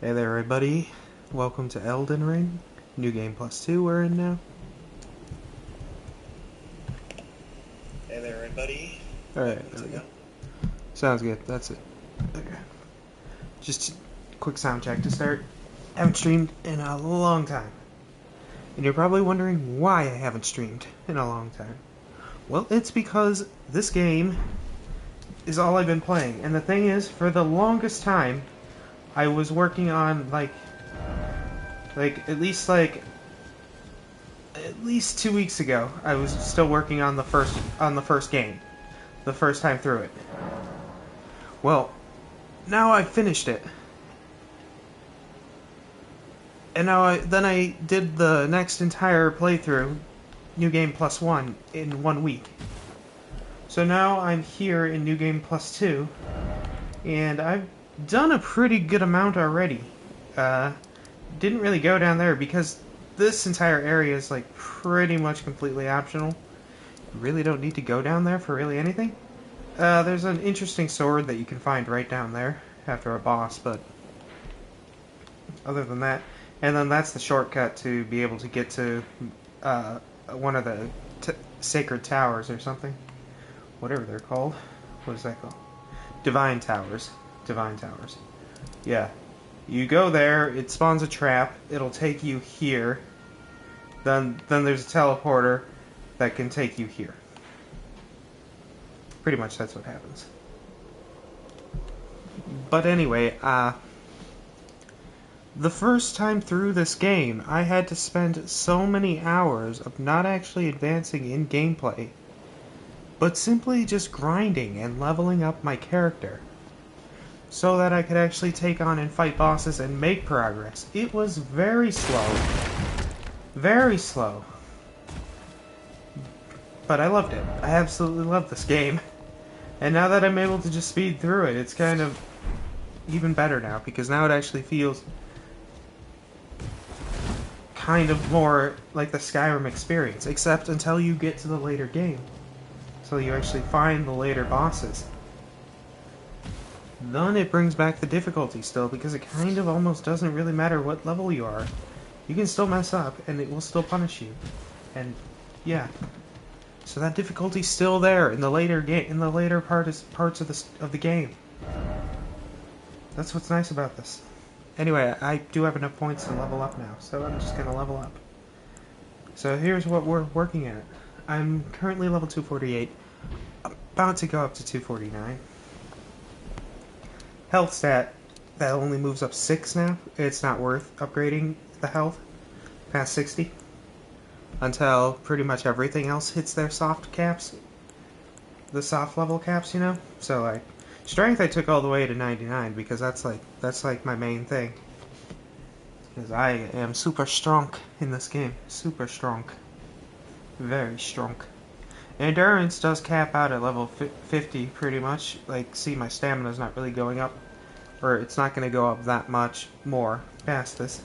Hey there everybody, welcome to Elden Ring, new game +2 we're in now. Hey there everybody. Alright, there we go. Sounds good, that's it. Okay. Just a quick sound check to start. Haven't streamed in a long time. And you're probably wondering why I haven't streamed in a long time. Well, it's because this game is all I've been playing. And the thing is, for the longest time, I was working on at least 2 weeks ago. I was still working on the first game, the first time through it. Well, now I've finished it, and now I did the next entire playthrough, New Game +1, in 1 week. So now I'm here in New Game +2, and I've done a pretty good amount already. Didn't really go down there because this entire area is like pretty much completely optional. You really don't need to go down there for really anything. There's an interesting sword that you can find right down there after a boss, but other than that, and then that's the shortcut to be able to get to one of the sacred towers or something, whatever they're called. What is that called? Divine Towers. Divine Towers. Yeah. You go there, it spawns a trap, it'll take you here. Then there's a teleporter that can take you here. Pretty much that's what happens. But anyway, the first time through this game, I had to spend so many hours of not actually advancing in gameplay, but simply just grinding and leveling up my character, so that I could actually take on and fight bosses and make progress. It was very slow. Very slow. But I loved it. I absolutely loved this game. And now that I'm able to just speed through it, it's kind of even better now, because now it actually feels kind of more like the Skyrim experience, except until you get to the later game. So you actually find the later bosses. Then it brings back the difficulty still, because it kind of almost doesn't really matter what level you are. You can still mess up, and it will still punish you. And, yeah. So that difficulty's still there in the later parts of the game. That's what's nice about this. Anyway, I do have enough points to level up now, so I'm just gonna level up. So here's what we're working at. I'm currently level 248, about to go up to 249. Health stat, that only moves up 6 now. It's not worth upgrading the health past 60 until pretty much everything else hits their soft caps. The soft level caps, you know? So like strength I took all the way to 99 because that's like my main thing. Because I am super strong in this game. Super strong. Very strong. Endurance does cap out at level 50 pretty much. Like, see, my stamina's not really going up. Or it's not going to go up that much more past this.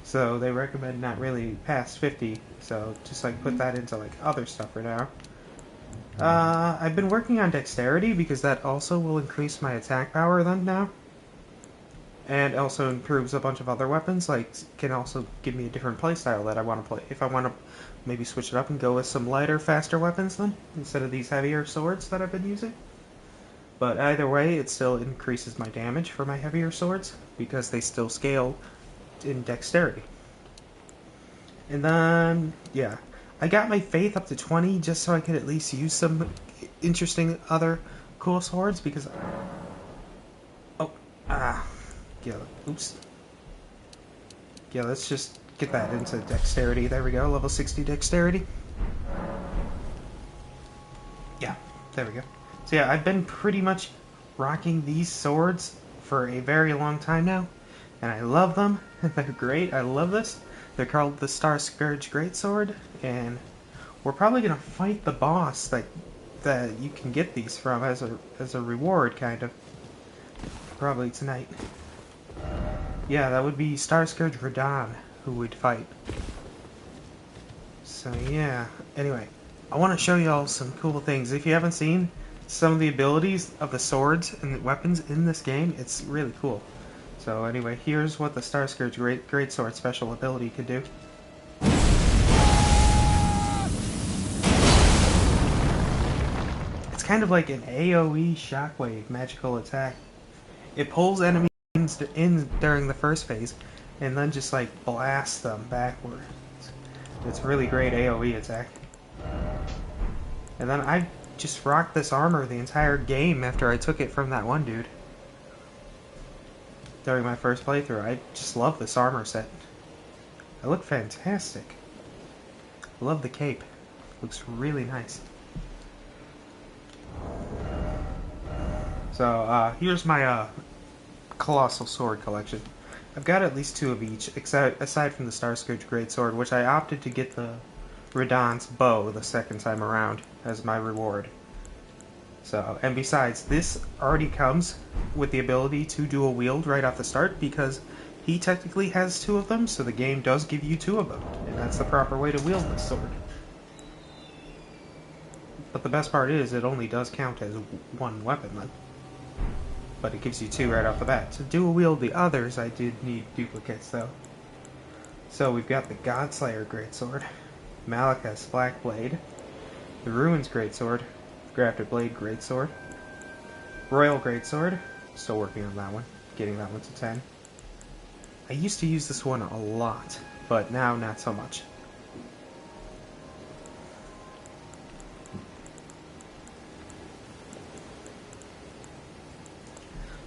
So they recommend not really past 50. So just like put that into like other stuff for now. I've been working on dexterity because that also will increase my attack power then now. And also improves a bunch of other weapons, like can also give me a different playstyle that I want to play. If I want to maybe switch it up and go with some lighter, faster weapons then, instead of these heavier swords that I've been using. But either way, it still increases my damage for my heavier swords, because they still scale in dexterity. And then, yeah. I got my faith up to 20 just so I could at least use some interesting other cool swords, because... Yeah, oops. Yeah, let's just get that into dexterity. There we go, level 60 dexterity. Yeah, there we go. So yeah, I've been pretty much rocking these swords for a very long time now, and I love them. They're great. I love this. They're called the Godslayer Greatsword, and we're probably gonna fight the boss that you can get these from as a reward, kind of. Probably tonight. Yeah, that would be Godslayer Redone who we'd fight. So yeah, anyway, I want to show y'all some cool things. If you haven't seen some of the abilities of the swords and the weapons in this game, it's really cool. So anyway, here's what the Starscourge Greatsword special ability could do. It's kind of like an AoE shockwave magical attack. It pulls enemies in during the first phase, and then just like blasts them backwards. It's a really great AoE attack. And then I just rocked this armor the entire game after I took it from that one dude. During my first playthrough, I just love this armor set. It looked fantastic. I love the cape. Looks really nice. So, here's my Colossal sword collection. I've got at least 2 of each, aside from the Starscourge Greatsword, which I opted to get the Redone's bow the second time around as my reward. So, and besides, this already comes with the ability to dual wield right off the start, because he technically has 2 of them, so the game does give you 2 of them, and that's the proper way to wield this sword. But the best part is, it only does count as 1 weapon then. But it gives you 2 right off the bat. To dual wield the others, I did need duplicates though. So we've got the Godslayer Greatsword, Malekith's Black Blade, the Ruins Greatsword, Grafted Blade Greatsword, Royal Greatsword, still working on that one, getting that one to 10. I used to use this one a lot, but now not so much.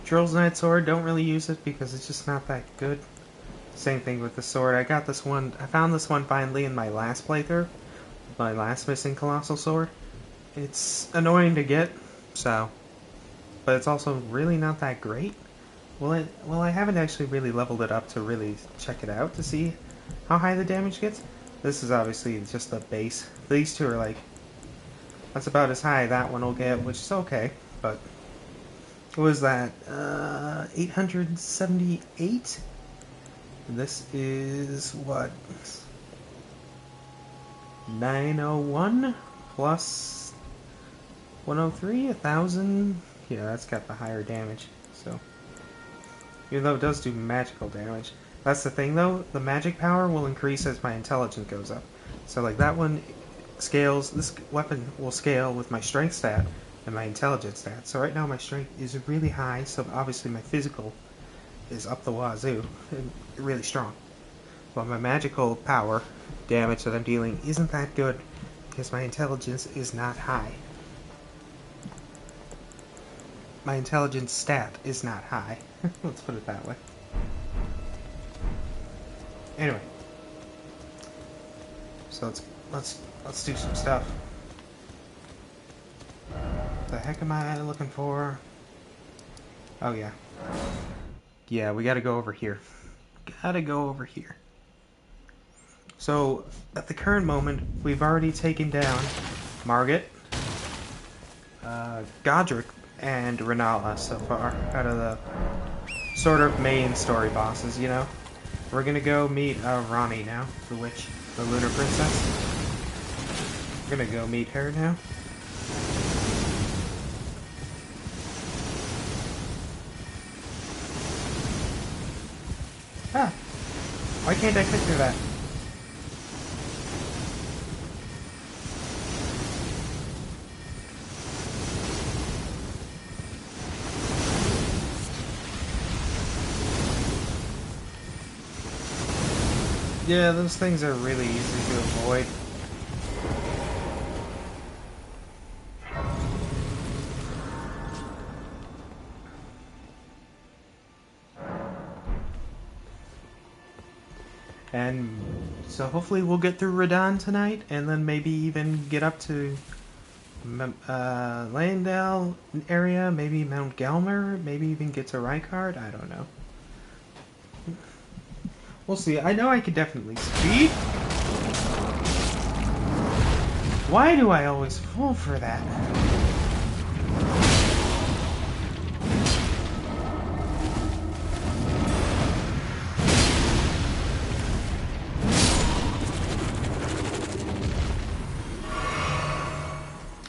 Drill's Knight Sword, don't really use it because it's just not that good. Same thing with the sword. I found this one finally in my last playthrough, my last missing Colossal sword. It's annoying to get, so, but it's also really not that great. Well, I haven't actually really leveled it up to really check it out to see how high the damage gets. This is obviously just the base. These 2 are like, that's about as high that one will get, which is okay, but what was that, 878? This is, what, 901 plus 103, 1,000? Yeah, that's got the higher damage, so. Even though it does do magical damage. That's the thing though, the magic power will increase as my intelligence goes up. So like that one scales, this weapon will scale with my strength stat and my intelligence stat. So right now my strength is really high, so obviously my physical is up the wazoo and really strong. But my magical power damage that I'm dealing isn't that good because my intelligence is not high. My intelligence stat is not high. Let's put it that way. Anyway, so let's do some stuff. What the heck am I looking for? Oh yeah. Yeah, we gotta go over here. So, at the current moment, we've already taken down Margit, Godric, and Renala so far, out of the sort of main story bosses, you know? We're gonna go meet Rani now, the witch, the lunar princess. We're gonna go meet her now. Ah! Why can't I click through that? Yeah, those things are really easy to avoid. And so hopefully we'll get through Redone tonight, and then maybe even get up to Landale area, maybe Mount Gelmer, maybe even get to Rykard, I don't know. We'll see. I know I could definitely speed. Why do I always fall for that?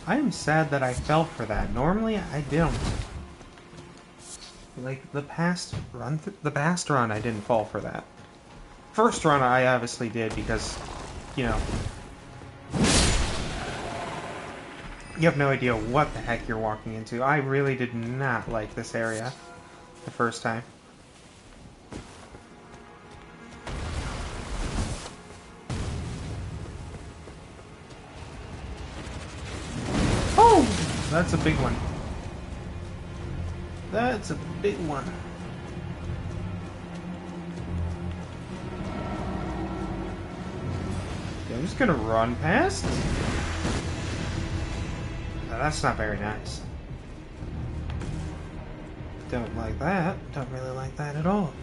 I am sad that I fell for that. Normally I don't. Like, the past run, I didn't fall for that. First run, I obviously did because, you know, you have no idea what the heck you're walking into. I really did not like this area the first time. Oh! That's a big one. That's a big one. Okay, I'm just gonna run past. No, that's not very nice. Don't like that. Don't really like that at all.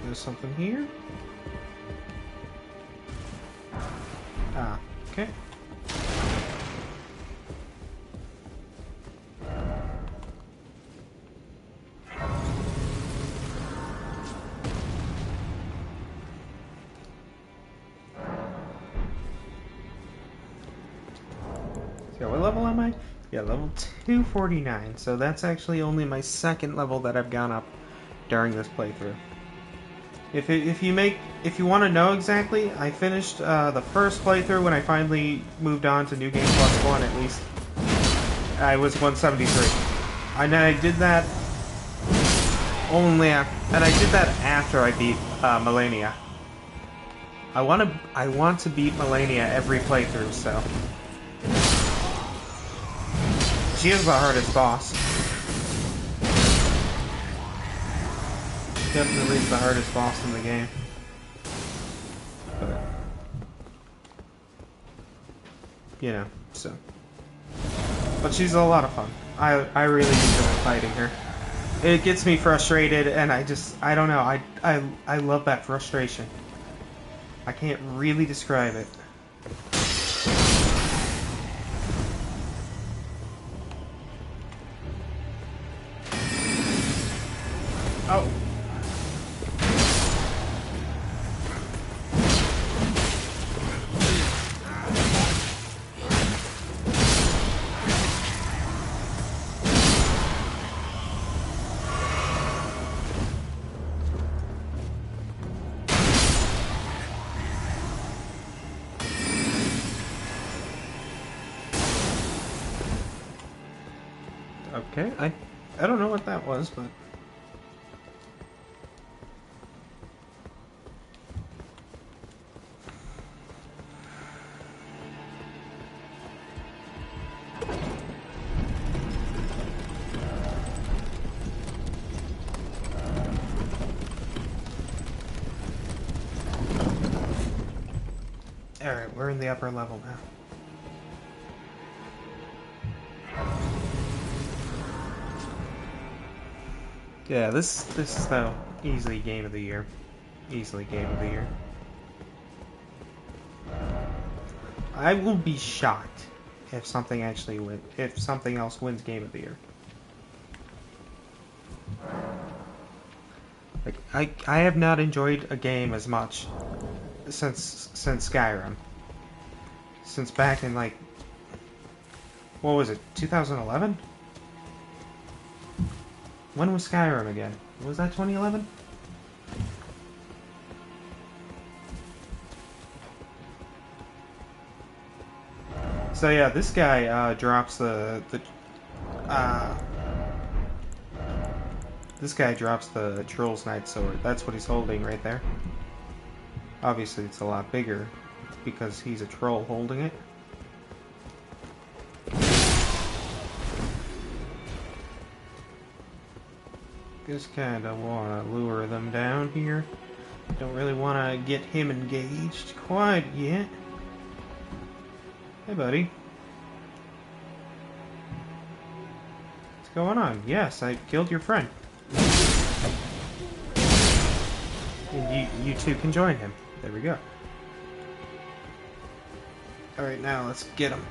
There's something here. Ah, okay. So what level am I? Yeah, level 249. So that's actually only my second level that I've gone up during this playthrough. If you want to know exactly, I finished the first playthrough when I finally moved on to New Game Plus 1 at least. I was 173. And I did that and I did that after I beat Melania. I want to beat Melania every playthrough, so she is the hardest boss. Definitely the hardest boss in the game. But, you know, so. But she's a lot of fun. I really enjoy fighting her. It gets me frustrated, and I don't know, I love that frustration. I can't really describe it. Oh. Okay, I don't know what that was, but alright, we're in the upper level now. Yeah, this is the easily game of the year. Easily game of the year. I will be shocked if something else wins game of the year. Like I have not enjoyed a game as much since Skyrim. Since back in like what was it? 2011? When was Skyrim again? Was that 2011? So yeah, this guy drops this guy drops the Troll's Knight sword. That's what he's holding right there. Obviously, it's a lot bigger because he's a troll holding it. Just kind of want to lure them down here. Don't really want to get him engaged quite yet. Hey, buddy. What's going on? Yes, I killed your friend. And you two can join him. There we go. Alright, now let's get him.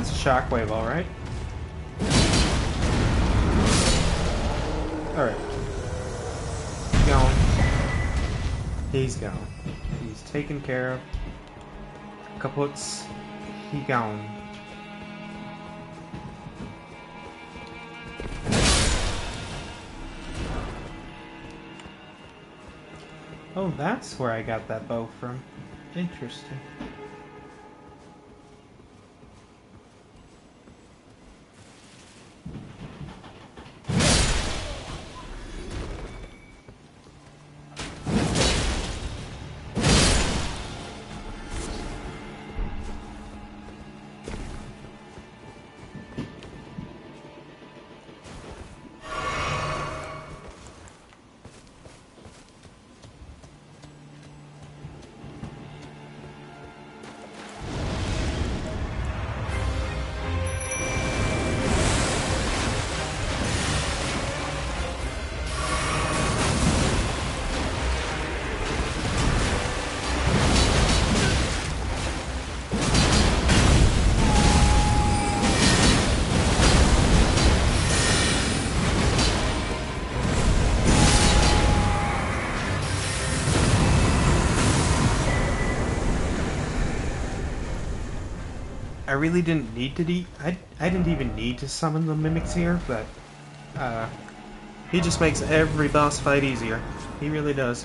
That's a shockwave, alright. Alright. He's going. He's gone. He's taken care of. Kaputs. He gone. Oh, that's where I got that bow from. Interesting. I really didn't need to I didn't even need to summon the mimics here, but he just makes every boss fight easier. He really does.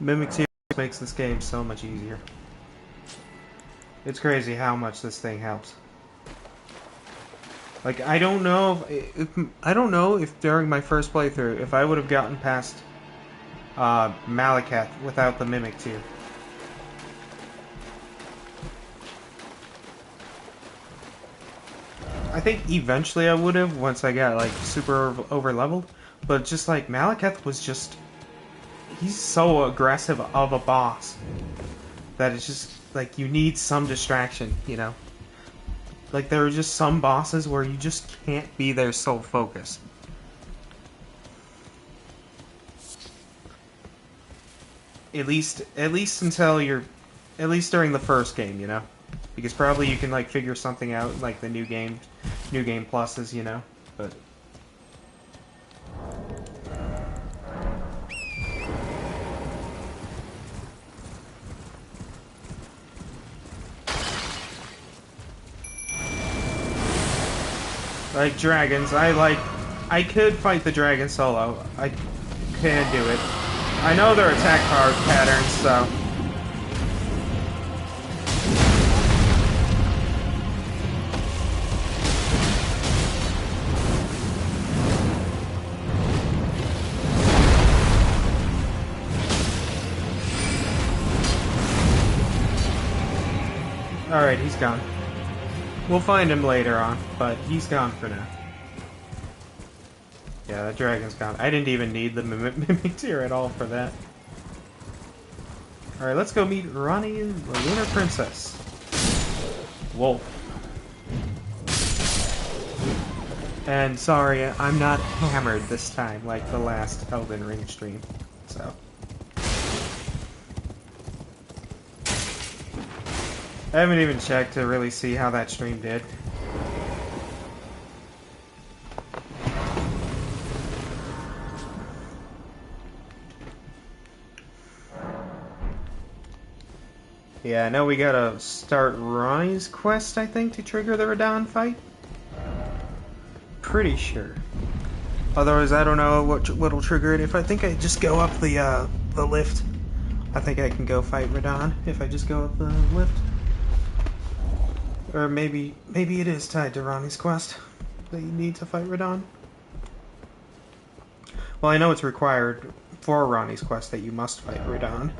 Mimics here makes this game so much easier. It's crazy how much this thing helps. Like, I don't know if during my first playthrough if I would have gotten past Malakath without the mimics here. I think eventually I would have once I got like super over leveled, but just like Malakath was just, he's so aggressive of a boss that it's just like you need some distraction, you know? Like there are just some bosses where you just can't be their sole focus. At least until you're, at least during the first game, you know? Because probably you can like figure something out like the new game pluses, you know, but like dragons, I could fight the dragon solo. I can do it. I know their attack patterns, so alright, he's gone. We'll find him later on, but he's gone for now. Yeah, that dragon's gone. I didn't even need the mimics here at all for that. Alright, let's go meet Ronnie, the Lunar Princess. Wolf. And sorry, I'm not hammered this time like the last Elden Ring stream, so. I haven't even checked to really see how that stream did. Yeah, I know we gotta start Ronnie's quest, I think, to trigger the Redone Fight. Pretty sure. Otherwise, I don't know what'll trigger it. If I think I just go up the lift, I think I can go fight Redone if I just go up the lift. Or maybe it is tied to Ronnie's quest that you need to fight Redone. Well, I know it's required for Ronnie's quest that you must fight Redone.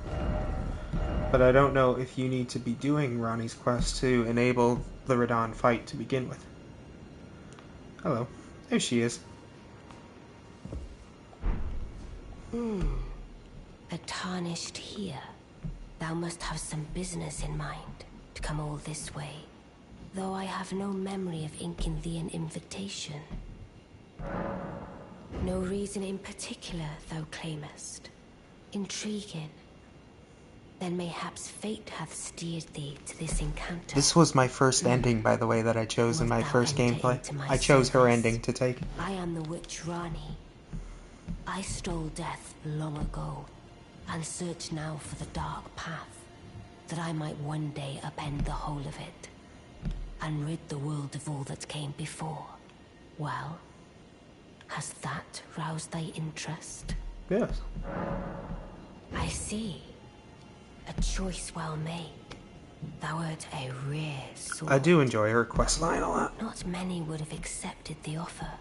But I don't know if you need to be doing Ronnie's quest to enable the Redone fight to begin with. Hello. There she is. A tarnished here. Thou must have some business in mind to come all this way. Though I have no memory of inking thee an invitation. No reason in particular thou claimest. Intriguing. Then mayhaps fate hath steered thee to this encounter. This was my first ending, by the way, that I chose in my Wilt thou first enter gameplay. into my I chose her service? ending to take. I am the witch Rani. I stole death long ago, and search now for the dark path, that I might one day upend the whole of it, and rid the world of all that came before. Well, has that roused thy interest? Yes. I see. A choice well made. Thou art a rare sword. I do enjoy her quest line a lot. Not many would have accepted the offer,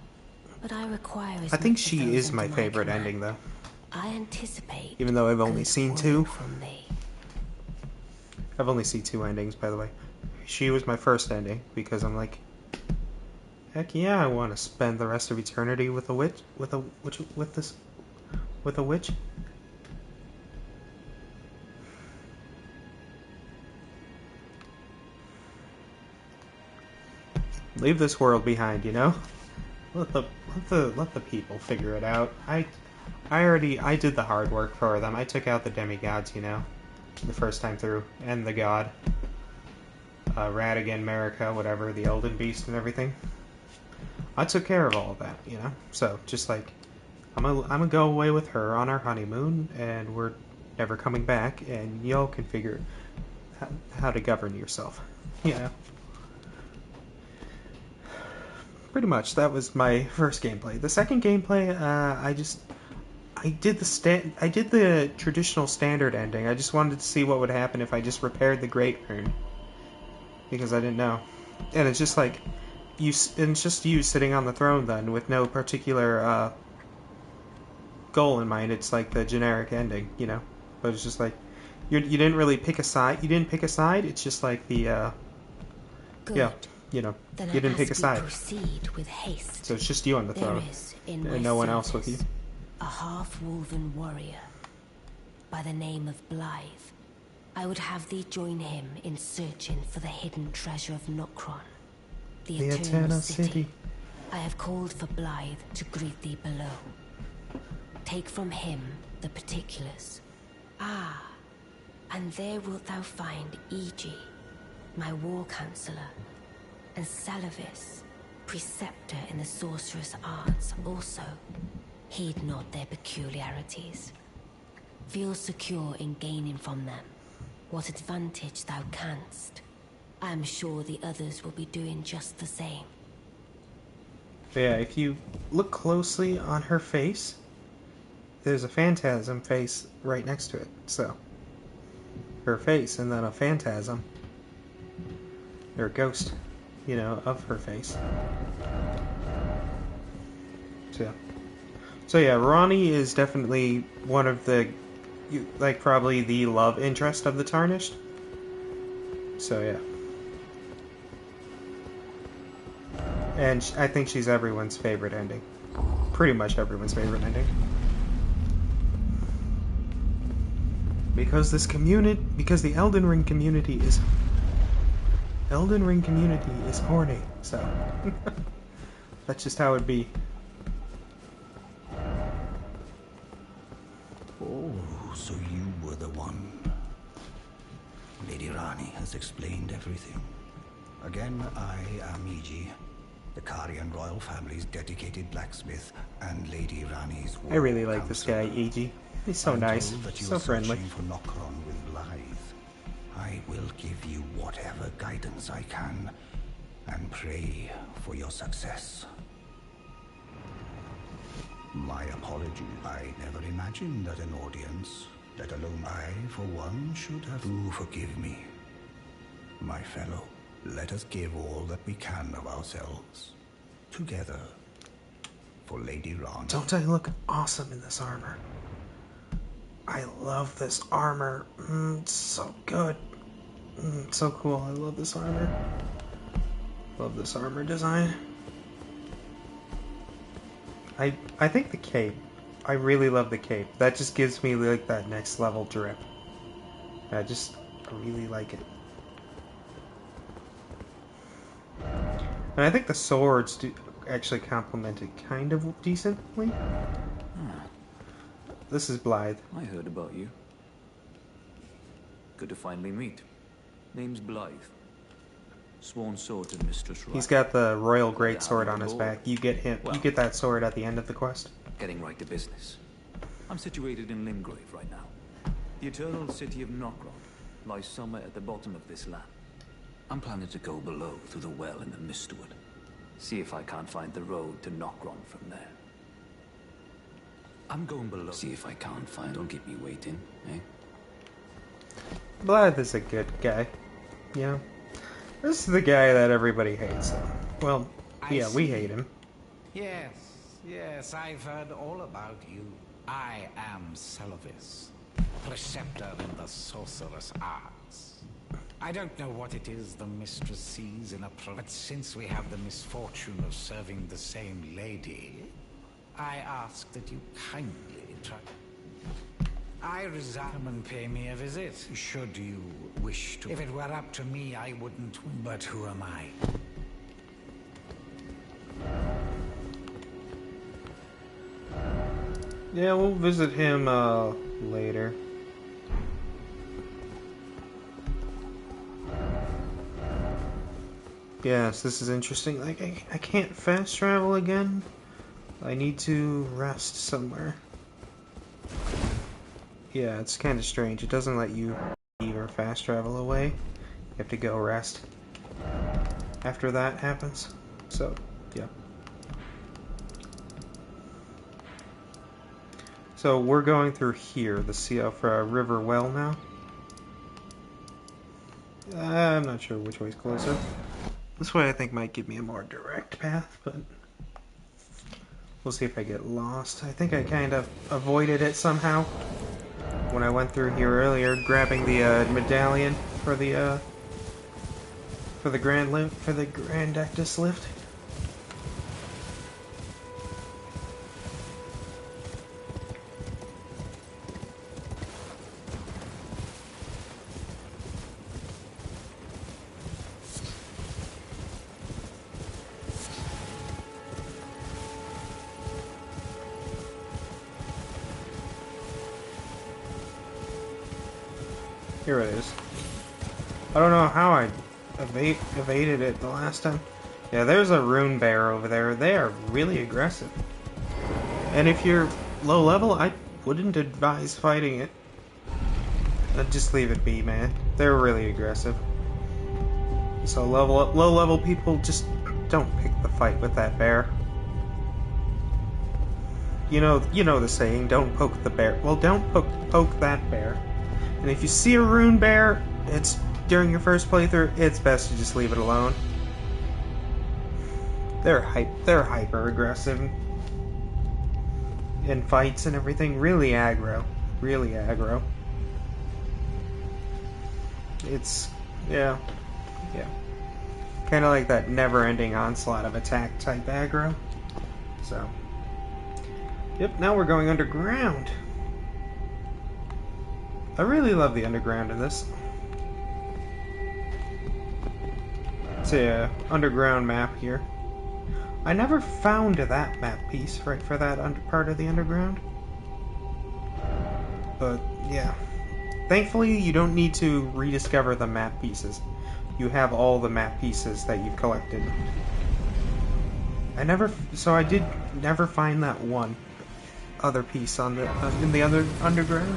but I require as I think much of she those is my under favorite command. ending, though. I anticipate. Even though I've only good seen word 2. from thee. I've only seen 2 endings, by the way. She was my first ending because I'm like, heck yeah, I want to spend the rest of eternity with a witch, with a witch. Leave this world behind, you know. Let the people figure it out. I did the hard work for them. I took out the demigods, you know, the first time through, and the god. Radigan, Marika, whatever, the Elden Beast and everything. I took care of all of that, you know? So, just like, I'm gonna go away with her on our honeymoon, and we're never coming back, and y'all can figure how to govern yourself, you know? Pretty much, that was my first gameplay. The second gameplay, I did the traditional standard ending. I just wanted to see what would happen if I just repaired the Great Rune. Because I didn't know. And it's just like, it's just you sitting on the throne then, with no particular goal in mind. It's like the generic ending, you know? But it's just like, you didn't really pick a side. You didn't pick a side, it's just like the, Good. yeah, you know, Then you didn't pick a side. Proceed with haste. So it's just you on the There throne. is in my And no one else with you. service a half-woven warrior by the name of Blythe. I would have thee join him in searching for the hidden treasure of Nokron, the Eternal City. I have called for Blythe to greet thee below. Take from him the particulars. Ah, and there wilt thou find Iji, my war counselor, and Salavis, preceptor in the sorcerous arts also. Heed not their peculiarities. Feel secure in gaining from them what advantage thou canst. I am sure the others will be doing just the same. But yeah, if you look closely on her face, there's a phantasm face right next to it. So, her face and then a phantasm, or a ghost, you know, of her face. So yeah, Ronnie is definitely one of the, like, probably the love interest of the Tarnished. So yeah. And I think she's everyone's favorite ending. Pretty much everyone's favorite ending. Because the Elden Ring community is horny, so that's just how it be. Oh, so you were the one. Lady Rani has explained everything. Again, I am Iji, the Karian royal family's dedicated blacksmith and Lady Rani's war I really like this counselor. guy, Iji. He's so I'm nice, told that you so are friendly. searching for Nokron with Blythe. I will give you whatever guidance I can, and pray for your success. My apology. I never imagined that an audience, let alone I, for one, should have... Do forgive me, my fellow. Let us give all that we can of ourselves, together, for Lady Rani. Don't I look awesome in this armor? I love this armor. It's so good. It's so cool. I love this armor. Love this armor design. I think the cape. I really love the cape. That just gives me like that next level drip. I really like it. And I think the swords do actually complement it kind of decently. This is Blythe. I heard about you. Good to finally meet. Name's Blythe. Sworn sword to Mistress Wright. He's got the Royal Greatsword on his back. You get him. Well, you get that sword at the end of the quest. Getting right to business. I'm situated in Limgrave right now. The eternal city of Nokron lies somewhere at the bottom of this land. I'm planning to go below through the well in the Mistwood. See if I can't find the road to Nokron from there. I'm going below. See if I can't find. Don't keep me waiting, eh? Blythe is a good guy. You know? This is the guy that everybody hates. Well, yeah, we hate him. Yes, I've heard all about you. I am Celovis, preceptor in the sorcerous arts. I don't know what it is the mistress sees in a but since we have the misfortune of serving the same lady, I ask that you kindly try. I resign and pay me a visit, should you wish to. If it were up to me, I wouldn't, but who am I? Yeah, we'll visit him later. Yes, this is interesting. Like, I can't fast travel again. I need to rest somewhere. Yeah, it's kind of strange. It doesn't let you leave or fast travel away. You have to go rest after that happens. So, yeah. So we're going through here, the Siofra River Well now. I'm not sure which way's closer. This way I think might give me a more direct path, but we'll see if I get lost. I think I kind of avoided it somehow when I went through here earlier, grabbing the medallion for the Grand Actus lift. Here it is. I don't know how I evaded it the last time. Yeah, there's a rune bear over there. They are really aggressive. And if you're low level, I wouldn't advise fighting it. I'd just leave it be, man. They're really aggressive. So low level people, just don't pick the fight with that bear. You know the saying, don't poke the bear. Well, don't poke that bear. And if you see a rune bear, it's during your first playthrough, it's best to just leave it alone. They're hyper aggressive in fights and everything. Really aggro. It's yeah. Kind of like that never-ending onslaught of attack type aggro. So, yep. Now we're going underground. I really love the underground in this. It's a underground map here. I never found that map piece right for that part of the underground. But yeah. Thankfully, you don't need to rediscover the map pieces. You have all the map pieces that you've collected. I did never find that one other piece on the in the other underground.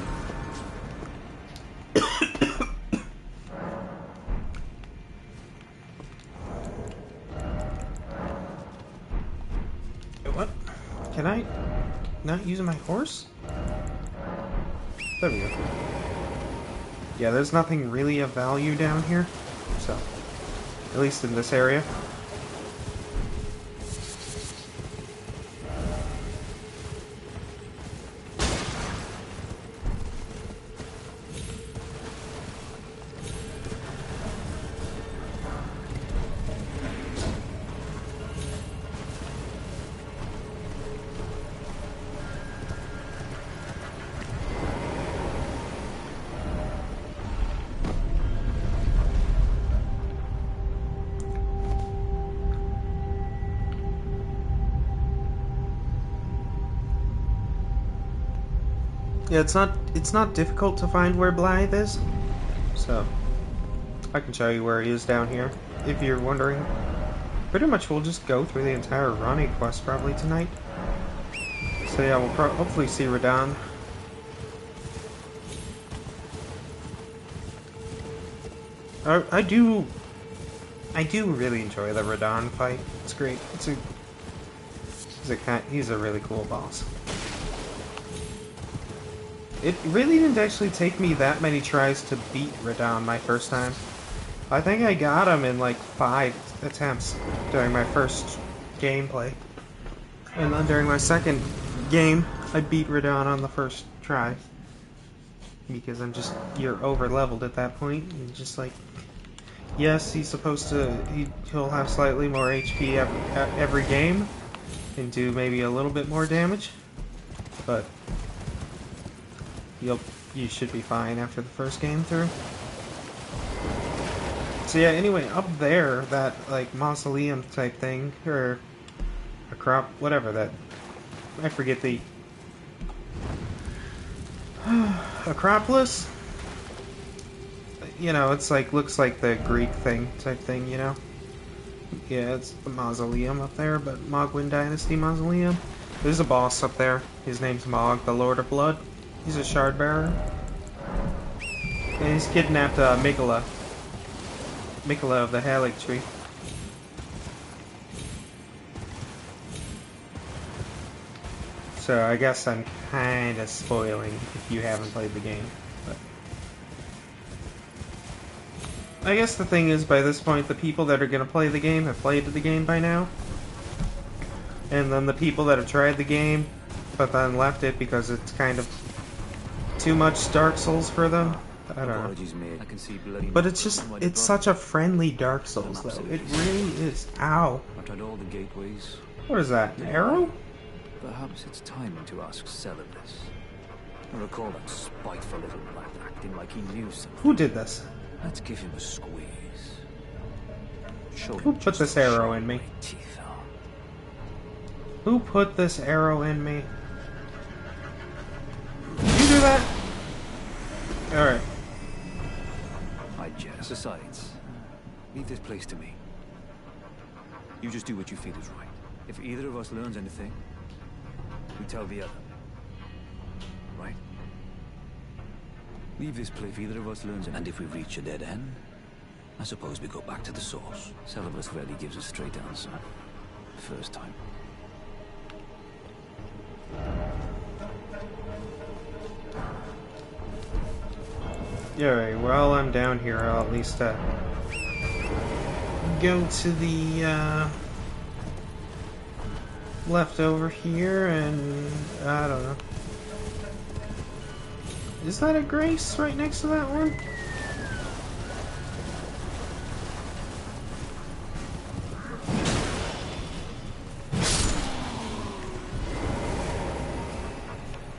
What? Can I not use my horse? There we go. Yeah, there's nothing really of value down here, so at least in this area. Yeah, it's not difficult to find where Blythe is. So, I can show you where he is down here, if you're wondering. Pretty much we'll just go through the entire Ronnie quest probably tonight. So yeah, we'll hopefully see Redone. I do really enjoy the Redone fight. It's great. He's a really cool boss. It really didn't actually take me that many tries to beat Redone my first time. I think I got him in like 5 attempts during my first gameplay. And then during my second game, I beat Redone on the first try. Because you're over leveled at that point. And just like, yes, he'll have slightly more HP every game. And do maybe a little bit more damage. But you should be fine after the first game through. So yeah, anyway, up there, that like mausoleum type thing, or whatever that, I forget the Acropolis. You know, it's like looks like the Greek thing type thing. You know, yeah, it's the mausoleum up there, but Mogwin Dynasty mausoleum. There's a boss up there. His name's Mog, the Lord of Blood. He's a shard bearer, and he's kidnapped Mikola of the Halig Tree. So I guess I'm kind of spoiling if you haven't played the game. But I guess the thing is, by this point, the people that are going to play the game have played the game by now. And then the people that have tried the game, but then left it because it's kind of too much Dark Souls for them. I don't know. But it's such a friendly Dark Souls, though. It really is. Ow. I've tried all the gateways. What is that, an arrow? Perhaps it's time to ask Celibus. I recall that spiteful little rat acting like he knew something. Who did this? Let's give him a squeeze. Who put this arrow in me? Who put this arrow in me? Did you do that? Alright. I jest. Besides, leave this place to me. You just do what you feel is right. If either of us learns anything, we tell the other. Right? Leave this place if either of us learns anything. And if we reach a dead end, I suppose we go back to the source. Celibus rarely gives a straight answer. First time. Alright, well, I'm down here. I'll at least go to the left over here, and I don't know. Is that a Grace right next to that one?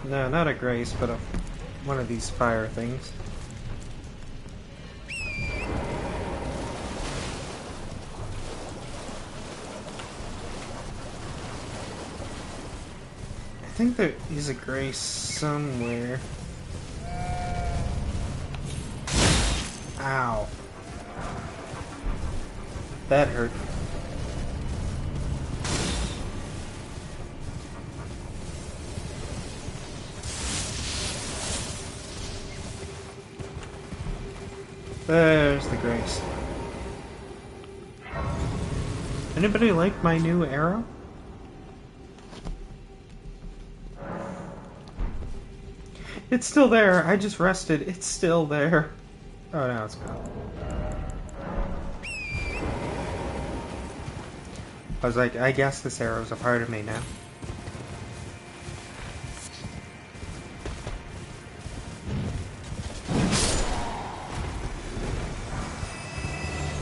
No, not a Grace, but one of these fire things. I think there is a Grace somewhere. Ow. That hurt. There's the Grace. Anybody like my new arrow? It's still there. I just rested. It's still there. Oh, now it's gone. I was like, I guess this arrow's a part of me now.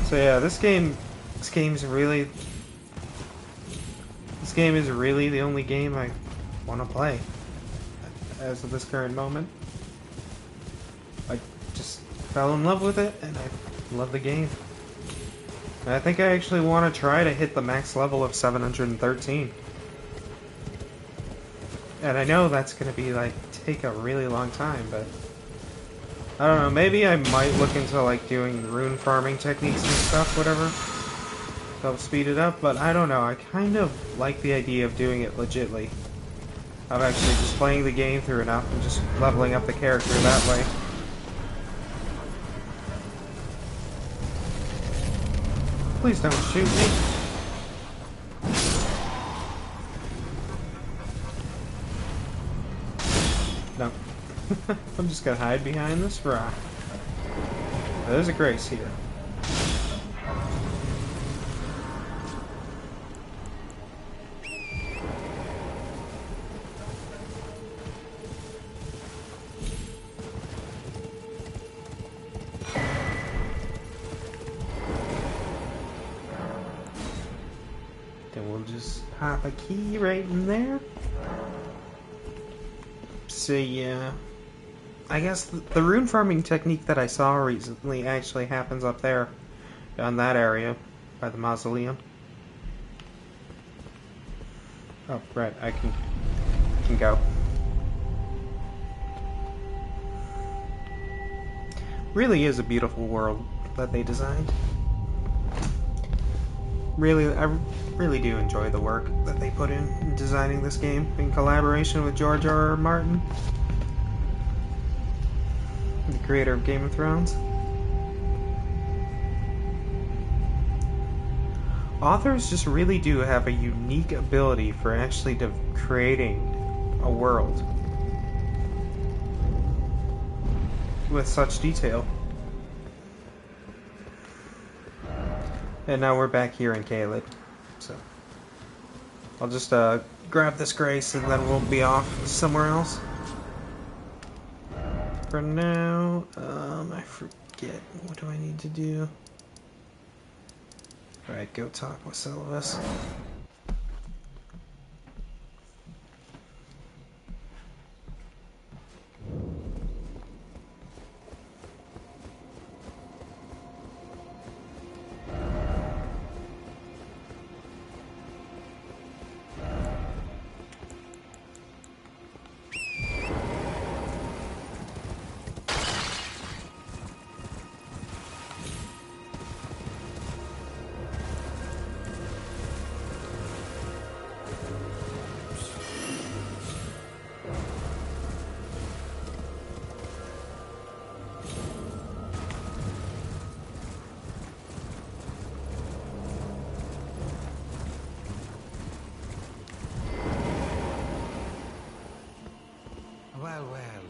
So yeah, this game is really the only game I want to play as of this current moment. I just fell in love with it, and I love the game. And I think I actually want to try to hit the max level of 713. And I know that's going to be like take a really long time, but I don't know, maybe I might look into like doing rune farming techniques and stuff, whatever. Help speed it up, but I don't know, I kind of like the idea of doing it legitly. Of actually just playing the game through enough and just leveling up the character that way. Please don't shoot me. No. I'm just gonna hide behind this rock. There's a Grace here. Then we'll just pop a key right in there. So yeah, I guess the rune farming technique that I saw recently actually happens up there, on that area, by the mausoleum. Oh, right, I can go. Really is a beautiful world that they designed. Really, I really do enjoy the work that they put in designing this game in collaboration with George R. R. Martin, the creator of Game of Thrones. Authors just really do have a unique ability for actually creating a world with such detail. And now we're back here in Caelid, so I'll just grab this Grace and then we'll be off somewhere else. For now, I forget, what do I need to do? Alright, go talk with Sylvis. Well,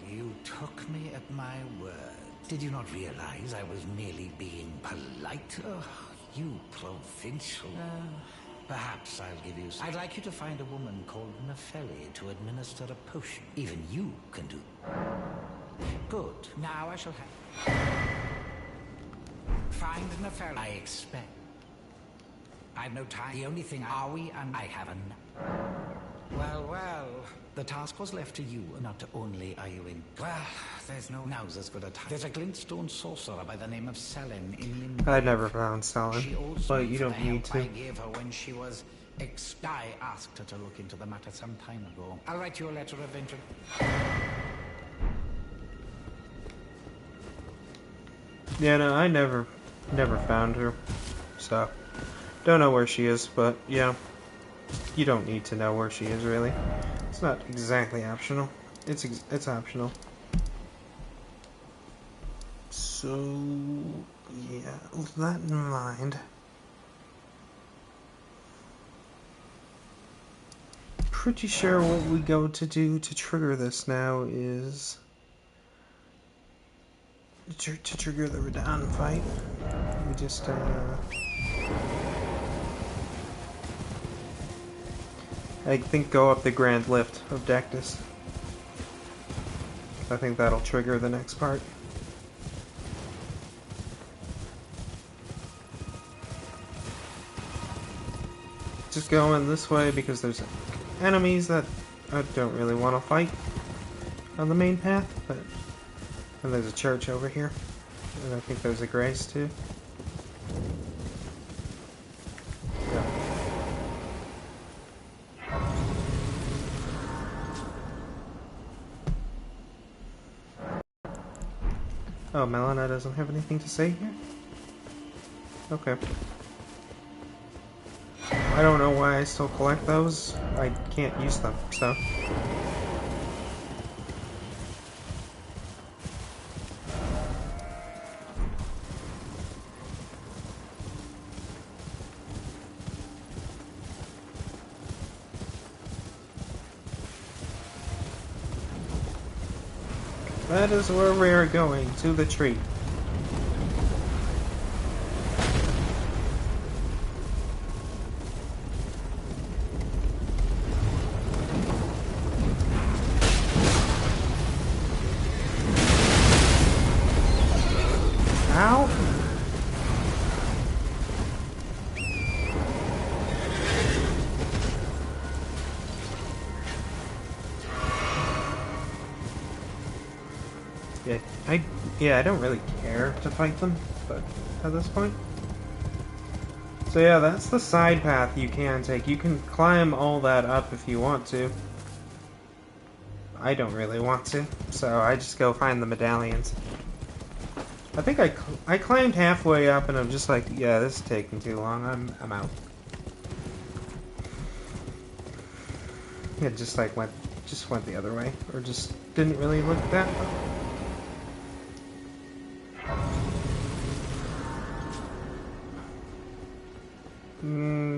you took me at my word. Did you not realize I was merely being polite? Oh, you provincial. Perhaps I'll give you... I'd like you to find a woman called Nefeli to administer a potion. Even you can do. Good. Now I shall have... Find Nefeli. I expect. I've no time. The only thing... Are we and I haven't... Well, the task was left to you. Not only are you in... Well, there's no... Now's as good a time. There's a glintstone sorcerer by the name of Selin in Limbo. I never found Selin, but you don't need to. I gave her when she was... I asked her to look into the matter some time ago. I'll write you a letter of introduction. Yeah, no, I never found her, so don't know where she is, but yeah. You don't need to know where she is, really. It's not exactly optional. It's optional. So, yeah, with that in mind, pretty sure what we go to do to trigger this now is to trigger the Redone Fight. We just, I think go up the Grand Lift of Dectus. I think that'll trigger the next part. Just going this way because there's enemies that I don't really want to fight on the main path, but... And there's a church over here. And I think there's a Grace too. Oh, Melina doesn't have anything to say here? Okay. I don't know why I still collect those. I can't use them, so... That is where we're going, to the tree. Ow! Yeah, I don't really care to fight them, but at this point. So yeah, that's the side path you can take. You can climb all that up if you want to. I don't really want to, so I just go find the medallions. I think I climbed halfway up and I'm just like, yeah, this is taking too long. I'm out. It just like went the other way, or just didn't really look that well.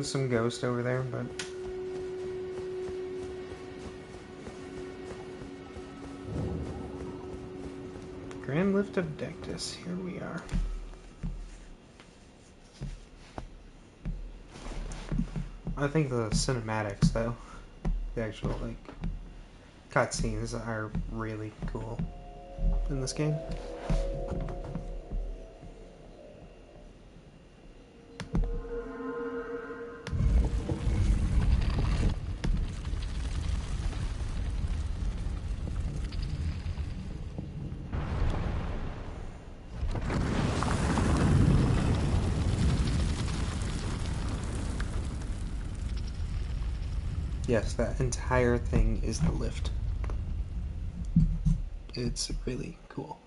Some ghost over there, but... Grand Lift of Dectus, here we are. I think the cinematics, though, the actual, like, cutscenes are really cool in this game. Yes, that entire thing is the lift. It's really cool.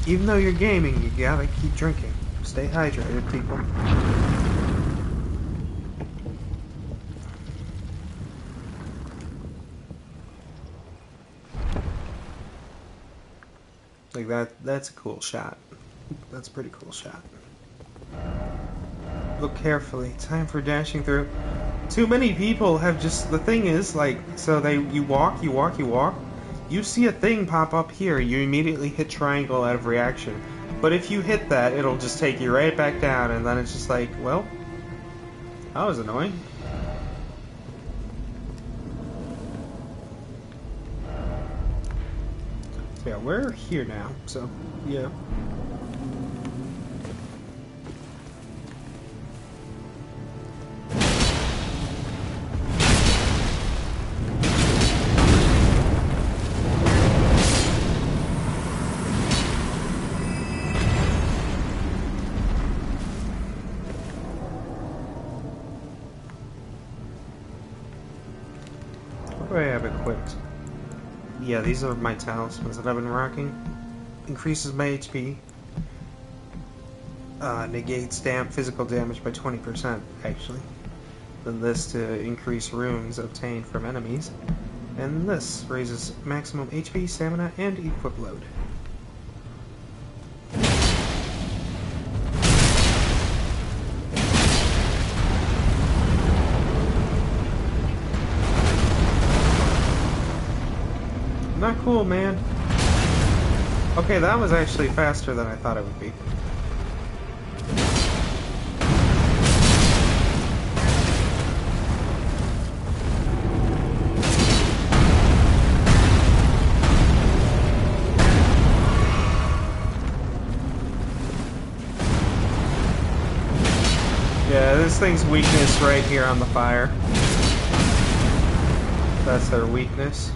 Even though you're gaming, you gotta keep drinking. Stay hydrated, people. Like that's a cool shot. That's a pretty cool shot. Look carefully. Time for dashing through. Too many people have just... The thing is, like, so you walk. You see a thing pop up here. You immediately hit triangle out of reaction. But if you hit that, it'll just take you right back down. And then it's just like, well, that was annoying. Yeah, we're here now, so, yeah. What do I have equipped? Yeah, these are my talismans that I've been rocking. Increases my HP. Negates physical damage by 20%, actually. Then this to increase runes obtained from enemies. And this raises maximum HP, stamina, and equip load. Not cool, man. Okay, that was actually faster than I thought it would be. Yeah, this thing's weakness right here on the fire. That's their weakness.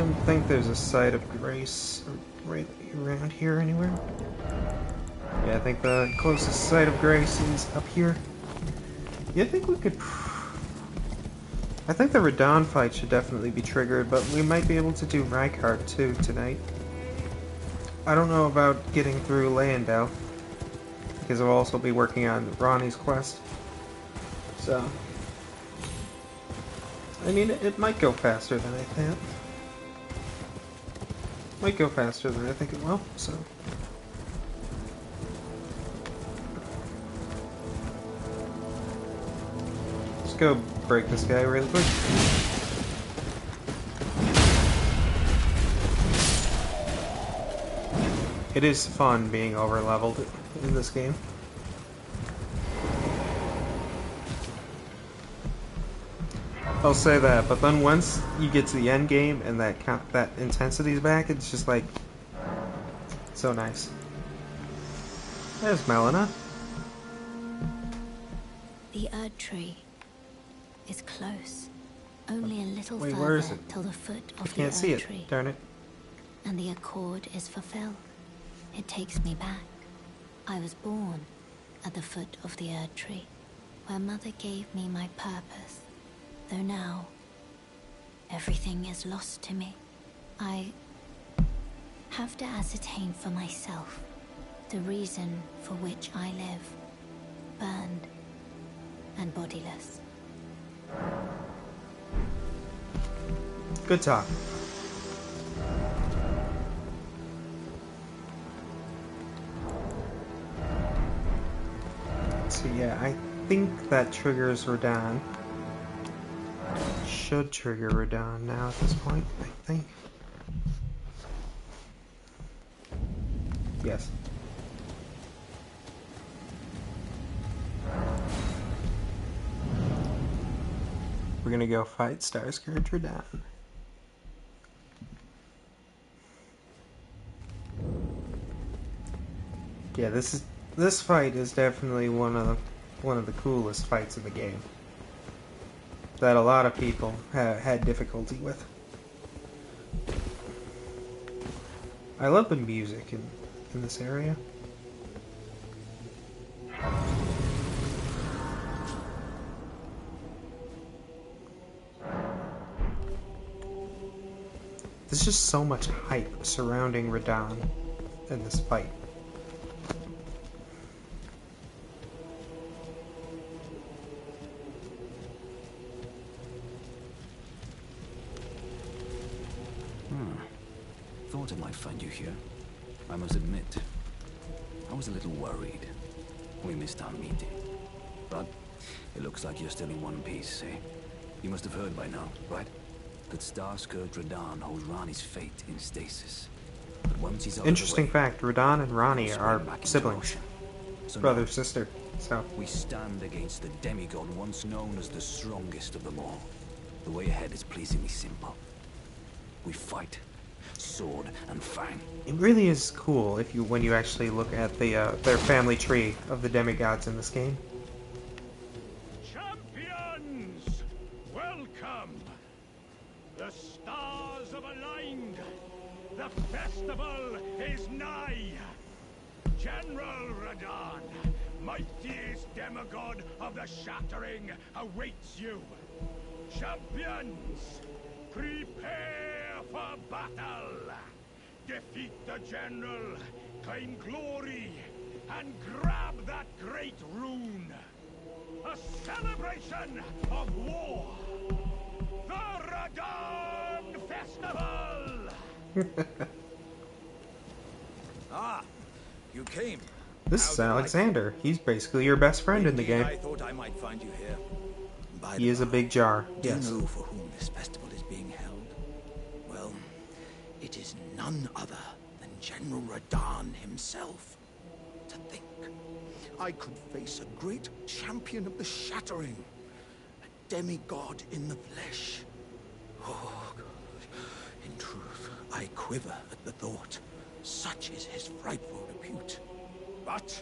don't think there's a site of grace right around here anywhere. Yeah, I think the closest site of grace is up here. Yeah, I think we could... I think the Redone Fight should definitely be triggered, but we might be able to do Rykard too tonight. I don't know about getting through Leyendell, because I'll also be working on Ronnie's quest. So... I mean, it might go faster than I think. Might go faster than I think it will, so... Let's go break this guy really quick. It is fun being over-leveled in this game. I'll say that, but then once you get to the end game and that intensity's back, it's just like so nice. There's Melina. The Erd Tree is close. Only a little Wait, further where is it? till the foot I of the can't see Erd it. Tree. Darn it. And the accord is fulfilled. It takes me back. I was born at the foot of the Erd Tree, where Mother gave me my purpose. Though now, everything is lost to me. I have to ascertain for myself the reason for which I live, burned and bodiless. Good talk. So yeah, I think that triggers Redone. Should trigger Redone now at this point, I think. Yes. We're gonna go fight Starscourge Redone. Yeah, this fight is definitely one of the coolest fights in the game. That a lot of people had difficulty with. I love the music in this area. There's just so much hype surrounding Redone in this fight. Thought I might find you here. I must admit, I was a little worried. We missed our meeting. But it looks like you're still in one piece, eh? You must have heard by now, right? That Starscourge Redone holds Rani's fate in stasis. But once he's out Interesting of the way, fact, Redone and Rani he'll are swim back into siblings. motion. So Brother, now, sister. So we stand against the demigod once known as the strongest of them all. The way ahead is pleasingly simple. We fight, sword and fang. it really is cool when you actually look at their family tree of the demigods in this game. Champions, welcome. The stars have aligned. The festival is nigh. General Redone, mightiest demigod of the Shattering, awaits you. Champions, prepare for battle. Defeat the general, claim glory, and grab that great rune. A celebration of war. The Redone Festival! Ah, you came. This is Alexander. He's basically your best friend in the game. I thought I might find you here. By He the is a by, big jar. do Yes. you know for whom this festival is being held? Well, it is none other than General Redone himself. To think, I could face a great champion of the Shattering, a demigod in the flesh. Oh, God. In truth, I quiver at the thought. Such is his frightful repute. But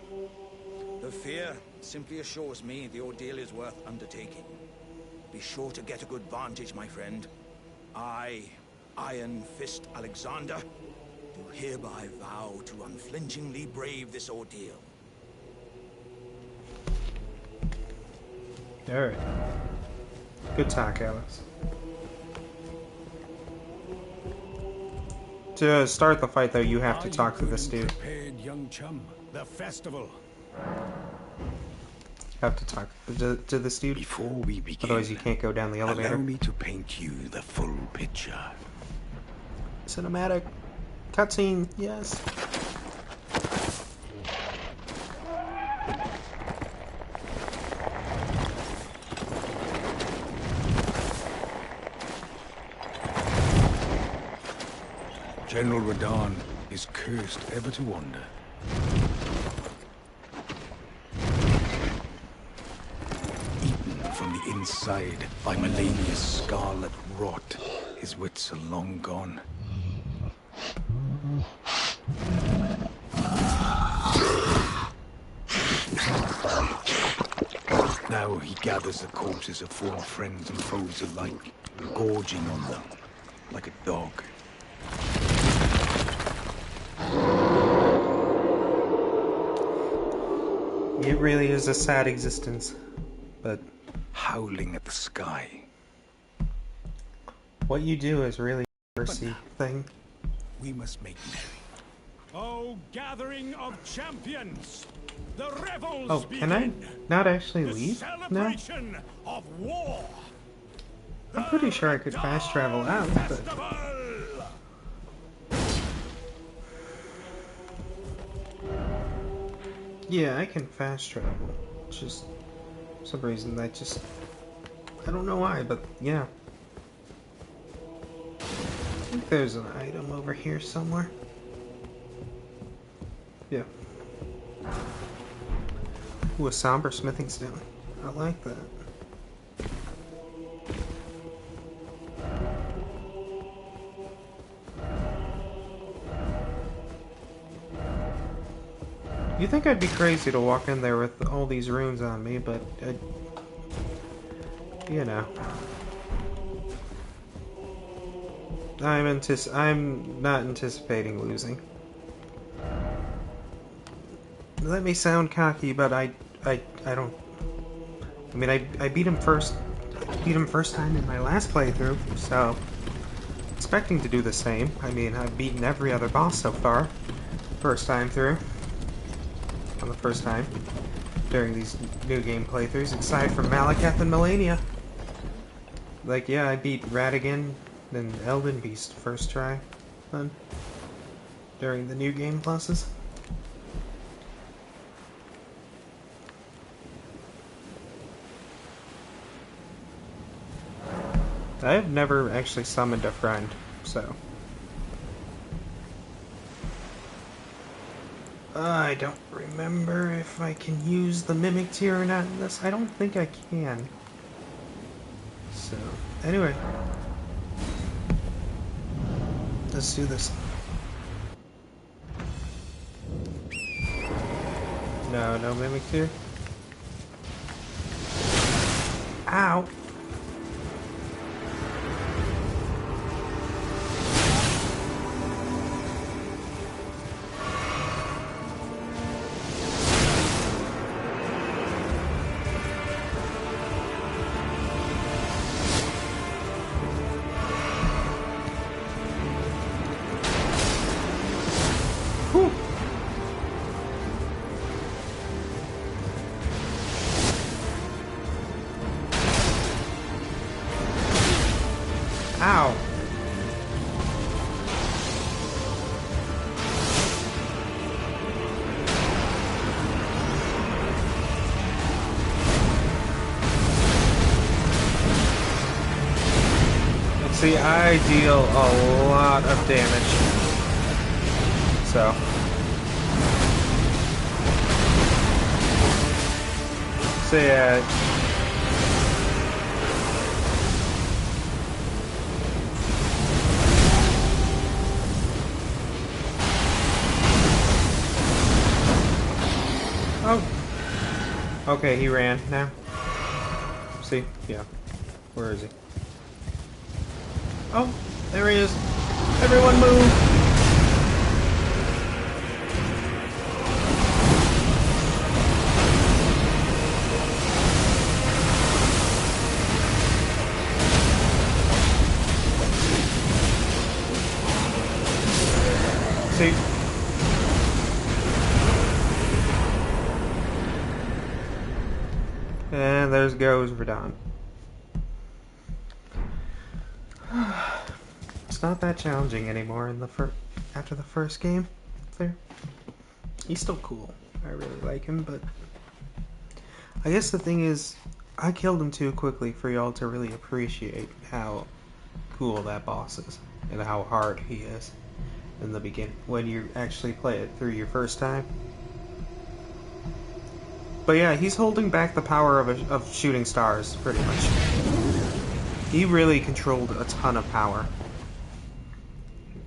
the fear simply assures me the ordeal is worth undertaking. Be sure to get a good vantage, my friend. I Iron Fist Alexander, do hereby vow to unflinchingly brave this ordeal. Alright. Good talk, Alex. To start the fight, though, you have to talk to this dude. Prepared, young chum. The festival. Have to talk to this dude. Before we begin, Otherwise, you can't go down the elevator. allow me to paint you the full picture. Cinematic. Cutscene, yes. General Redone is cursed ever to wander. Eaten from the inside by Melania's scarlet rot, his wits are long gone. Now he gathers the corpses of former friends and foes alike, gorging on them like a dog. It really is a sad existence, but Howling at the sky. what you do is really a mercy thing. We must make merry. Oh, gathering of champions! The revels Oh, can I begin! not actually The leave now? celebration of war! I'm pretty sure I could fast travel out, but... Festival! Yeah, I can fast travel. Just... for some reason, I don't know why, but yeah. I think there's an item over here somewhere. Yeah. Ooh, a somber smithing stone. I like that. You think I'd be crazy to walk in there with all these runes on me, but you know. I'm not anticipating losing. Let me sound cocky, but I don't. I mean, I beat him first time in my last playthrough, so expecting to do the same. I mean, I've beaten every other boss so far, first time through. On the first time during these new game playthroughs, aside from Malekith and Melania. Like, yeah, I beat Radigan and Elden Beast first try, then during the new game pluses. I have never actually summoned a friend, so I don't remember if I can use the Mimic tier or not in this. I don't think I can. So, anyway. Let's do this. No Mimic tier. Ow! Ow! See, I deal a lot of damage. So. Yeah. Oh. Okay, he ran now. See? Yeah. Where is he? Oh, there he is. Everyone move! See? And there goes Redone. It's not that challenging anymore in the after the first game. There, he's still cool. I really like him, but I guess the thing is, I killed him too quickly for y'all to really appreciate how cool that boss is and how hard he is in the beginning when you actually play it through your first time. But yeah, he's holding back the power of shooting stars, pretty much. He really controlled a ton of power.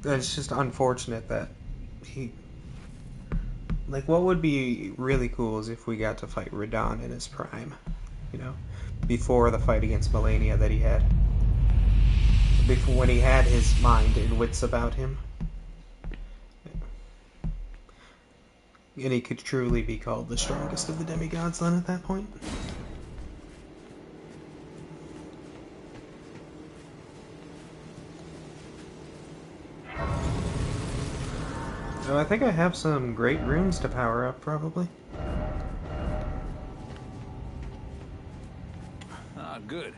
It's just unfortunate that he... Like, what would be really cool is if we got to fight Redone in his prime. You know? Before the fight against Melania that he had. Before, when he had his mind and wits about him. And he could truly be called the strongest of the demigods then at that point. Oh, I think I have some great runes to power up, probably. Ah, good.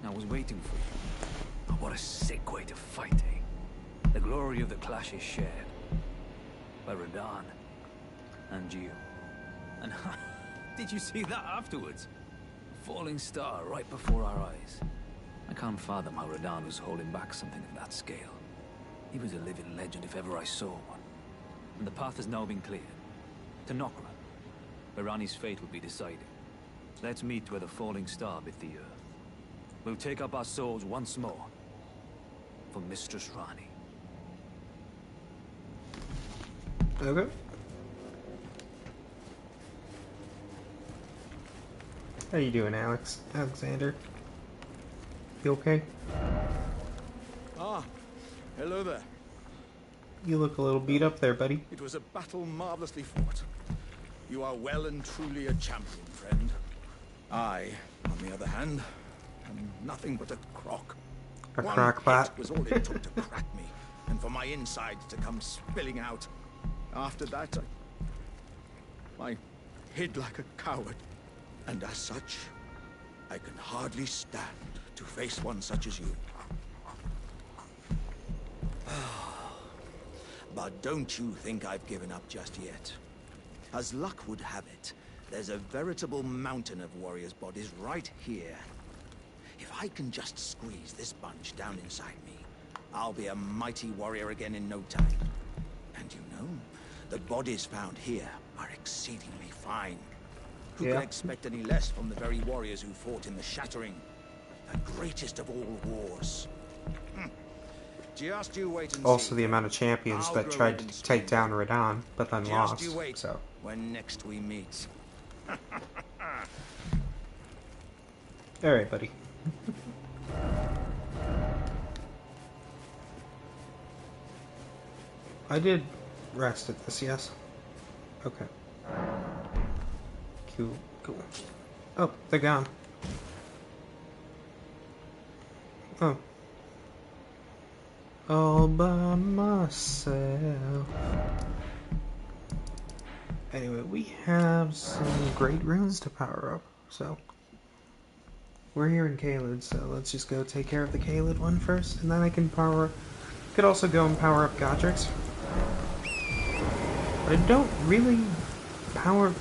I was waiting for you. Oh, what a sick way to fight, eh? The glory of the clash is shared. By Redone. And you. And did you see that afterwards? A falling star right before our eyes. I can't fathom how Redone was holding back something of that scale. He was a living legend if ever I saw one. And the path has now been cleared. To Nokron, where Rani's fate will be decided. Let's meet where the falling star bit the earth. We'll take up our swords once more. For Mistress Rani. Okay. How you doing, Alexander? You okay? Ah, hello there. You look a little beat up there, buddy. It was a battle marvelously fought. You are well and truly a champion, friend. I, on the other hand, am nothing but a crock. A crockpot. Hit was all it took to crack me, and for my insides to come spilling out. After that, I hid like a coward. And as such, I can hardly stand to face one such as you. But don't you think I've given up just yet. As luck would have it, there's a veritable mountain of warriors' bodies right here. If I can just squeeze this bunch down inside me, I'll be a mighty warrior again in no time. And you know, the bodies found here are exceedingly fine. Who can expect any less from the very warriors who fought in the Shattering? The greatest of all wars. Just you wait and also see. the amount of champions that tried to take down Redone, but then lost. You wait so when next we meet. Alright, buddy. I did rest at this, yes? Okay. Cool, cool. Oh, they're gone. Oh. All by myself. Anyway, we have some great runes to power up, so we're here in Caelid, so let's just go take care of the Caelid one first, and then I can power... Could also go and power up Godric's. But I don't really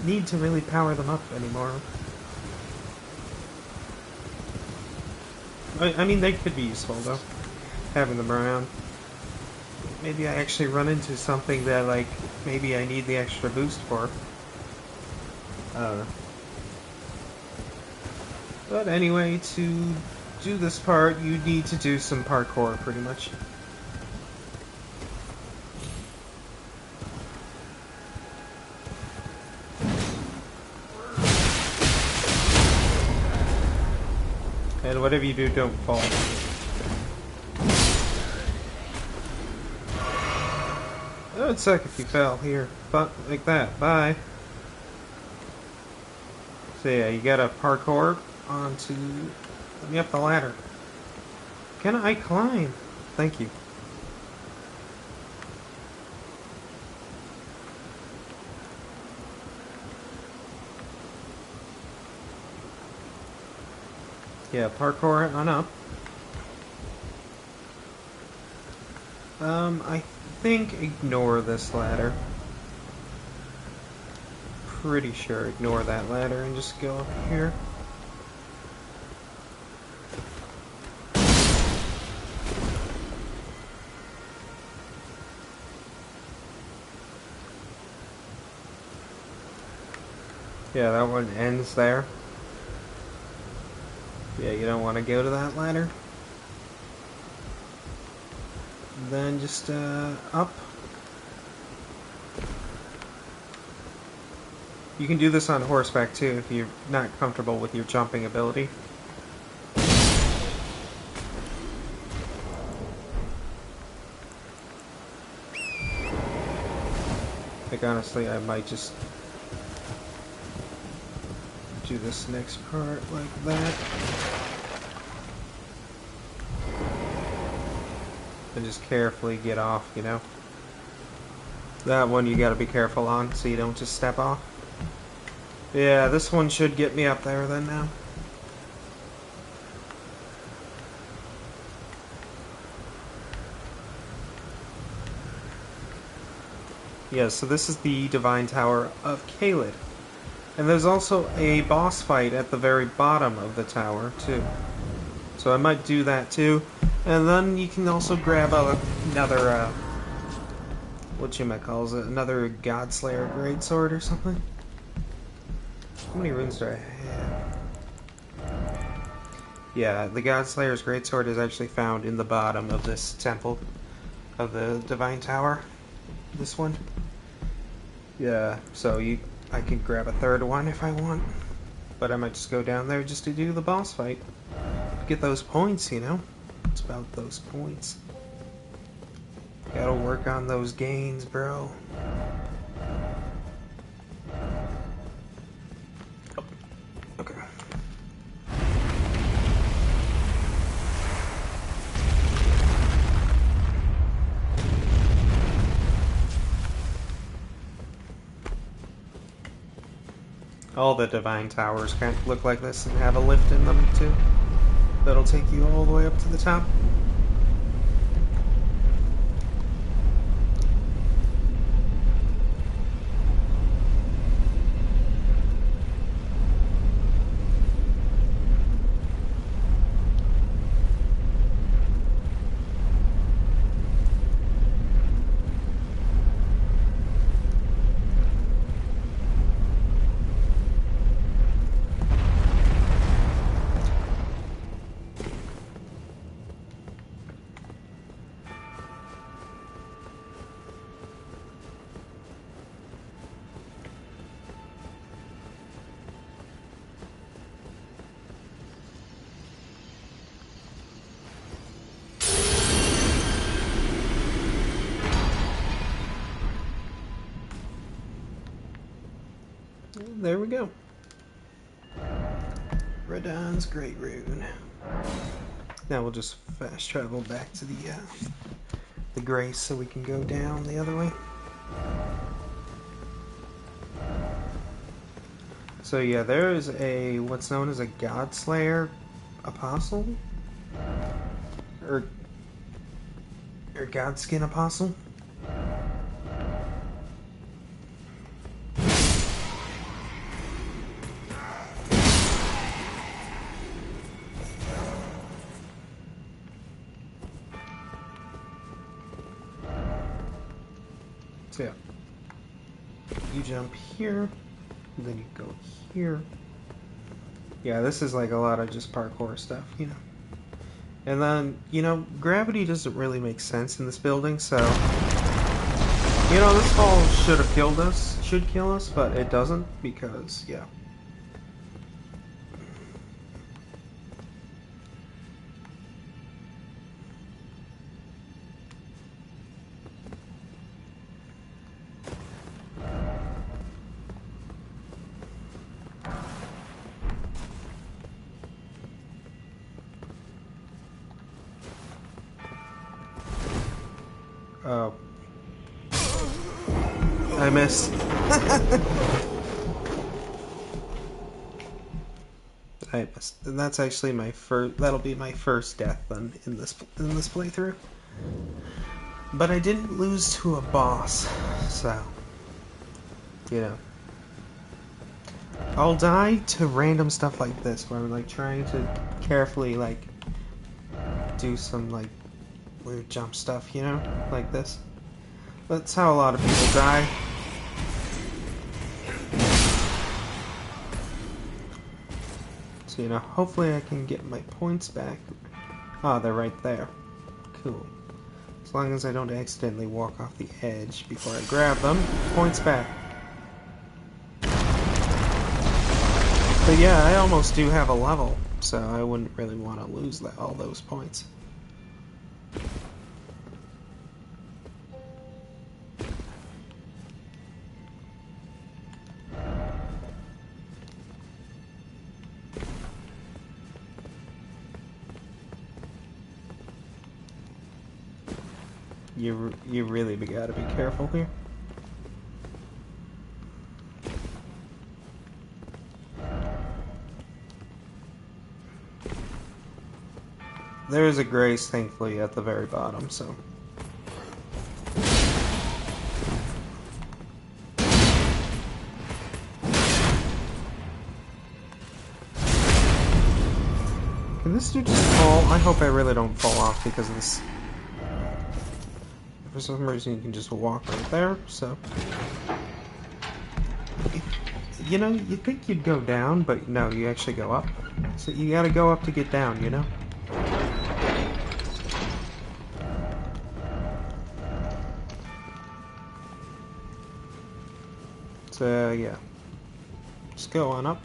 need to really power them up anymore. I mean, they could be useful, though, having them around. Maybe I actually run into something that, like, maybe I need the extra boost for. I don't know. But anyway, to do this part, you need to do some parkour, pretty much. And whatever you do, don't fall. That would suck if you fell here. But like that. Bye. So yeah, you gotta parkour onto... Let me up the ladder. Can I climb? Thank you. Yeah, parkour on up. I think ignore this ladder. Pretty sure ignore that ladder and just go up here. Yeah, that one ends there. Yeah, you don't want to go to that ladder. Then just up. You can do this on horseback too if you're not comfortable with your jumping ability. Like honestly, I might just do this next part like that. And just carefully get off, you know. That one you gotta be careful on so you don't just step off. Yeah, this one should get me up there then now. Yeah, so this is the Divine Tower of Caelid. And there's also a boss fight at the very bottom of the tower, too. So I might do that, too. And then you can also grab another, whatchamacalls it, another Godslayer Greatsword or something. How many runes do I have? Yeah, the Godslayer's Greatsword is actually found in the bottom of this temple of the Divine Tower. This one. Yeah, so I can grab a third one if I want. But I might just go down there just to do the boss fight. Get those points, you know? It's about those points. Gotta work on those gains, bro. Oh, okay. All the Divine Towers kind of look like this and have a lift in them, too. That'll take you all the way up to the top. There we go. Redone's Great Rune. Now we'll just fast travel back to the Grace so we can go down the other way. So yeah, there is a what's known as a Godslayer Apostle? Or Godskin Apostle? So yeah, you jump here, and then you go here. Yeah, this is like a lot of just parkour stuff, you know. And then, you know, gravity doesn't really make sense in this building, so... You know, this fall should kill us, but it doesn't, because, yeah. Oh. I missed. I missed. And that's actually my first. That'll be my first death then in this playthrough. But I didn't lose to a boss, so you know. I'll die to random stuff like this, where I'm like trying to carefully like do some like weird jump stuff, you know, like this. That's how a lot of people die. So, you know, hopefully I can get my points back. Ah, they're right there. Cool. As long as I don't accidentally walk off the edge before I grab them, points back. But yeah, I almost do have a level, so I wouldn't really want to lose all those points. You really gotta be careful here. There is a grace, thankfully, at the very bottom, so. Can this dude just fall? I hope I really don't fall off because of this. For some reason, you can just walk right there, so. You know, you'd think you'd go down, but no, you actually go up. So you gotta go up to get down, you know? So, yeah. Just go on up.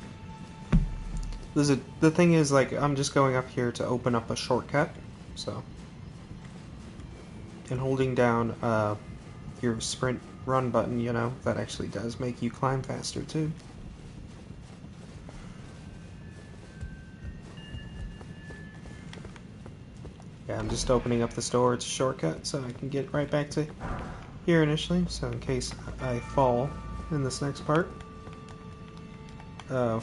The thing is, like, I'm just going up here to open up a shortcut, so. And holding down your sprint run button, you know, that actually does make you climb faster too. Yeah, I'm just opening up the store. It's a shortcut, so I can get right back to here initially, so in case I fall in this next part. Oh.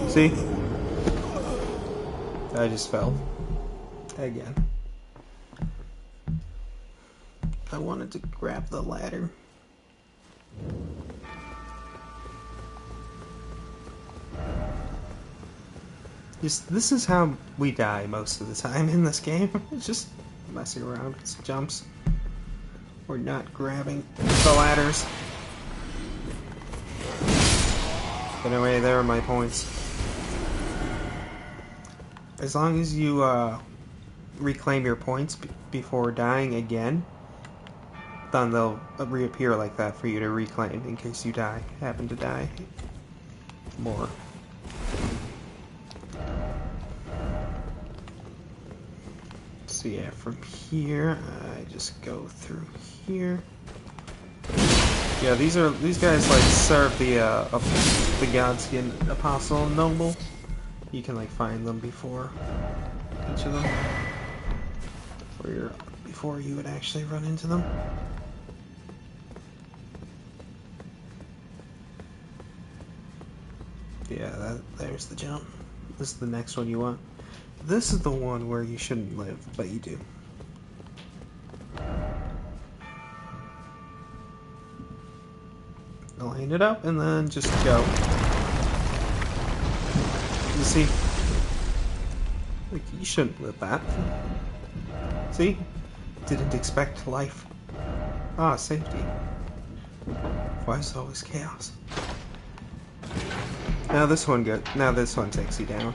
See? I just fell. Again. I wanted to grab the ladder. This is how we die most of the time in this game. It's just messing around with jumps. Or not grabbing the ladders. But anyway, there are my points. As long as you reclaim your points before dying again, then they'll reappear like that for you to reclaim in case you happen to die more. So yeah, from here, I just go through here. Yeah, these guys like serve the Godskin Apostle and Noble. You can like find them before each of them, before you would actually run into them. Yeah, there's the jump. This is the next one you want. This is the one where you shouldn't live, but you do. Line it up and then just go. You see? Like, you shouldn't live that. See? Didn't expect life. Ah, safety. Why is it always chaos? Now this one takes you down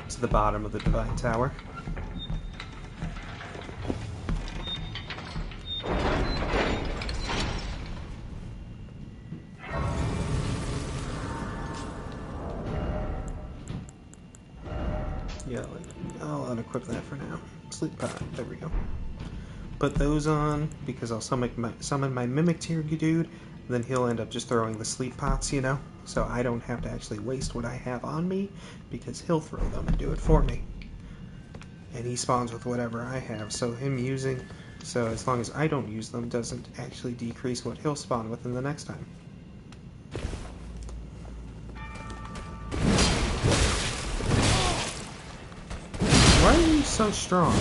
to the bottom of the Divine Tower. Yeah, I'll unequip that for now. Sleep pot, there we go. Put those on, because I'll summon my Mimic Tier dude, and then he'll end up just throwing the sleep pots, you know? So I don't have to actually waste what I have on me, because he'll throw them and do it for me. and he spawns with whatever I have, so so as long as I don't use them, doesn't actually decrease what he'll spawn with in the next time. Why are you so strong?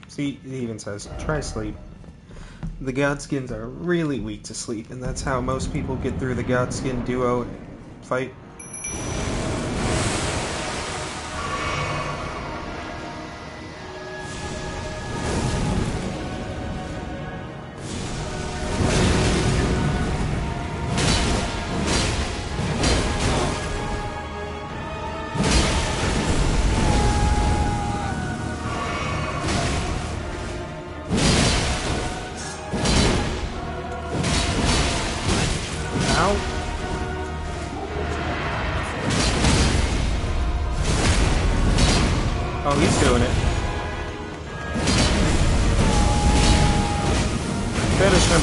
See, it even says, try sleep. The Godskins are really weak to sleep, and that's how most people get through the Godskin duo fight. Oh, he's doing it. Finish him.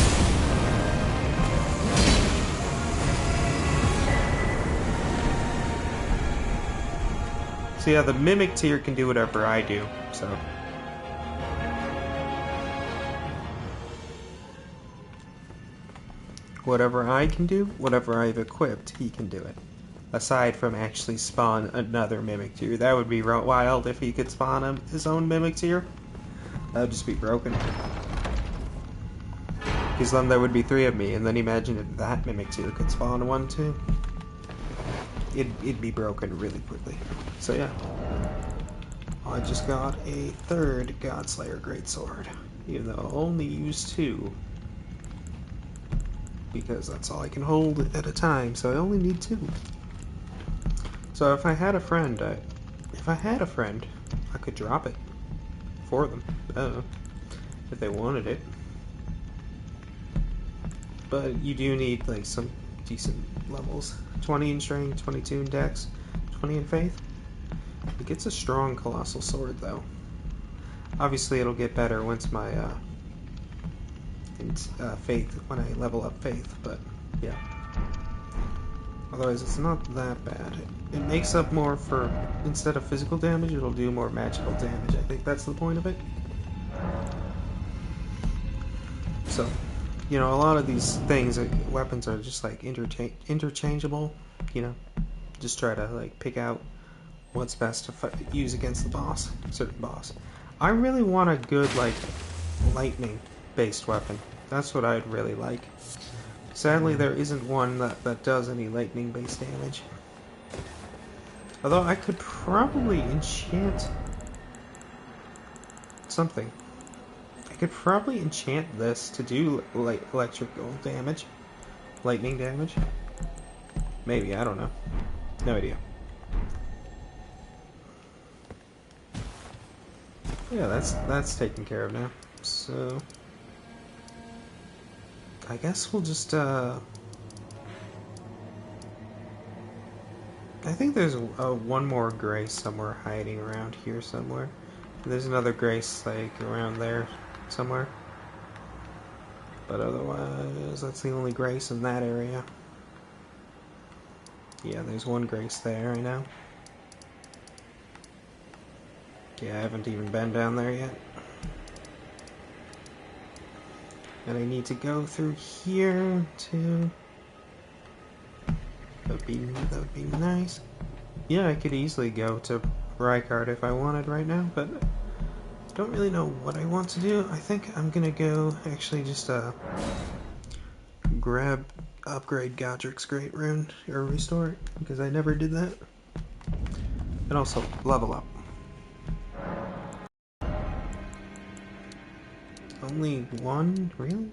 So yeah, the Mimic tier can do whatever I do, so. Whatever I can do, whatever I've equipped, he can do it. Aside from actually spawn another Mimic tier. That would be wild if he could spawn his own Mimic tier. That would just be broken. Because then there would be 3 of me, and then imagine if that Mimic tier could spawn 1 too. It'd be broken really quickly. So yeah. I just got a 3rd Godslayer Greatsword. Even though I only used 2. Because that's all I can hold at a time, so I only need 2. So if I had a friend, I could drop it for them, if they wanted it. But you do need like some decent levels: 20 in strength, 22 in dex, 20 in faith. It gets a strong colossal sword though. Obviously, it'll get better once my faith, when I level up faith. But yeah. Otherwise, it's not that bad. It makes up more for, instead of physical damage, it'll do more magical damage. I think that's the point of it. So, you know, a lot of these things, weapons are just like interchangeable. You know, just try to like pick out what's best to use against the boss, certain boss. I really want a good like lightning-based weapon. That's what I'd really like. Sadly, there isn't one that does any lightning-based damage. Although I could probably enchant something. I could probably enchant this to do electrical damage. Lightning damage. Maybe, I don't know. No idea. Yeah, that's taken care of now. So I guess we'll just, I think there's one more Grace somewhere hiding around here somewhere. There's another Grace, like, around there somewhere. But otherwise, that's the only Grace in that area. Yeah, there's one Grace there, I know. Yeah, I haven't even been down there yet. And I need to go through here too. That would be nice. Yeah, I could easily go to Rykard if I wanted right now, but I don't really know what I want to do. I think I'm gonna go actually just upgrade Godric's Great Rune, or restore it, because I never did that. And also level up. Only one? Really?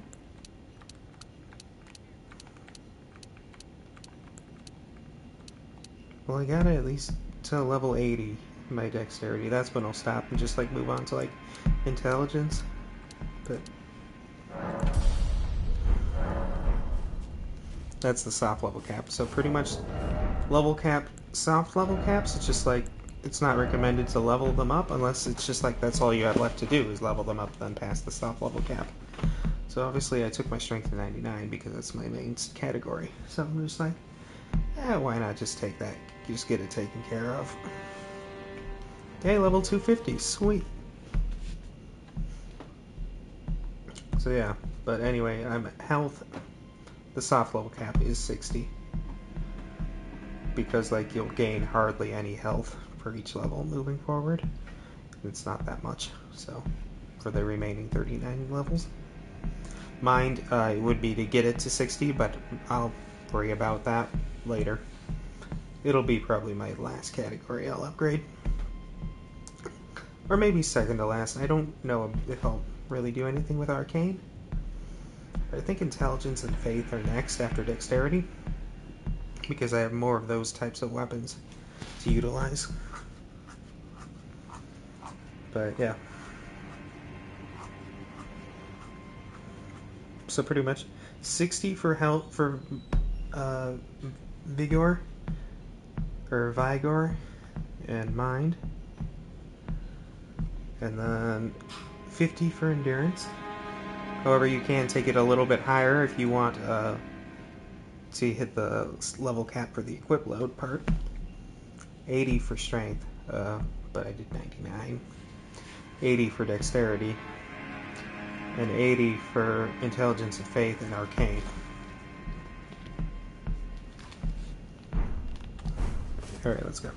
Well, I gotta at least to level 80 my dexterity. That's when I'll stop and just like move on to like intelligence. But that's the soft level cap. So pretty much soft level caps, it's just like, it's not recommended to level them up unless it's just like that's all you have left to do is level them up, then pass the soft level cap. So So obviously I took my strength to 99 because that's my main category. So I'm just like, why not just take that? Just get it taken care of. Okay, level 250, sweet. So yeah, but anyway, I'm health. The soft level cap is 60 because like you'll gain hardly any health for each level moving forward. It's not that much. So for the remaining 39 levels, mind would be to get it to 60, but I'll worry about that later. It'll be probably my last category I'll upgrade. Or maybe second to last. I don't know if I'll really do anything with Arcane. But I think Intelligence and Faith are next after Dexterity, because I have more of those types of weapons to utilize. But yeah. So pretty much 60 for health, for Vigor, or Vigor, and Mind. And then 50 for Endurance. However, you can take it a little bit higher if you want to hit the level cap for the equip load part. 80 for Strength, but I did 99. 80 for Dexterity. And 80 for Intelligence and Faith and Arcane. Alright, let's go.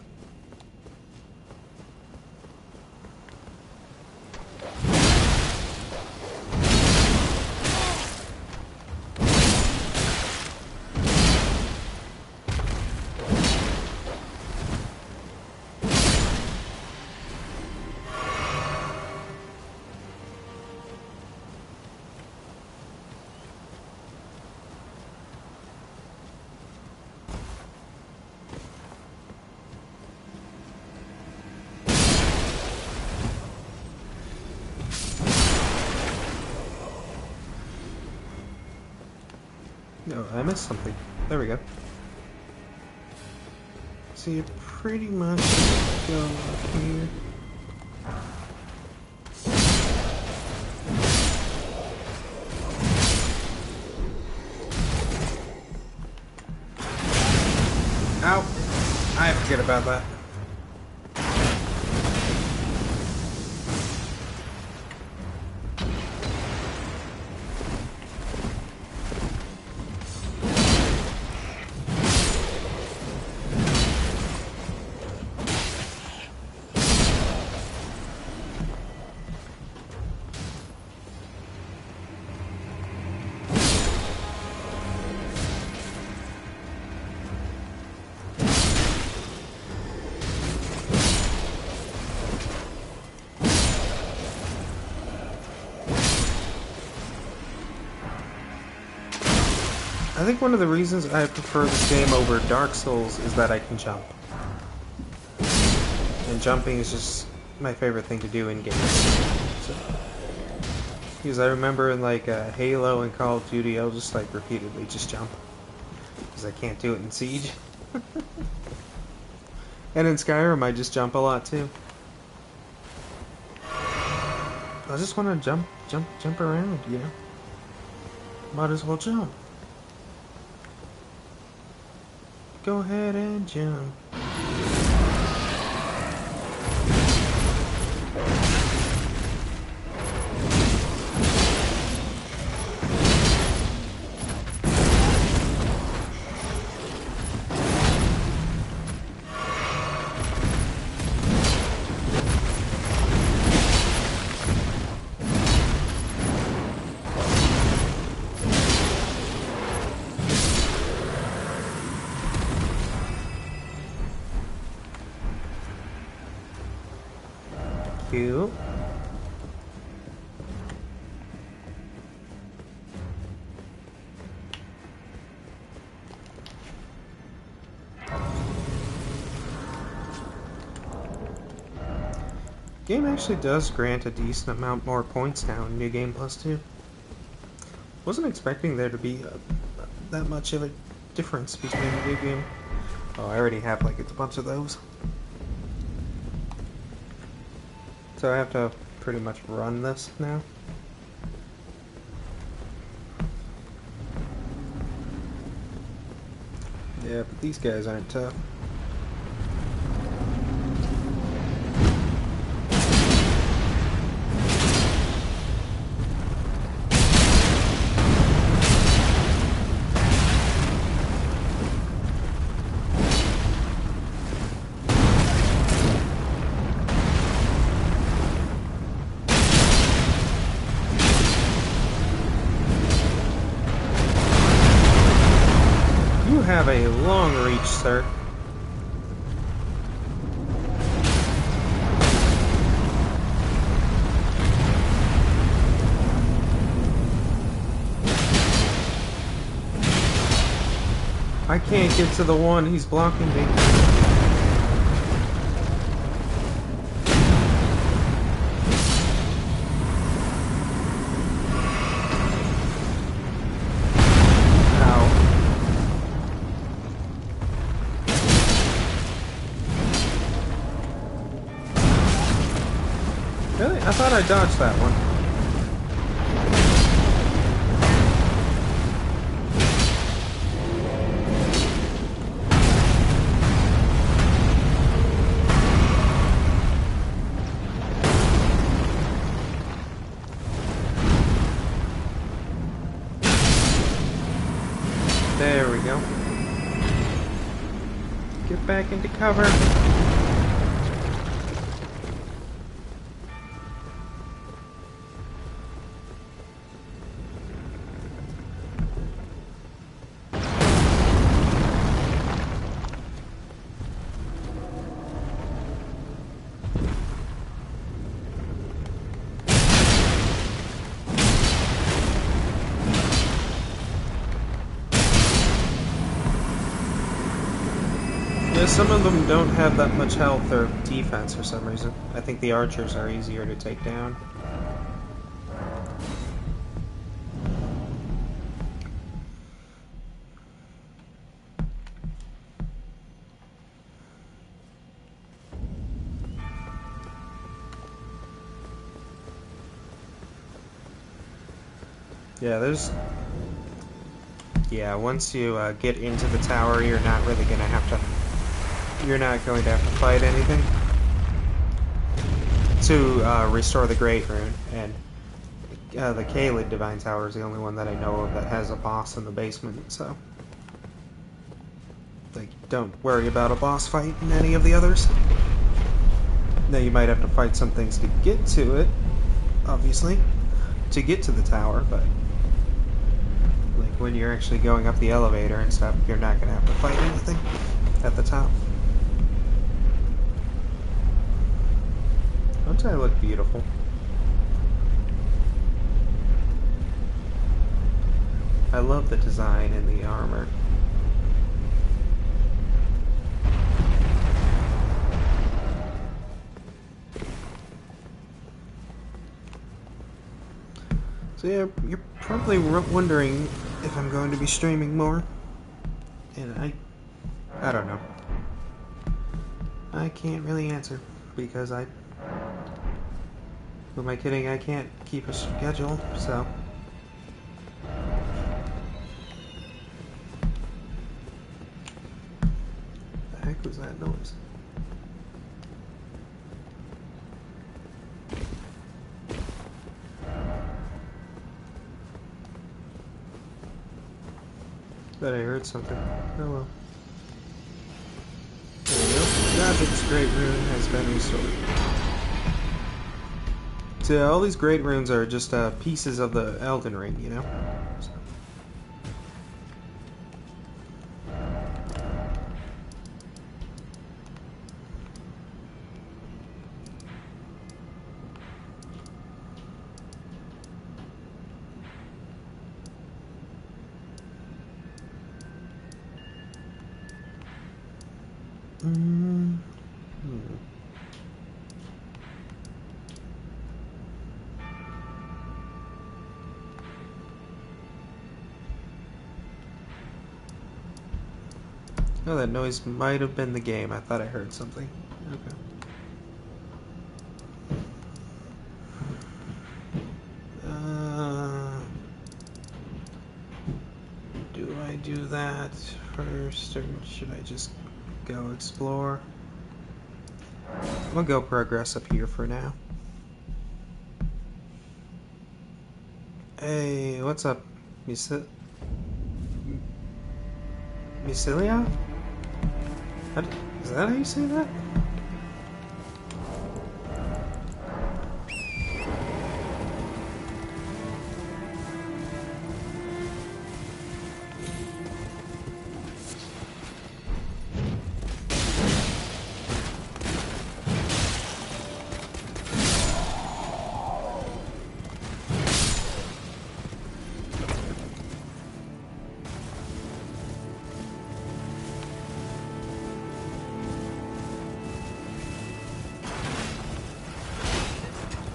No, I missed something. There we go. So you pretty much go here. Ow! I forget about that. I think one of the reasons I prefer this game over Dark Souls is that I can jump. And jumping is just my favorite thing to do in games. So, because I remember in like Halo and Call of Duty, I'll just like repeatedly just jump. Because I can't do it in Siege. And in Skyrim, I just jump a lot too. I just want to jump around, you know? Might as well jump. Go ahead and jump. Cute. Game actually does grant a decent amount more points now in New Game Plus 2. Wasn't expecting there to be that much of a difference between the new game. Oh, I already have like a bunch of those. So I have to pretty much run this now. Yeah, but these guys aren't tough. You have a long reach, sir. I can't get to the one, he's blocking me. Really? I thought I dodged that one. There we go. Get back into cover. Yeah, some of them don't have that much health or defense for some reason. I think the archers are easier to take down. Yeah, once you get into the tower, you're not really gonna have to. You're not going to have to fight anything to restore the Great Rune, and the Kaled Divine Tower is the only one that I know of that has a boss in the basement. So, like, don't worry about a boss fight in any of the others. Now you might have to fight some things to get to it, obviously, to get to the tower, but like when you're actually going up the elevator and stuff, you're not going to have to fight anything at the top. Don't I look beautiful? I love the design and the armor. So yeah, you're probably wondering if I'm going to be streaming more, and I don't know. I can't really answer because who am I kidding? I can't keep a schedule, so. The heck was that noise? Thought I heard something. Oh well. There we go. Godslayer Greatsword has been restored. So all these great runes are just pieces of the Elden Ring, you know? So. Oh, that noise might have been the game. I thought I heard something. Okay. Do I do that? first, or should I just go explore? I'm gonna go progress up here for now. Hey, what's up, Mysilia? Is that how you say that?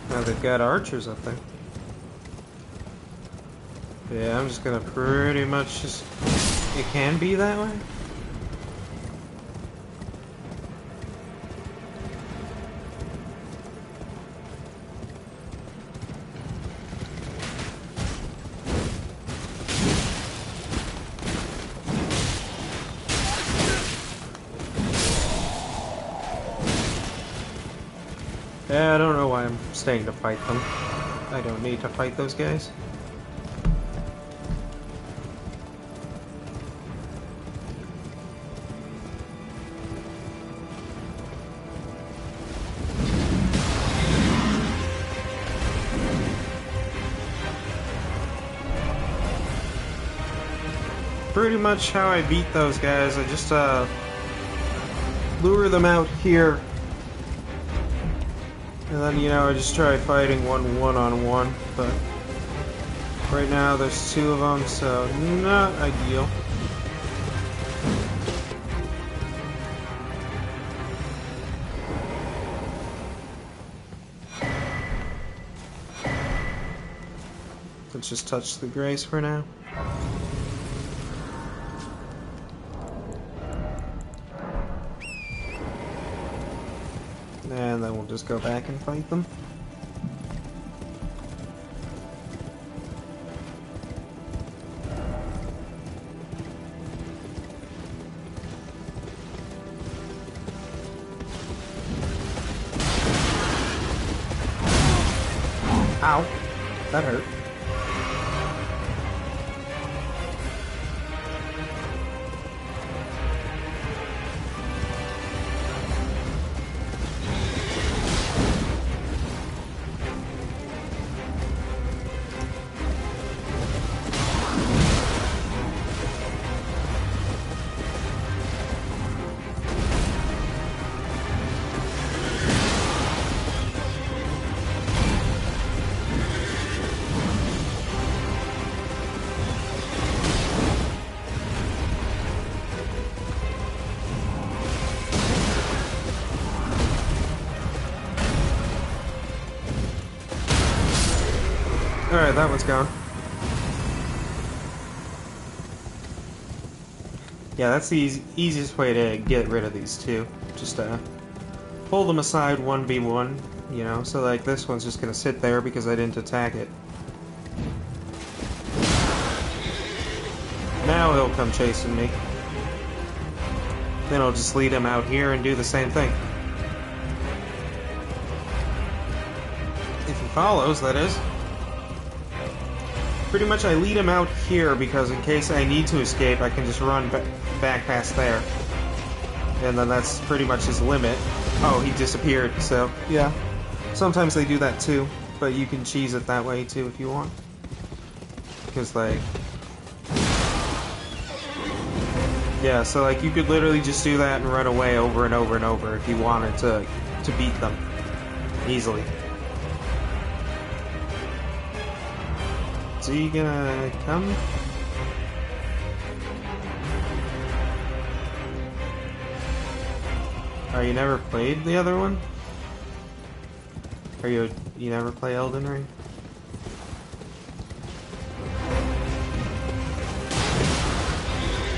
Now they've got archers up there. Yeah, I'm just gonna pretty much just... It can be that way? Yeah, I don't know why I'm staying to fight them. I don't need to fight those guys. Pretty much how I beat those guys, I just lure them out here. And then, you know, I just try fighting one-on-one, but right now there's two of them, so not ideal. Let's just touch the grace for now. And then we'll just go back and fight them. Ow! That hurt. Alright, that one's gone. Yeah, that's the easiest way to get rid of these two. Just pull them aside 1v1, you know, so like this one's just gonna sit there because I didn't attack it. Now he'll come chasing me. Then I'll just lead him out here and do the same thing. If he follows, that is. Pretty much I lead him out here because in case I need to escape, I can just run back past there. And then that's pretty much his limit. Oh, he disappeared, so yeah. Sometimes they do that too, but you can cheese it that way too if you want. Because like... Yeah, so like you could literally just do that and run away over and over and over if you wanted to beat them easily. Is he gonna come? Oh, you never played the other one? Or you never play Elden Ring?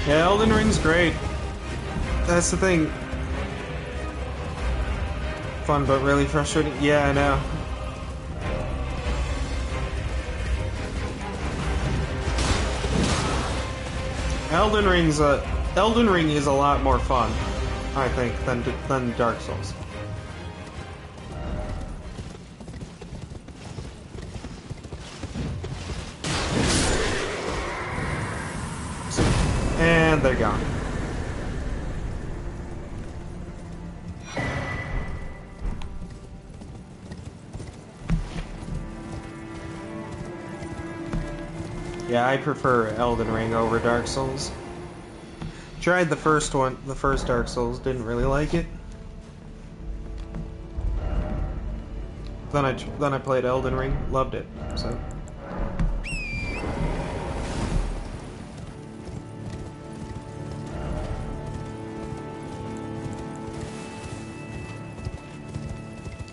Yeah, Elden Ring's great. That's the thing. Fun but really frustrating. Yeah, I know. Elden Ring's Elden Ring is a lot more fun, I think, than Dark Souls. And they're gone. Yeah, I prefer Elden Ring over Dark Souls. Tried the first one, the first Dark Souls, didn't really like it. Then I played Elden Ring, loved it. So.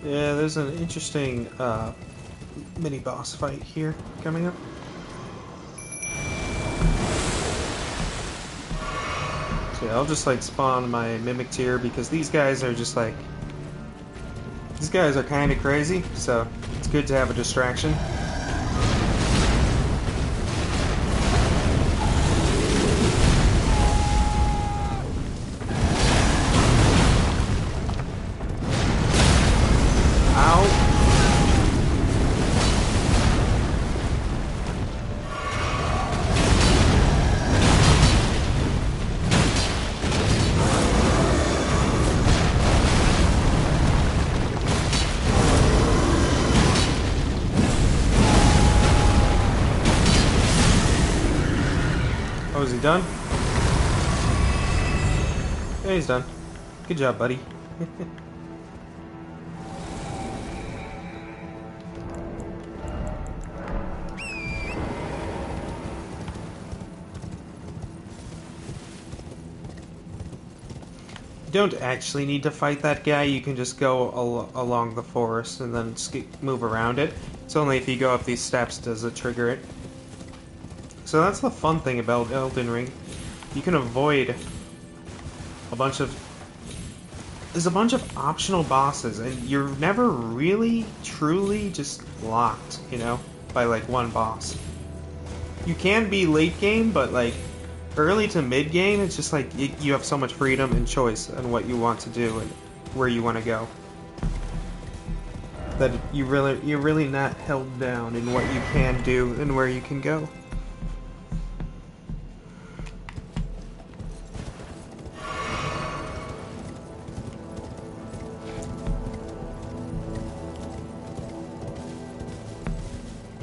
Yeah, there's an interesting mini boss fight here coming up. So yeah, I'll just like spawn my Mimic tier because these guys are just like... These guys are kind of crazy, so it's good to have a distraction. Oh, is he done? Yeah, he's done. Good job, buddy. You don't actually need to fight that guy, you can just go along the forest and then move around it. It's only if you go up these steps does it trigger it. So that's the fun thing about Elden Ring. You can avoid a bunch of... There's a bunch of optional bosses, and you're never really, truly just locked, you know, by like one boss. You can be late game, but like early to mid game, it's just like you have so much freedom and choice on what you want to do and where you want to go. That you're really not held down in what you can do and where you can go.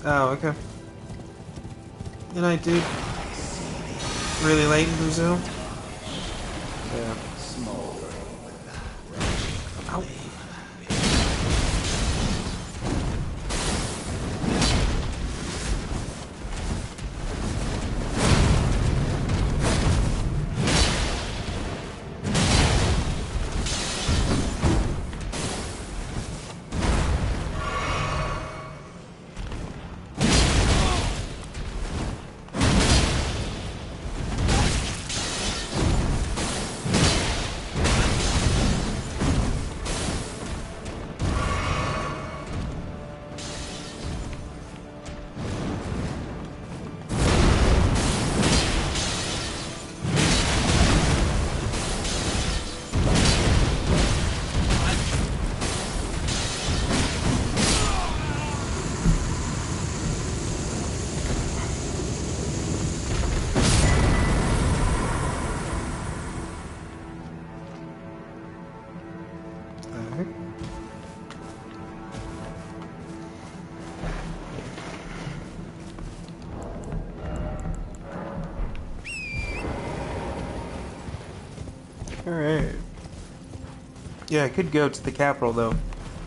Oh, okay. Good night, dude. Really late in Brazil? Yeah. Ow. Alright. Yeah, I could go to the capital though,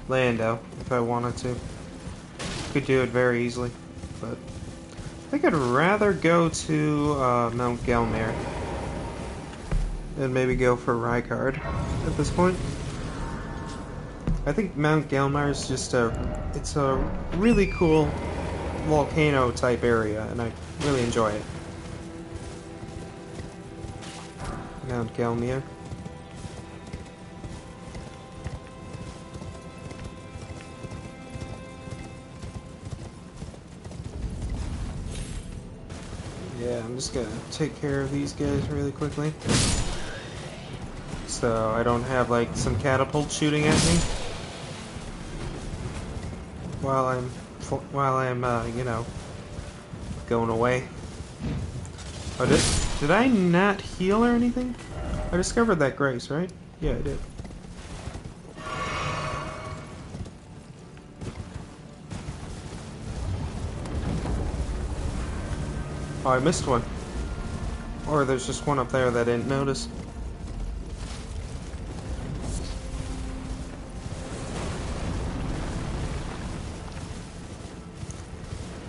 Lando, if I wanted to. Could do it very easily, but I think I'd rather go to Mount Gelmir and maybe go for Rykard at this point. I think Mount Gelmir is just it's a really cool volcano type area, and I really enjoy it. Mount Gelmir. I'm just gonna take care of these guys really quickly. So I don't have like some catapult shooting at me while I'm you know, going away. Oh, did I not heal or anything? I discovered that grace, right? Yeah, I did. Oh, I missed one. Or there's just one up there that I didn't notice.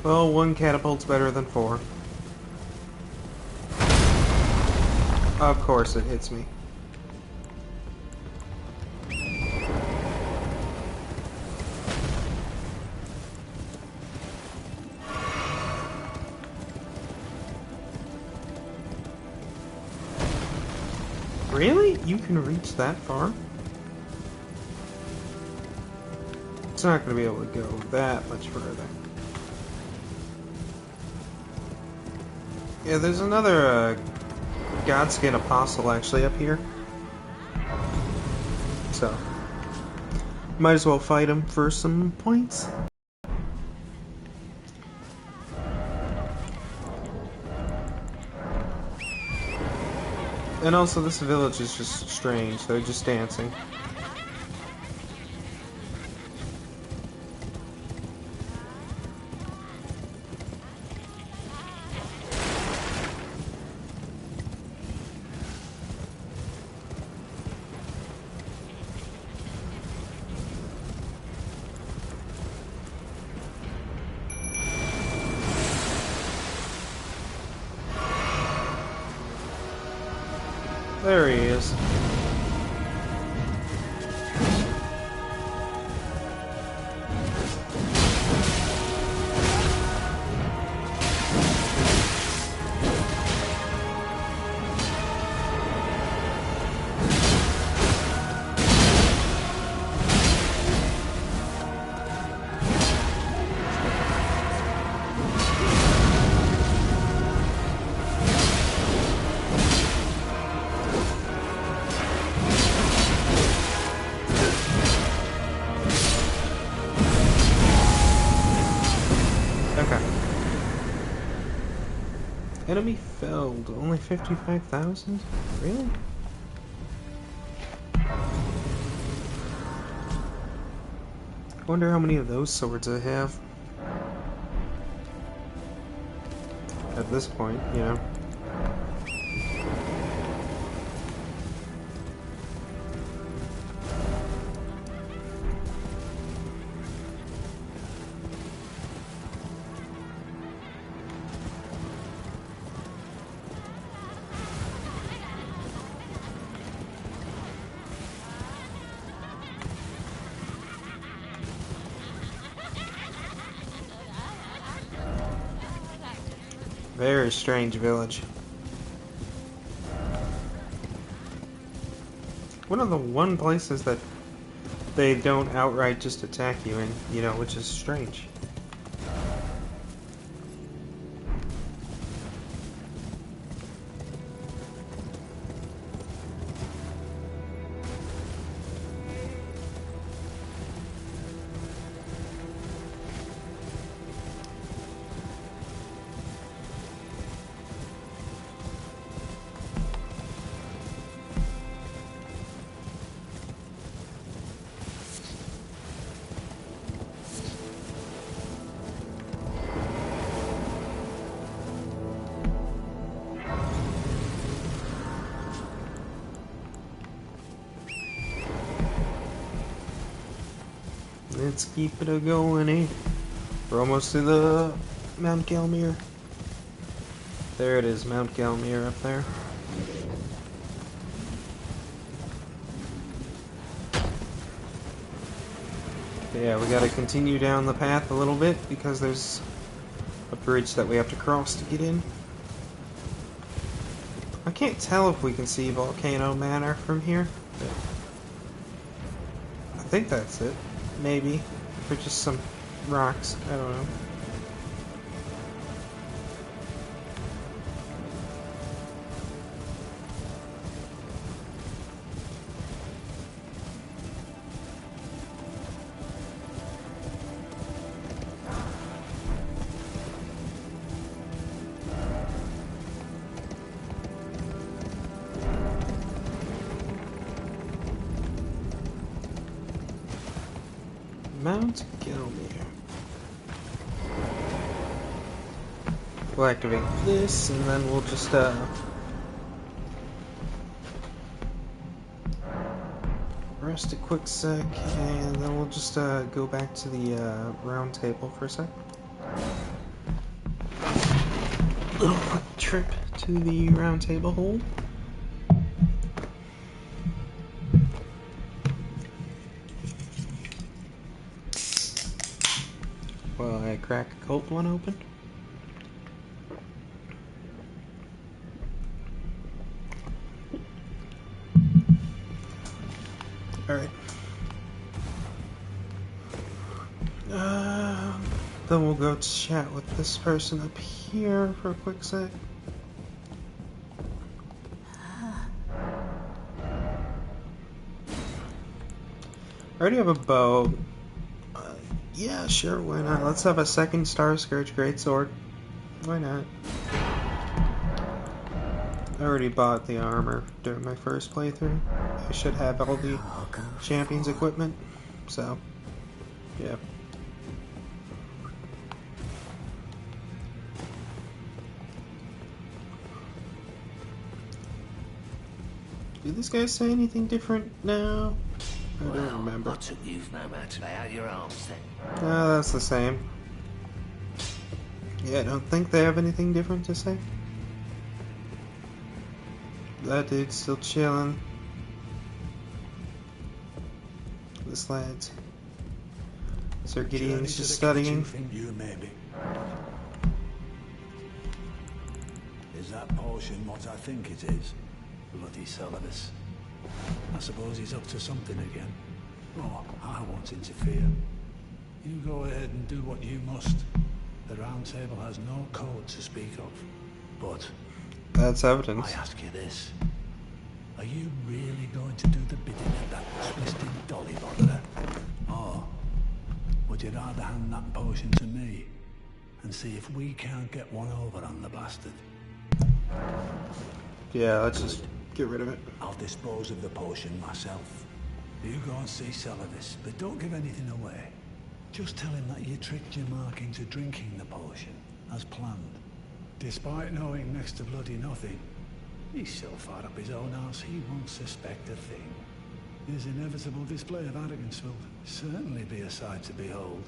Well, one catapult's better than 4. Of course it hits me. Really? You can reach that far? It's not going to be able to go that much further. Yeah, there's another Godskin Apostle actually up here. So, might as well fight him for some points. And also, this village is just strange. They're just dancing. There he is. Enemy felled. Only 55,000? Really? I wonder how many of those swords I have. At this point, you know. Very strange village. One of the one places that they don't outright just attack you in, you know, which is strange. Let's keep it a-going, eh? We're almost to the Mount Gelmir. There it is, Mount Gelmir up there. But yeah, we gotta continue down the path a little bit because there's a bridge that we have to cross to get in. I can't tell if we can see Volcano Manor from here. But I think that's it. Maybe. Or just some rocks. I don't know. Mount Gilmere. We'll activate this, and then we'll just, rest a quick sec, and then we'll just, go back to the, round table for a sec. Little quick trip to the round table hole. While I crack a cold one open. Alright. Then we'll go chat with this person up here for a quick sec. I already have a bow. Yeah, sure, why not? Let's have a second Starscourge Greatsword. Why not? I already bought the armor during my first playthrough. I should have all the champion's equipment, so, yeah. Do these guys say anything different now? I don't remember. What took you no matter to lay out your arms then? No, that's the same. Yeah, I don't think they have anything different to say. That dude's still chilling. This lad's Sir Gideon's just studying. You maybe. Is that potion what I think it is? Bloody Celadus. I suppose he's up to something again. Oh, I won't interfere. You go ahead and do what you must. The Round Table has no code to speak of. But that's evidence. I ask you this. Are you really going to do the bidding of that twisted dolly botherer? Or would you rather hand that potion to me and see if we can't get one over on the bastard? Yeah, let's just get rid of it. I'll dispose of the potion myself. You go and see Celadus, but don't give anything away. Just tell him that you tricked your mark into drinking the potion, as planned. Despite knowing next to bloody nothing, he's so far up his own arse he won't suspect a thing. His inevitable display of arrogance will certainly be a sight to behold.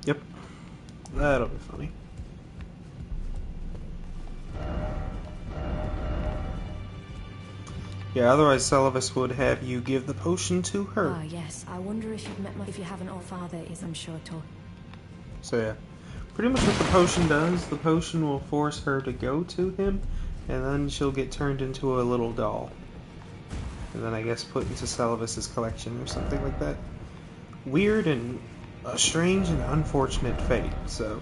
Yep. That'll be funny. Yeah, otherwise Celadus would have you give the potion to her. Ah, yes. I wonder if you've met my... If you haven't, our father is, I'm sure, taught. So yeah. Pretty much what the potion does, the potion will force her to go to him, and then she'll get turned into a little doll. And then I guess put into Celadus's collection or something like that. Weird and a strange and unfortunate fate, so...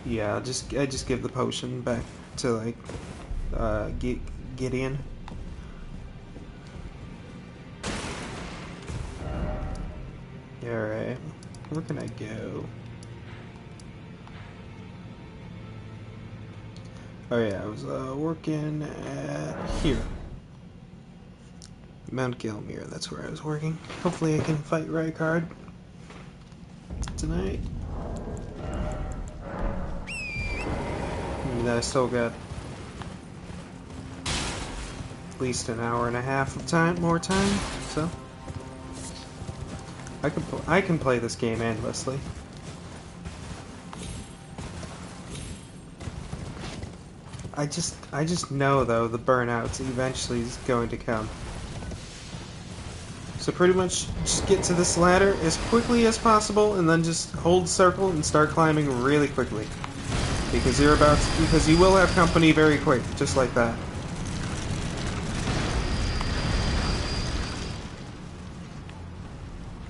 Yeah, I just give the potion back to, like, Gideon. Alright, where can I go? Oh yeah, I was working at here. Mount Gilmere, that's where I was working. Hopefully I can fight Rykard tonight. And I still got at least an hour and a half of more time, so I can play this game endlessly. I just know though the burnout eventually is going to come. So pretty much just get to this ladder as quickly as possible and then just hold circle and start climbing really quickly. Because you will have company very quick, just like that.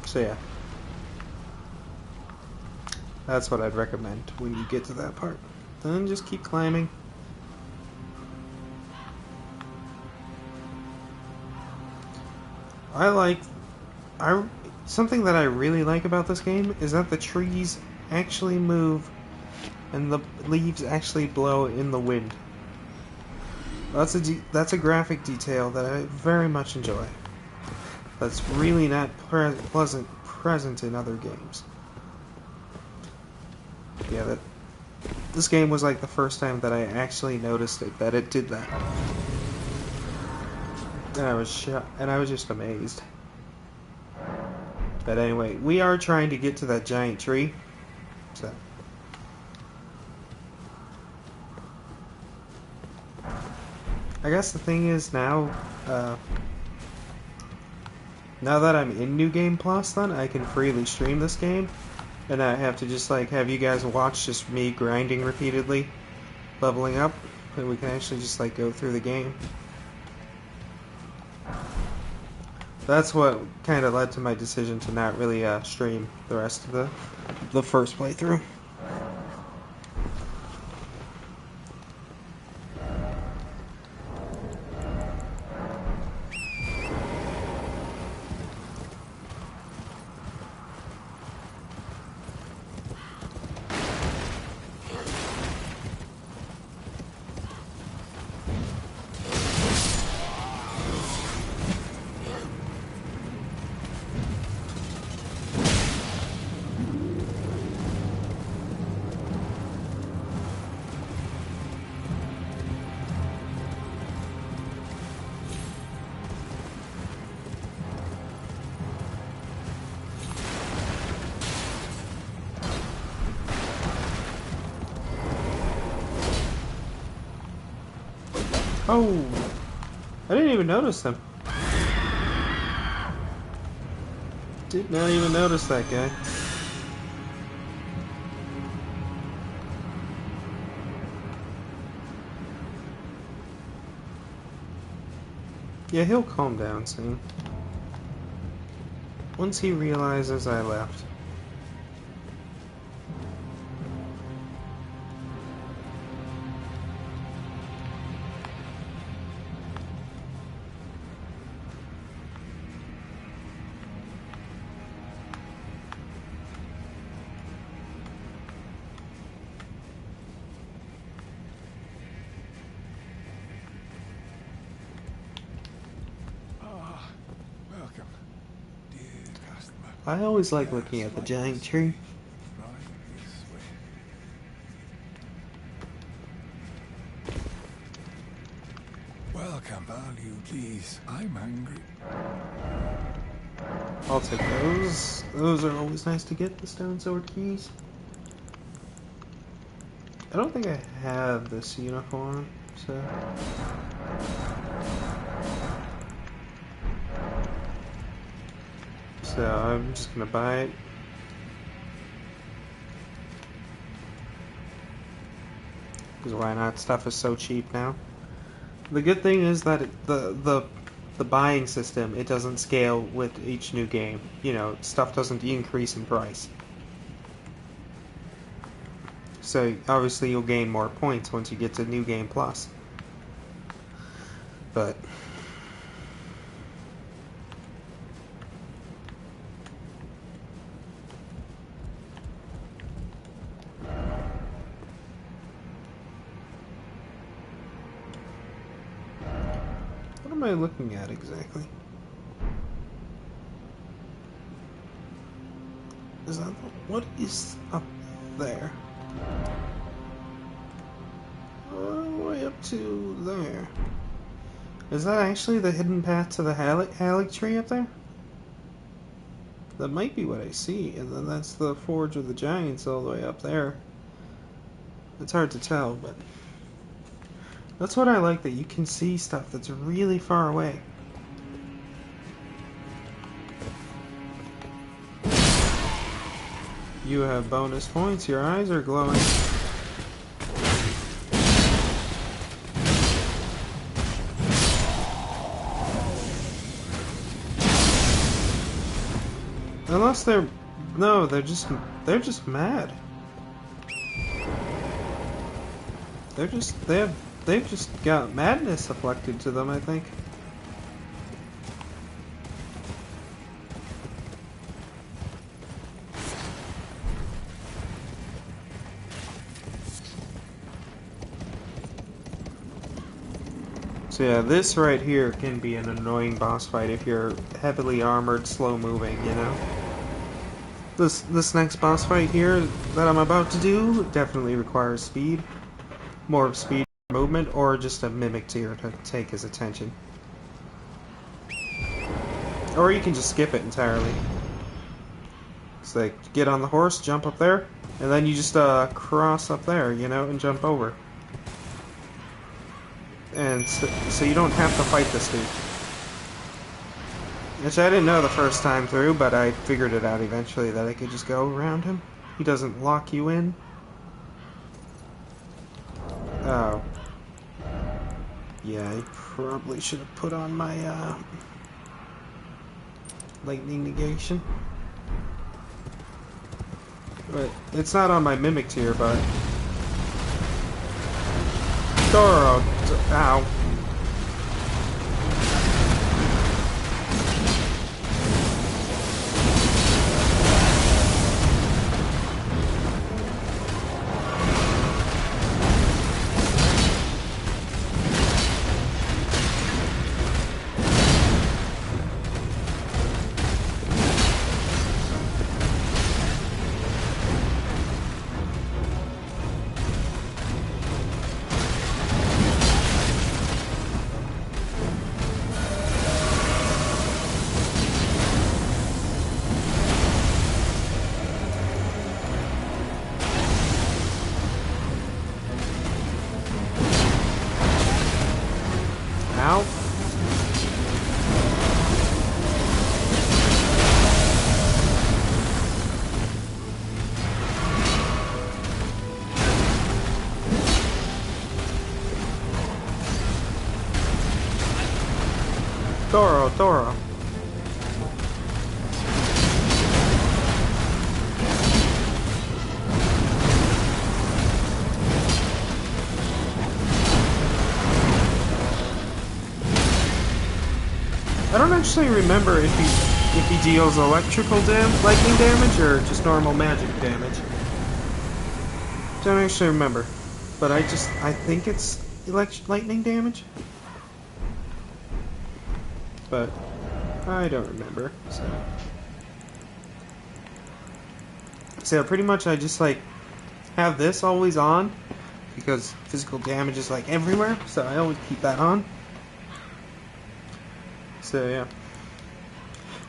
So yeah. That's what I'd recommend when you get to that part. Then just keep climbing. Something that I really like about this game is that the trees actually move and the leaves actually blow in the wind. That's a graphic detail that I very much enjoy. that's really not present in other games. Yeah, this game was like the first time that I actually noticed it, that it did that. And I was shocked, and I was just amazed. But anyway, we are trying to get to that giant tree. So I guess the thing is now that I'm in New Game Plus, then I can freely stream this game, and I have to just like have you guys watch just me grinding repeatedly, leveling up, and we can actually just like go through the game. That's what kind of led to my decision to not really stream the rest of the first playthrough. Oh, I didn't even notice him. Did not even notice that guy. Yeah, he'll calm down soon. Once he realizes I left. I always like looking at the giant tree. Welcome, value, please. I'm hungry. I'll take those. Those are always nice to get, the stone sword keys. I don't think I have this uniform, so... So I'm just gonna buy it. Because why not? Stuff is so cheap now. The good thing is that the buying system, it doesn't scale with each new game. You know, stuff doesn't increase in price. So obviously you'll gain more points once you get to New Game Plus. But what am I looking at exactly? Is that what is up there? All the way up to there. Is that actually the hidden path to the Halleck tree up there? That might be what I see, and then that's the Forge of the Giants all the way up there. It's hard to tell, but that's what I like, that you can see stuff that's really far away. You have bonus points, your eyes are glowing. Unless they're... No, they're just mad. They've just got madness afflicted to them, I think. So yeah, this right here can be an annoying boss fight if you're heavily armored, slow moving, you know? This next boss fight here that I'm about to do definitely requires speed. More speed movement, or just a mimic tier to take his attention. Or you can just skip it entirely. It's like, get on the horse, jump up there, and then you just cross up there, you know, and jump over. And so you don't have to fight this dude. Which I didn't know the first time through, but I figured it out eventually that I could just go around him. He doesn't lock you in. Oh. Yeah, I probably should have put on my lightning negation. But it's not on my mimic tier, but Doro, ow. Ow. Doro. I don't actually remember if he deals electrical lightning damage or just normal magic damage. Don't actually remember, but I think it's lightning damage, but I don't remember. So pretty much I just like have this always on because physical damage is like everywhere, so I always keep that on. So yeah,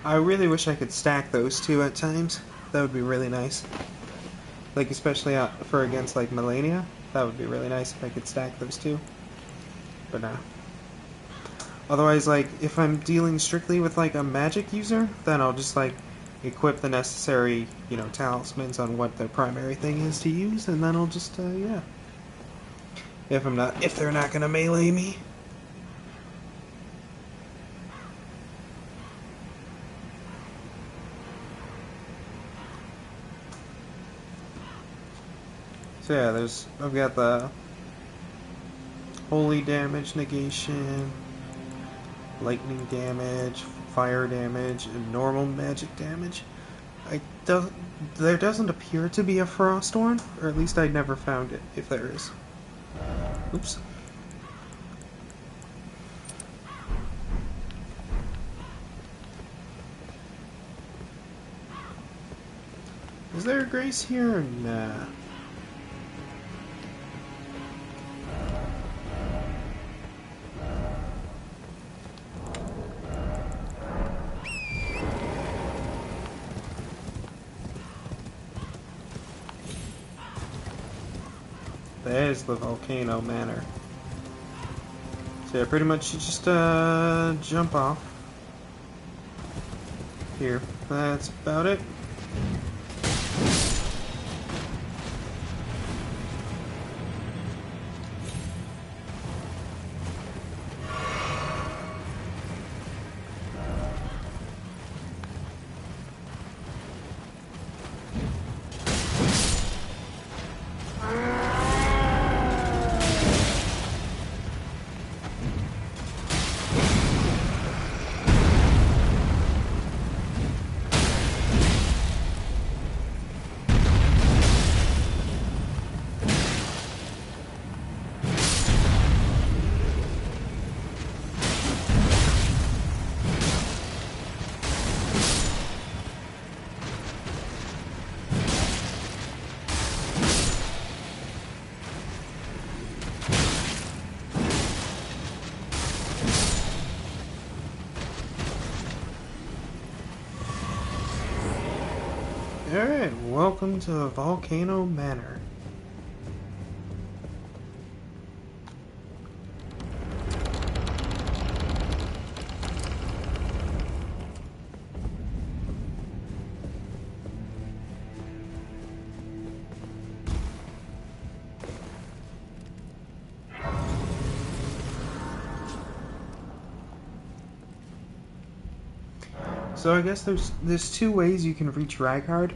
I really wish I could stack those two at times. That would be really nice. Like especially for against like Melania, that would be really nice if I could stack those two. But no. Otherwise, like if I'm dealing strictly with like a magic user, then I'll just like equip the necessary, you know, talismans on what their primary thing is to use, and then I'll just yeah. If they're not gonna melee me. So yeah, I've got the holy damage negation, lightning damage, fire damage, and normal magic damage. There doesn't appear to be a frost one, or at least I never found it, if there is. Oops. Is there a grace here or nah? There's the Volcano Manor. So yeah, pretty much you just jump off. Here, that's about it. Alright, welcome to Volcano Manor. So I guess there's two ways you can reach Rykard.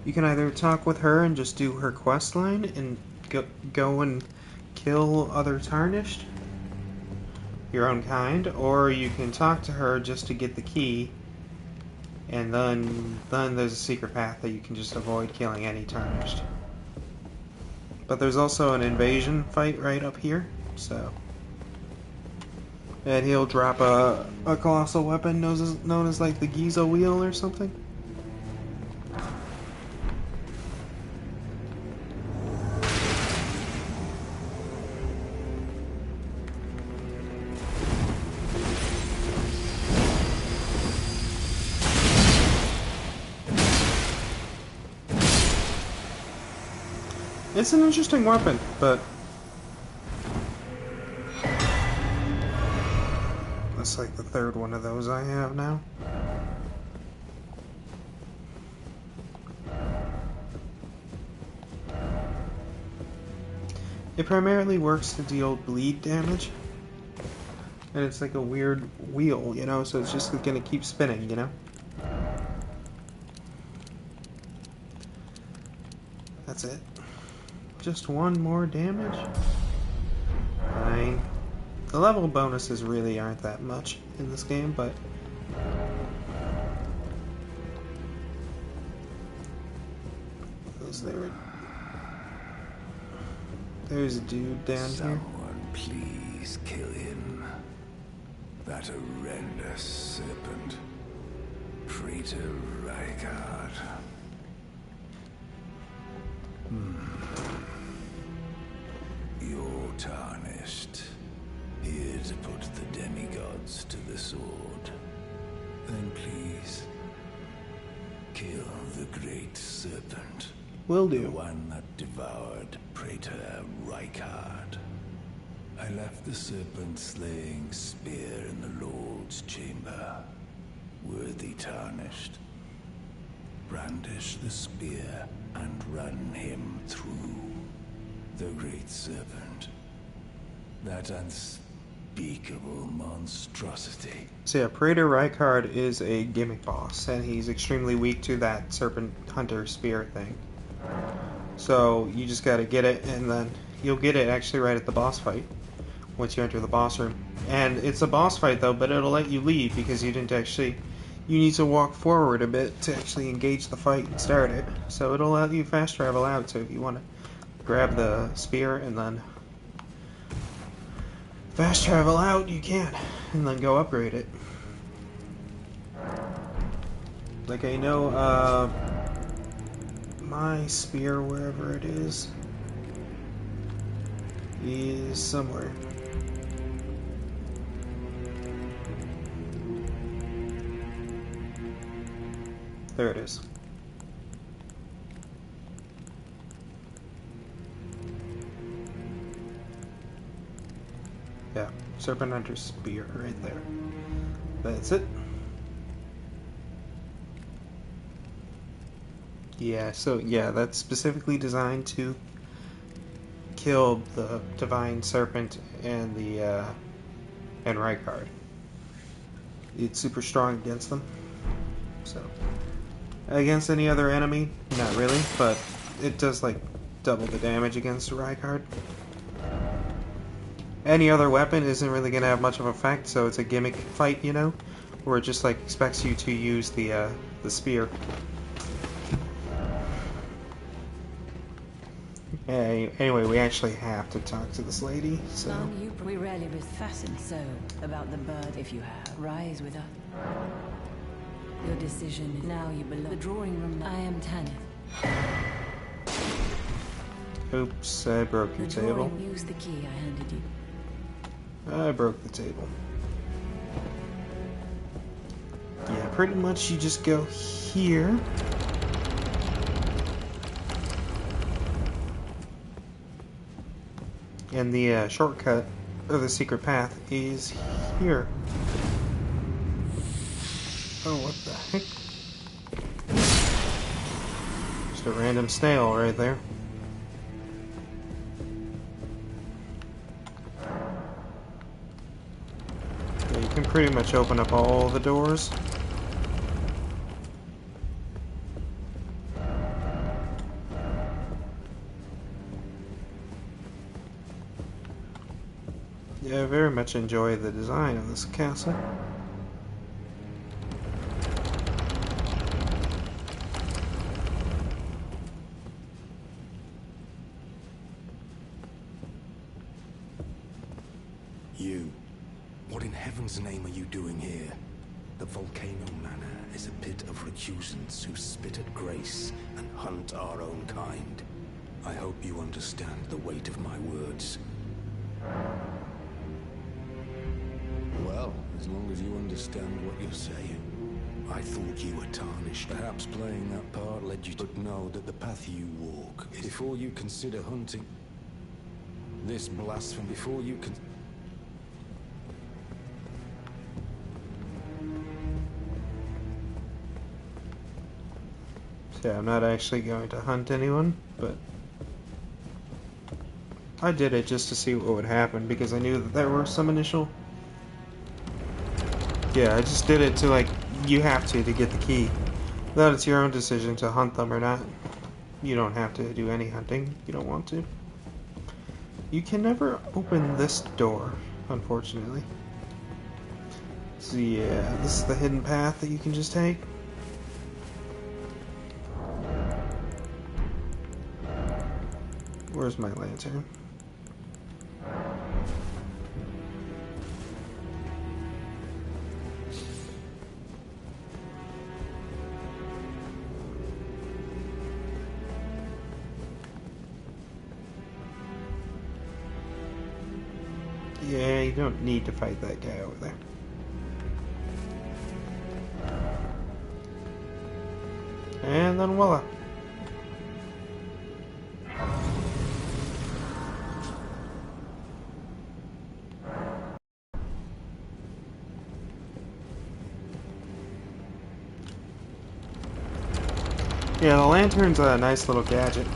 You can either talk with her and just do her quest line and go and kill other Tarnished, your own kind, or you can talk to her just to get the key, and then there's a secret path that you can just avoid killing any Tarnished. But there's also an invasion fight right up here, so... And he'll drop a colossal weapon known as like the Giza wheel or something. It's an interesting weapon, but that's like the third one of those I have now. It primarily works to deal bleed damage. And it's like a weird wheel, you know, so it's just gonna keep spinning, you know? That's it. Just one more damage? Fine. The level bonuses really aren't that much in this game, but... There's a dude down here. Someone please kill him. That horrendous serpent. Praetor Rykard. You're tarnished. Here to put the demigods to the sword. Then please, kill the great serpent. Will do. The one that devoured Praetor Rykard. I left the serpent-slaying spear in the Lord's chamber. Worthy tarnished. Brandish the spear and run him through. The great serpent. That unspeakable monstrosity. So yeah, Praetor Rykard is a gimmick boss, and he's extremely weak to that Serpent Hunter spear thing. So you just gotta get it, and then you'll get it actually right at the boss fight, once you enter the boss room. And it's a boss fight though, but it'll let you leave because you didn't actually... You need to walk forward a bit to actually engage the fight and start it. So it'll let you fast travel out, so if you want to grab the spear and then fast travel out, you can, and then go upgrade it. Like I know, my spear, wherever it is somewhere. There it is. Yeah, Serpent Hunter's spear right there. That's it. Yeah, so yeah, that's specifically designed to kill the Divine Serpent and the and Rykard. It's super strong against them. So against any other enemy, not really, but it does like double the damage against Rykard. Any other weapon isn't really going to have much of an effect, so it's a gimmick fight, you know, where it just like expects you to use the spear. Anyway, we actually have to talk to this lady, so... We rarely was fastened so about the bird. If you have, rise with us. Your decision is now you belong. The drawing room. I am Tanith. Oops, I broke your table. Use the key I handed you. I broke the table. Yeah, pretty much you just go here. and the shortcut, or the secret path, is here. Oh, what the heck? Just a random snail right there. Yeah, you can pretty much open up all the doors. Yeah, I very much enjoy the design of this castle. You. What in heaven's name are you doing here? The Volcano Manor is a pit of recusants who spit at grace and hunt our own kind. I hope you understand the weight of my words. Well, as long as you understand what you're saying. I thought you were tarnished. Perhaps playing that part led you to know that the path you walk is... Before you consider hunting... This blasphemy, before you can... Yeah, I'm not actually going to hunt anyone, but I did it just to see what would happen because I knew that there were some initial... Yeah, I just did it to, like, you have to get the key. That it's your own decision to hunt them or not. You don't have to do any hunting. You don't want to. You can never open this door, unfortunately. So yeah, this is the hidden path that you can just take. Where's my lantern? Yeah, you don't need to fight that guy over there. And then voila. Yeah, the lantern's a nice little gadget.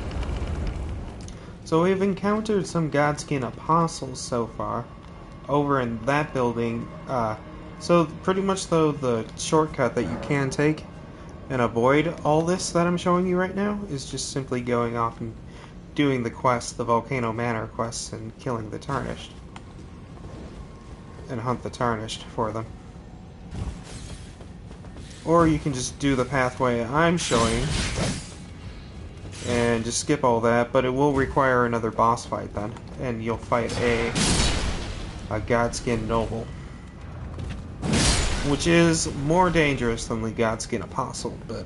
So we've encountered some Godskin apostles so far over in that building. So pretty much though the shortcut that you can take and avoid all this that I'm showing you right now is just simply going off and doing the quest, the Volcano Manor quests, and killing the Tarnished. And hunt the Tarnished for them. Or you can just do the pathway I'm showing and just skip all that, but it will require another boss fight then, and you'll fight a Godskin Noble, which is more dangerous than the Godskin Apostle, but...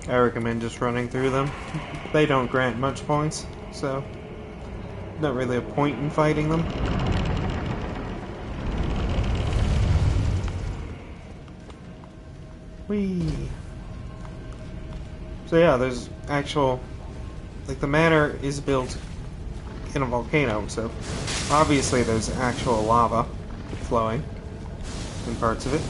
I recommend just running through them. They don't grant much points, so not really a point in fighting them. Whee! So yeah, there's actual... Like, the manor is built in a volcano, so obviously there's actual lava flowing in parts of it.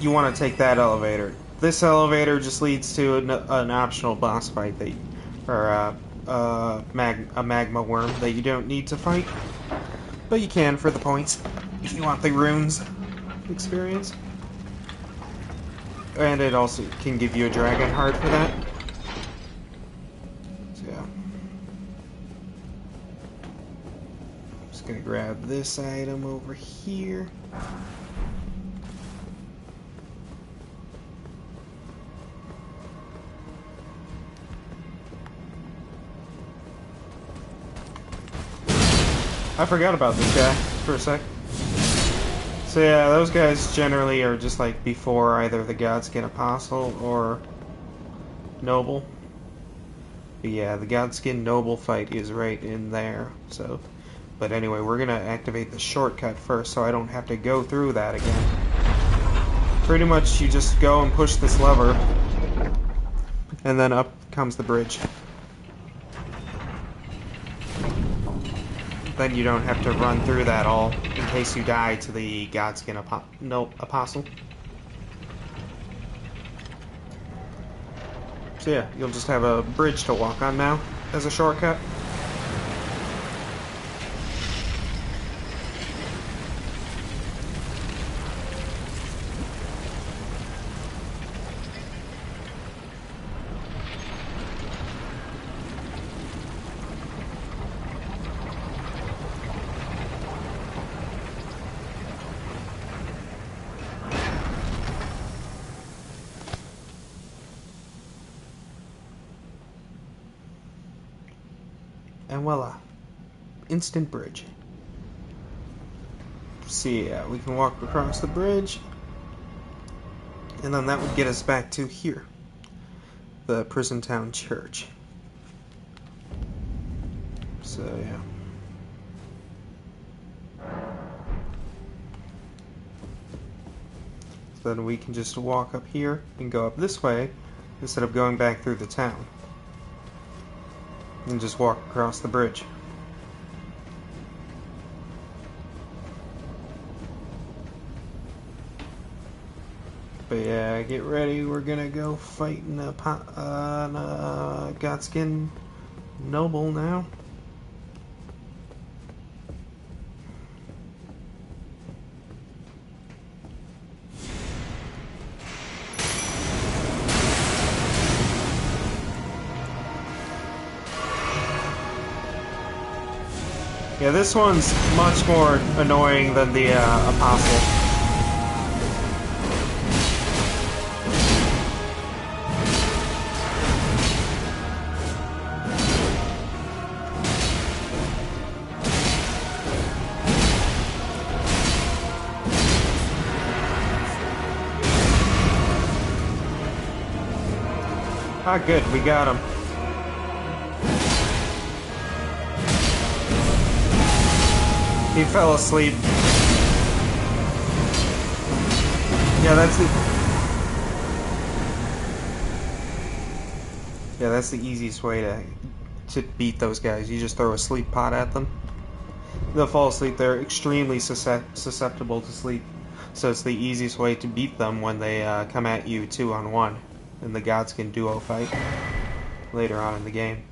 You want to take that elevator. This elevator just leads to an optional boss fight that, or a magma worm that you don't need to fight, but you can for the points if you want the runes experience. And it also can give you a dragon heart for that. So yeah. grab this item over here. I forgot about this guy for a sec. So yeah, those guys generally are just like before either the Godskin Apostle or Noble. But yeah, the Godskin Noble fight is right in there. So, but anyway, we're gonna activate the shortcut first, so I don't have to go through that again. Pretty much, you just go and push this lever, and then up comes the bridge. Then you don't have to run through that all in case you die to the Godskin Apostle. So yeah, you'll just have a bridge to walk on now as a shortcut. And voila, instant bridge. See, yeah, we can walk across the bridge, and then that would get us back to here, the Prison Town Church. So yeah. So then we can just walk up here and go up this way instead of going back through the town. And just walk across the bridge. But yeah, get ready. We're gonna go fight in a Godskin Noble now. Yeah, this one's much more annoying than the Apostle. Ah, good, we got him. He fell asleep. Yeah, that's it. Yeah, that's the easiest way to beat those guys. You just throw a sleep pot at them. They'll fall asleep. They're extremely susceptible to sleep. So it's the easiest way to beat them when they come at you 2-on-1 in the Godskin duo fight later on in the game.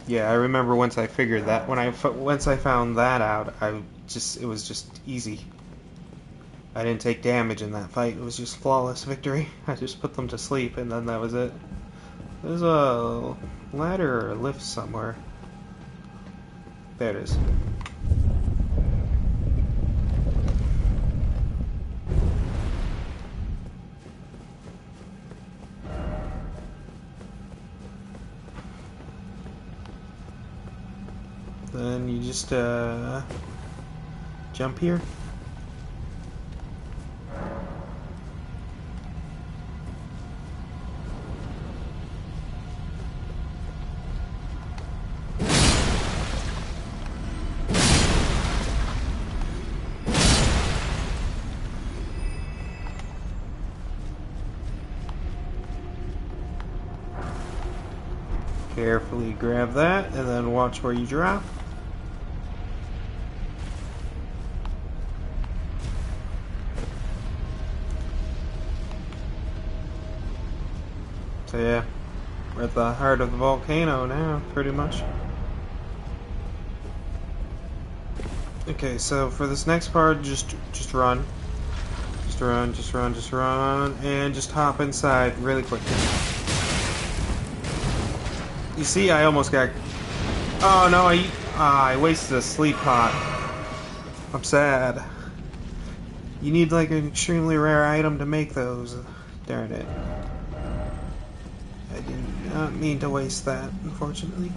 Yeah, I remember once I figured that. Once I found that out, it was just easy. I didn't take damage in that fight. It was just flawless victory. I just put them to sleep, and then that was it. There's a ladder or a lift somewhere. There it is. Then you just jump here. Carefully grab that and then watch where you drop. So yeah, we're at the heart of the volcano now, pretty much. Okay, so for this next part, just run. Just run, and just hop inside really quickly. You see, I almost got... Oh no, I wasted a sleep pot. I'm sad. You need like an extremely rare item to make those. Darn it. I did not mean to waste that, unfortunately.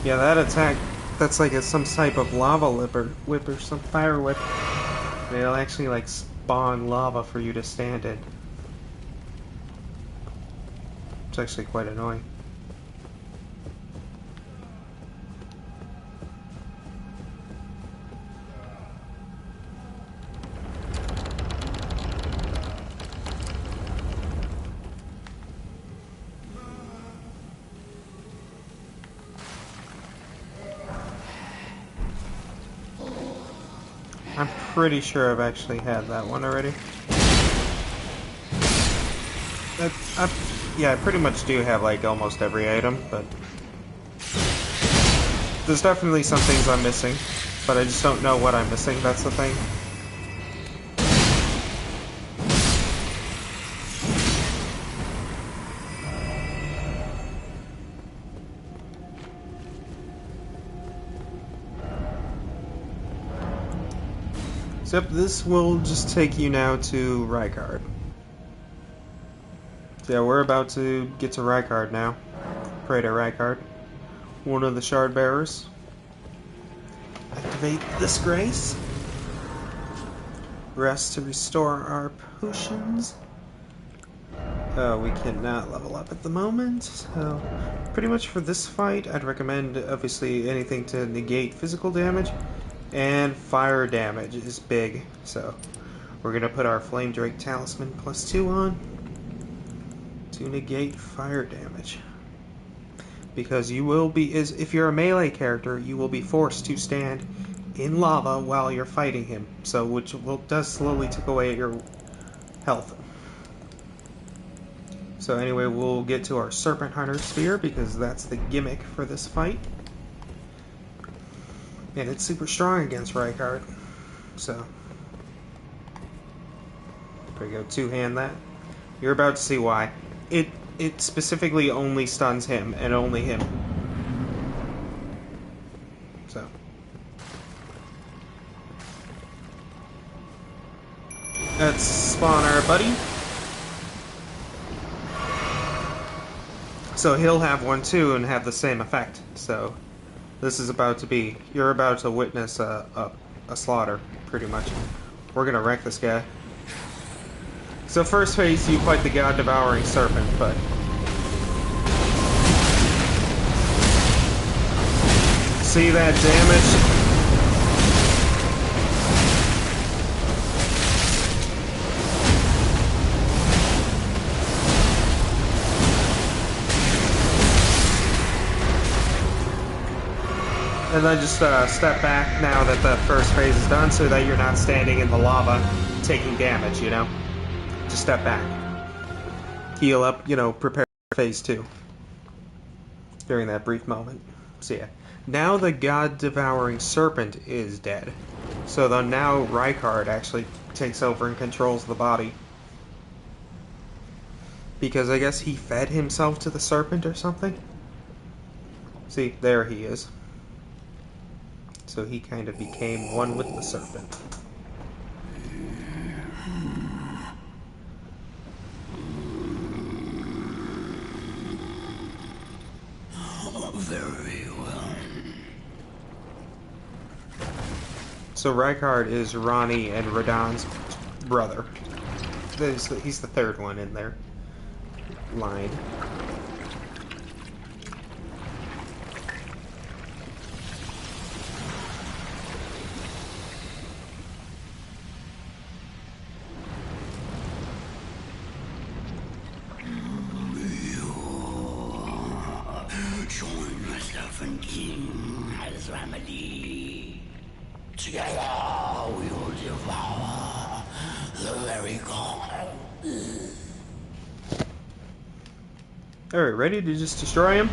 Yeah, that attack, that's like some type of lava whip or some fire whip. It'll actually like spawn lava for you to stand in. It's actually quite annoying. I'm pretty sure I've actually had that one already. Yeah, I pretty much do have like almost every item, but there's definitely some things I'm missing, but I just don't know what I'm missing, that's the thing. Except this will just take you now to Rykard. So yeah, we're about to get to Rykard now. Pray to Rykard, one of the shard bearers. Activate this grace. Rest to restore our potions. We cannot level up at the moment, so pretty much for this fight, I'd recommend obviously anything to negate physical damage, and fire damage is big. So we're gonna put our Flame Drake Talisman +2 on to negate fire damage, because you will be, if you're a melee character, you will be forced to stand in lava while you're fighting him, so which does slowly take away your health. So anyway, we'll get to our Serpent Hunter Spear, because that's the gimmick for this fight. And it's super strong against Rykard. So there we go, two-hand that. You're about to see why. It specifically only stuns him, and only him. So let's spawn our buddy. So he'll have one too and have the same effect. So this is about to be, you're about to witness a slaughter, pretty much. We're gonna wreck this guy. So first phase, you fight the God-devouring serpent, but see that damage? And then just step back now that the first phase is done, so that you're not standing in the lava taking damage, you know? Just step back. Heal up, you know, prepare for phase 2. During that brief moment. So yeah. Now the God-devouring serpent is dead. So then now Rykard actually takes over and controls the body. Because I guess he fed himself to the serpent or something? See, there he is. So he kind of became one with the serpent. Very well. So Rykard is Ronnie and Redone's brother. He's the third one in their line. king has remedy. Together we will devour the very gods. Alright, ready to just destroy him?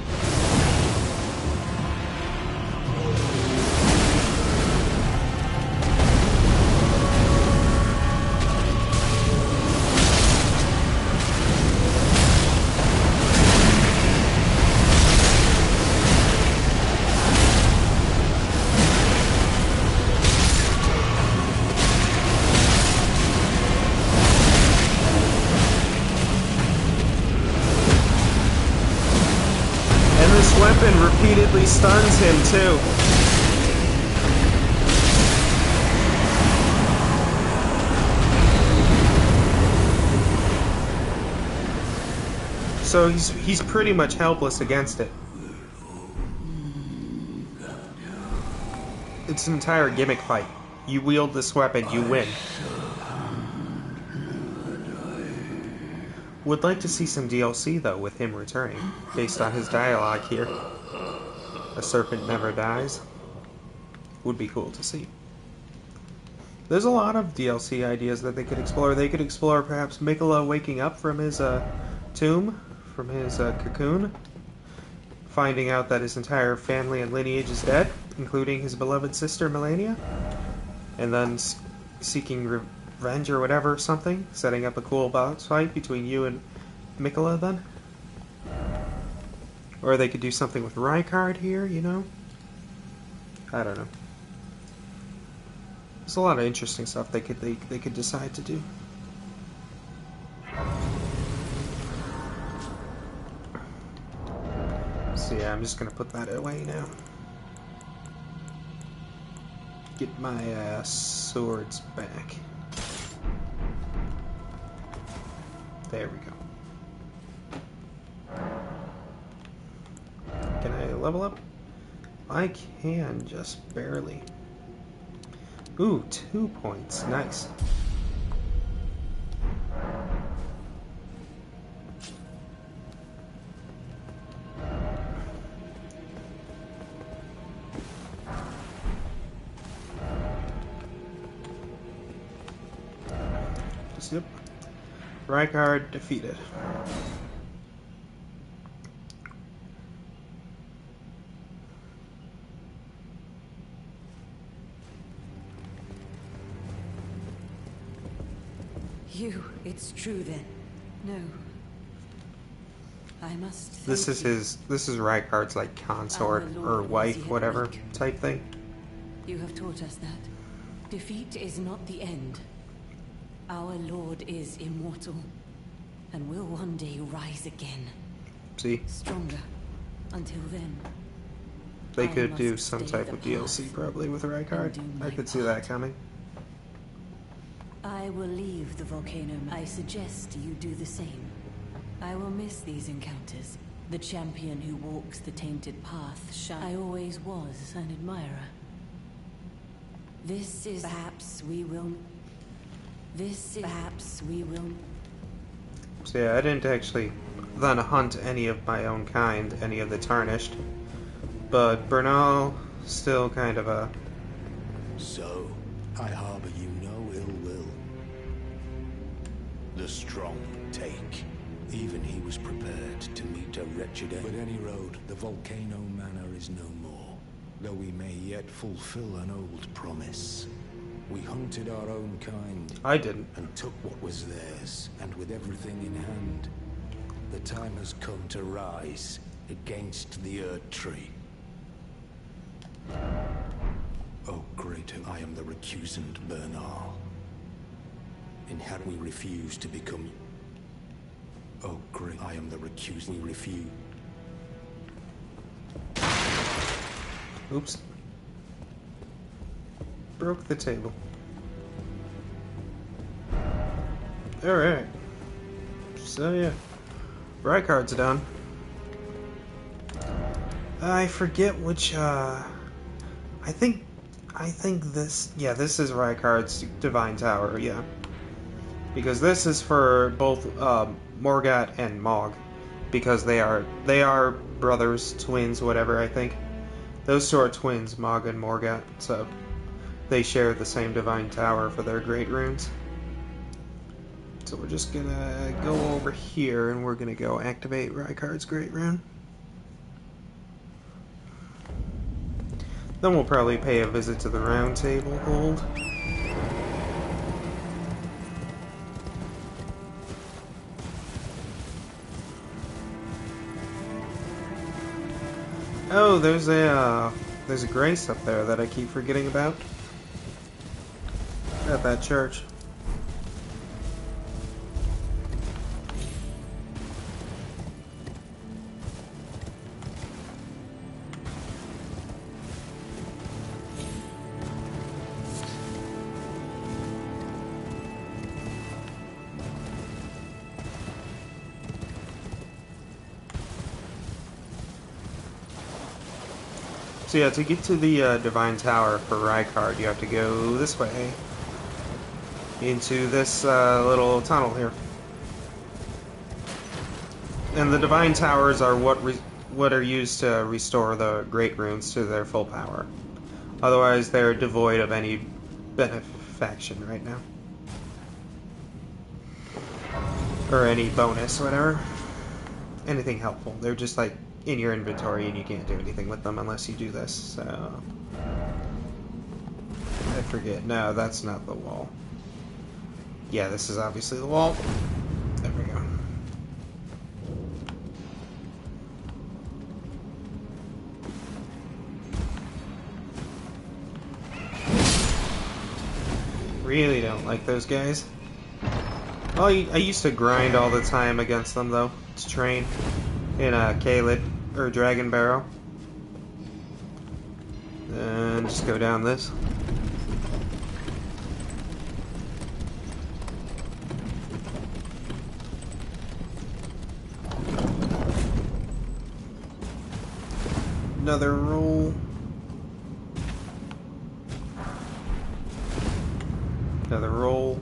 Weapon repeatedly stuns him too. So he's pretty much helpless against it. It's an entire gimmick fight. You wield this weapon, you win. Would like to see some DLC though with him returning, based on his dialogue here. A serpent never dies. Would be cool to see. There's a lot of DLC ideas that they could explore. They could explore perhaps Miquella waking up from his tomb, from his cocoon, finding out that his entire family and lineage is dead, including his beloved sister Melania, and then seeking revenge or whatever, something, setting up a cool boss fight between you and Miquella then. Or they could do something with Rykard here, you know? I don't know. There's a lot of interesting stuff they could decide to do. So yeah, I'm just gonna put that away now. Get my swords back. There we go. Can I level up? I can, just barely. Ooh, 2 points. Nice. Yep. Rykard defeated. It's true then. No. I must. This is Rykard's like consort or wife, whatever type thing. You have taught us that defeat is not the end. Our Lord is immortal, and will one day rise again. See? Stronger. Until then. They could do some type of DLC probably with Rykard. I could see that coming. I will leave the volcano. I suggest you do the same. I will miss these encounters. The champion who walks the tainted path. I always was an admirer. This is perhaps we will. So yeah, I didn't actually then hunt any of my own kind, any of the tarnished. But Bernal, still kind of a... So, I harbor you no ill will. The strong take. Even he was prepared to meet a wretched end. But any road, the volcano manor is no more. Though we may yet fulfill an old promise. We hunted our own kind. I didn't. And took what was theirs, and with everything in hand. The time has come to rise against the Earth Tree. Oh, great, I am the recusant Bernal. And had we refused to become... Oh, great, I am the recusant. We refuse... Oops. Broke the table. Alright. So yeah. Rykard's done. I forget which, I think this... Yeah, this is Rykard's Divine Tower, yeah. Because this is for both, Morgat and Mog. Because they are brothers, twins, whatever, I think. Those two are twins, Mog and Morgat, so they share the same divine tower for their great runes. So we're just gonna go over here and we're gonna go activate Rykard's great rune. Then we'll probably pay a visit to the round table hold. Oh, there's a grace up there that I keep forgetting about. At that church. So yeah, to get to the Divine Tower for Rykard, you have to go this way. Into this little tunnel here. And the Divine Towers are what are used to restore the Great Runes to their full power. Otherwise, they're devoid of any benefaction right now. Or any bonus, whatever. Anything helpful. They're just like in your inventory and you can't do anything with them unless you do this, so... I forget. No, that's not the wall. Yeah, this is obviously the wall. There we go. Really don't like those guys. Well, I used to grind all the time against them, though, to train in a Kaled or Dragon Barrow. And just go down this. Another roll. Another roll.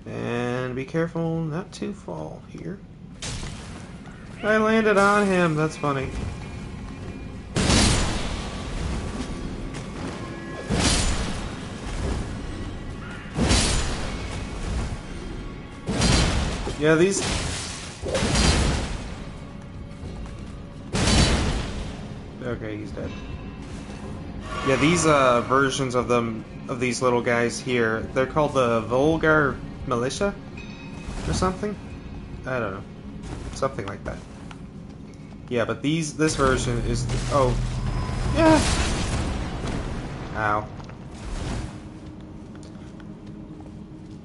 And be careful not to fall here. I landed on him, that's funny. Yeah, these... Okay, he's dead. Yeah, these versions of them, of these little guys here, they're called the Vulgar Militia? Or something? I don't know. Something like that. Yeah, but this version is... Oh. Yeah! Ow.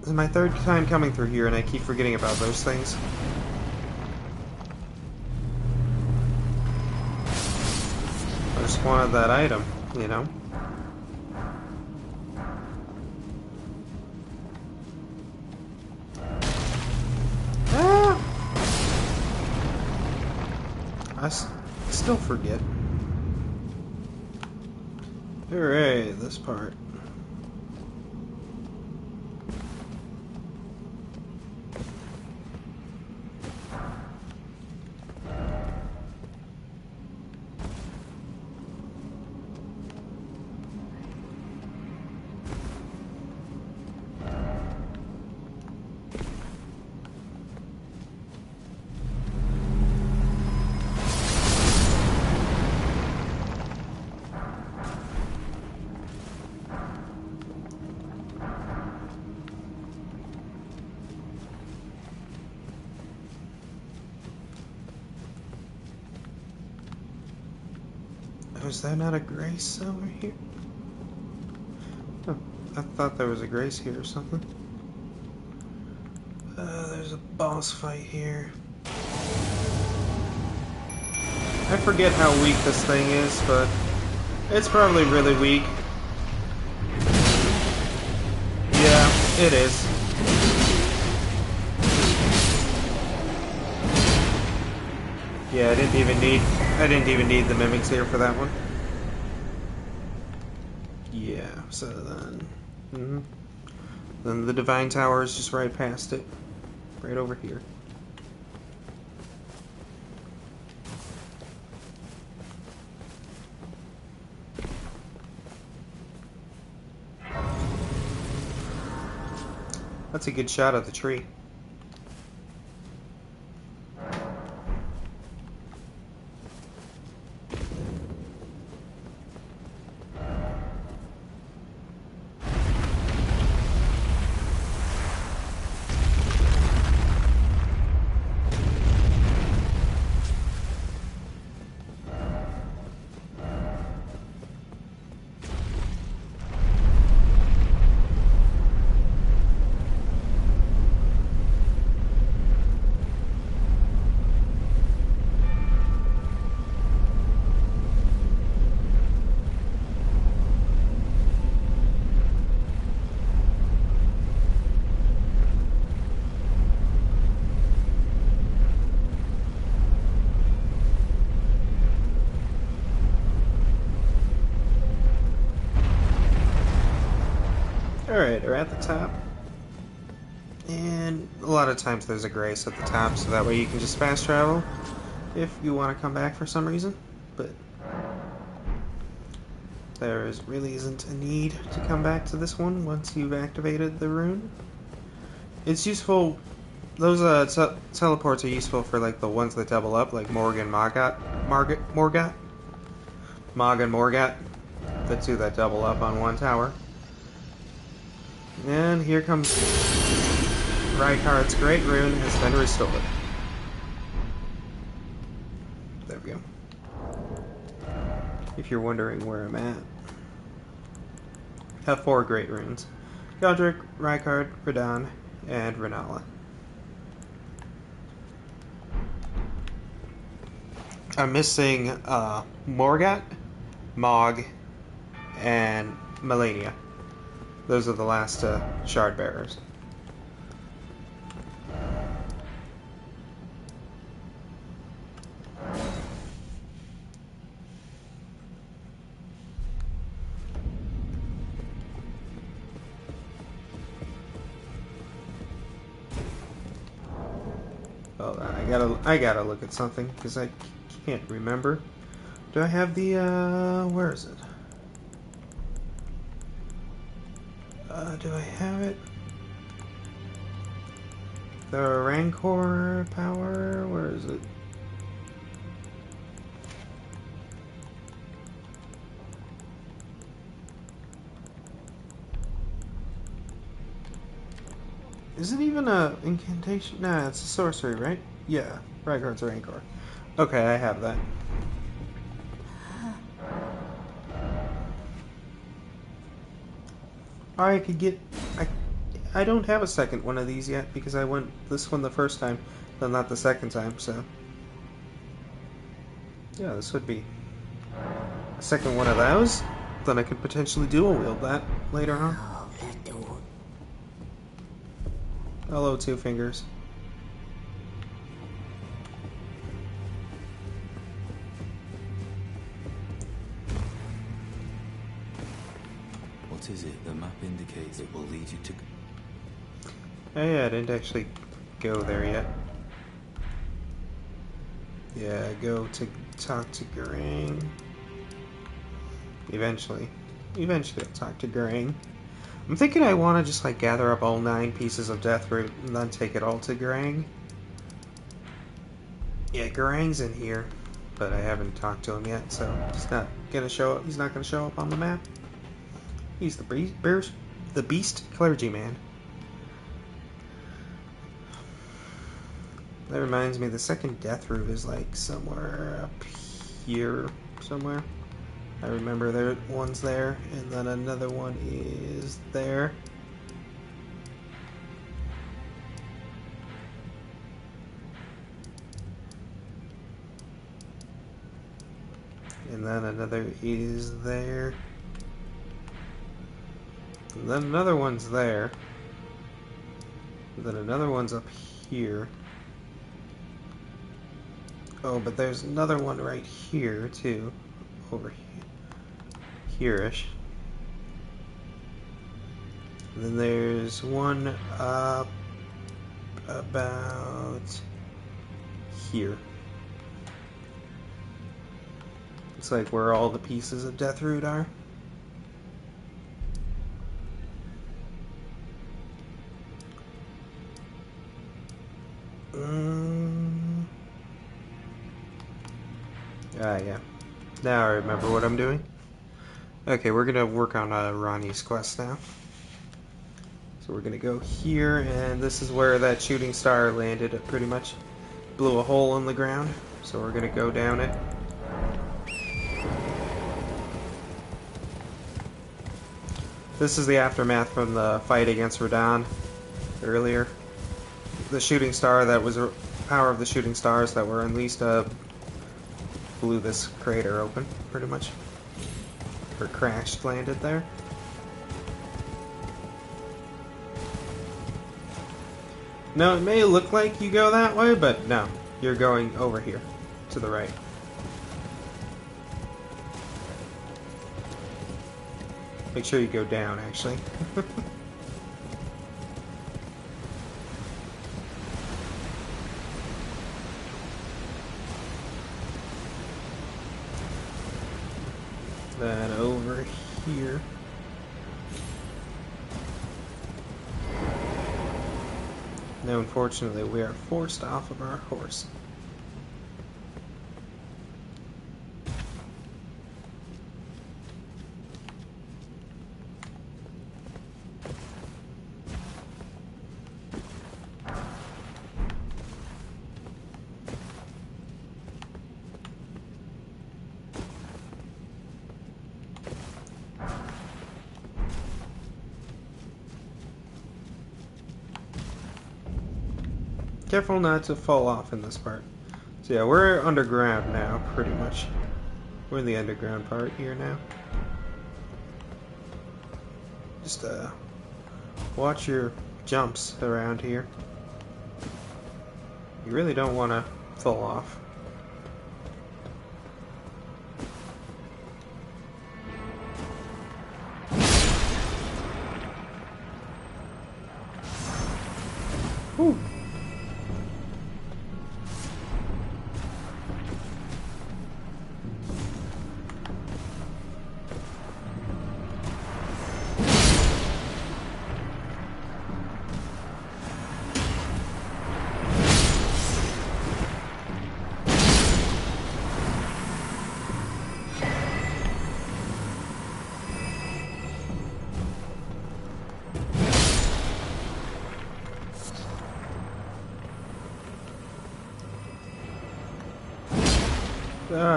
This is my third time coming through here and I keep forgetting about those things. I just wanted that item, you know? Ah! I still forget. Hooray, this part. Was there not a grace over here? Oh, I thought there was a grace here or something. There's a boss fight here. I forget how weak this thing is, but it's probably really weak. Yeah, it is. Yeah, I didn't even need the mimics here for that one. Yeah, so then... Then the Divine Tower is just right past it. Right over here. That's a good shot of the tree. Alright, we're at the top. And a lot of times there's a grace at the top, so that way you can just fast travel if you want to come back for some reason. But there really isn't a need to come back to this one once you've activated the rune. It's useful. Those teleports are useful for like the ones that double up, like Morg and Morgat, the two that double up on one tower. And here comes Rykard's Great Rune has been restored. There we go. If you're wondering where I'm at. Have 4 Great Runes. Godric, Rykard, Redone, and Renala. I'm missing Morgat, Mog, and Melania. Those are the last shard bearers. Hold on, I gotta look at something because I can't remember. Do I have the where is it? Do I have it? The Rancor power? Where is it? Is it even a incantation? Nah, it's a sorcery, right? Yeah, Rykard's Rancor. Okay, I have that. I could get... I don't have a second one of these yet because I went this one the first time, but not the second time, so... Yeah, this would be a second one of those. Then I could potentially dual wield that later on. Hello, Two Fingers. What is it? The map indicates it will lead you to... Oh yeah, I didn't actually go there yet. Yeah, go to talk to Garang. Eventually I'll talk to Garang. I'm thinking I want to just like gather up all 9 pieces of Death Root and then take it all to Garang. Yeah, Garang's in here, but I haven't talked to him yet, so he's not gonna show up. He's not gonna show up on the map. He's the beast clergyman. That reminds me, the second Death Root is like somewhere up here somewhere. I remember there one's there, and then another one is there. And then another is there. And then another one's there. And then another one's up here. Oh, but there's another one right here, too. Over here-ish. And then there's one up about here. It's like where all the pieces of Death Root are. Yeah. Now I remember what I'm doing. Okay, we're gonna work on Ronnie's quest now. So we're gonna go here, and this is where that shooting star landed. It pretty much blew a hole in the ground. So we're gonna go down it. This is the aftermath from the fight against Redone earlier. The shooting star that was a power of the shooting stars that were unleashed blew this crater open, pretty much. Or crashed, landed there. Now, it may look like you go that way, but no. You're going over here, to the right. Make sure you go down, actually. Then over here. Now, unfortunately, we are forced off of our horse. Careful not to fall off in this part. So yeah, we're underground now, pretty much. We're in the underground part here now. Just watch your jumps around here. You really don't want to fall off. Whew.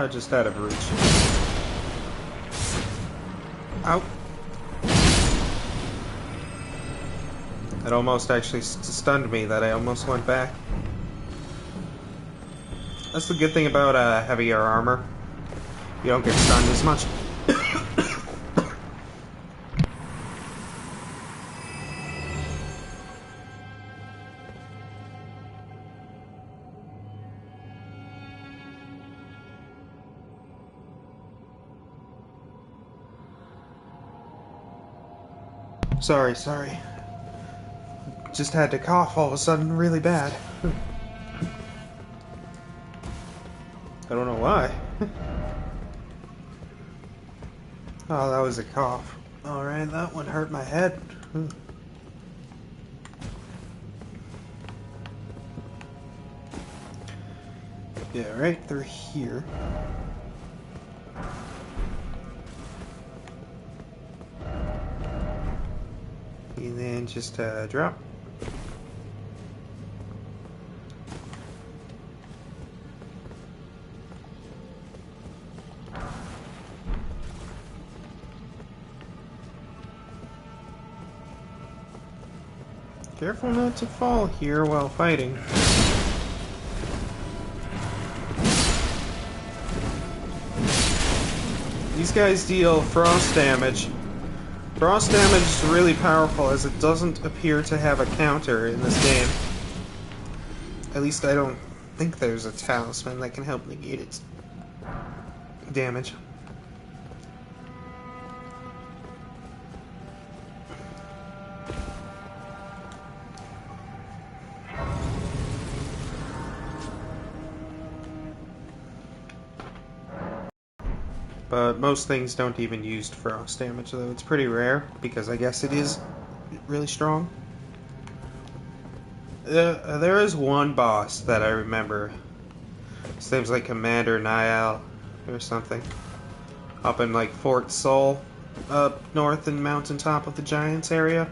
Just out of reach. Ow. It almost actually stunned me that I almost went back. That's the good thing about heavier armor. You don't get stunned as much. Sorry. Just had to cough all of a sudden really bad. I don't know why. Oh, that was a cough. Alright, that one hurt my head. Yeah, right through here. And then just drop. Careful not to fall here while fighting. These guys deal frost damage. Frost damage is really powerful as it doesn't appear to have a counter in this game. At least I don't think there's a talisman that can help negate its damage. But most things don't even use frost damage, though it's pretty rare, because I guess it is really strong. There is one boss that I remember. His name's like Commander Niall or something. Up in like Fort Sol, up north in Mountaintop of the Giants area.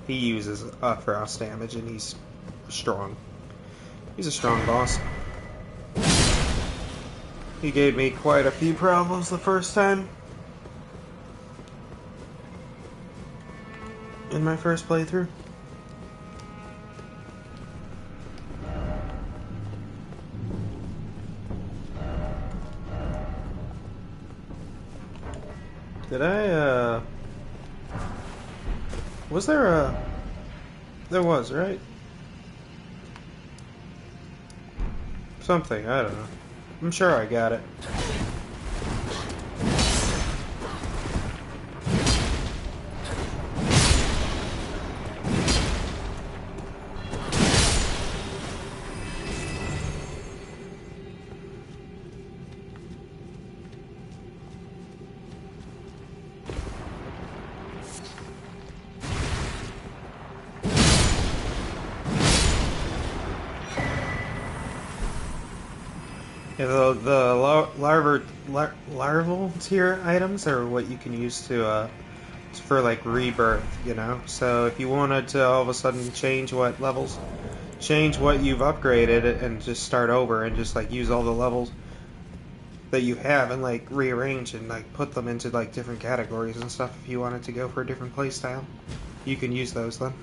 He uses frost damage and he's strong. He's a strong boss. He gave me quite a few problems the first time. In my first playthrough. Did I, was there a... There was, right? Something, I don't know. I'm sure I got it. Yeah, the larval tier items are what you can use to for like rebirth, you know. So if you wanted to all of a sudden change what you've upgraded and just start over and just like use all the levels that you have and like rearrange and like put them into like different categories and stuff. If you wanted to go for a different playstyle, you can use those then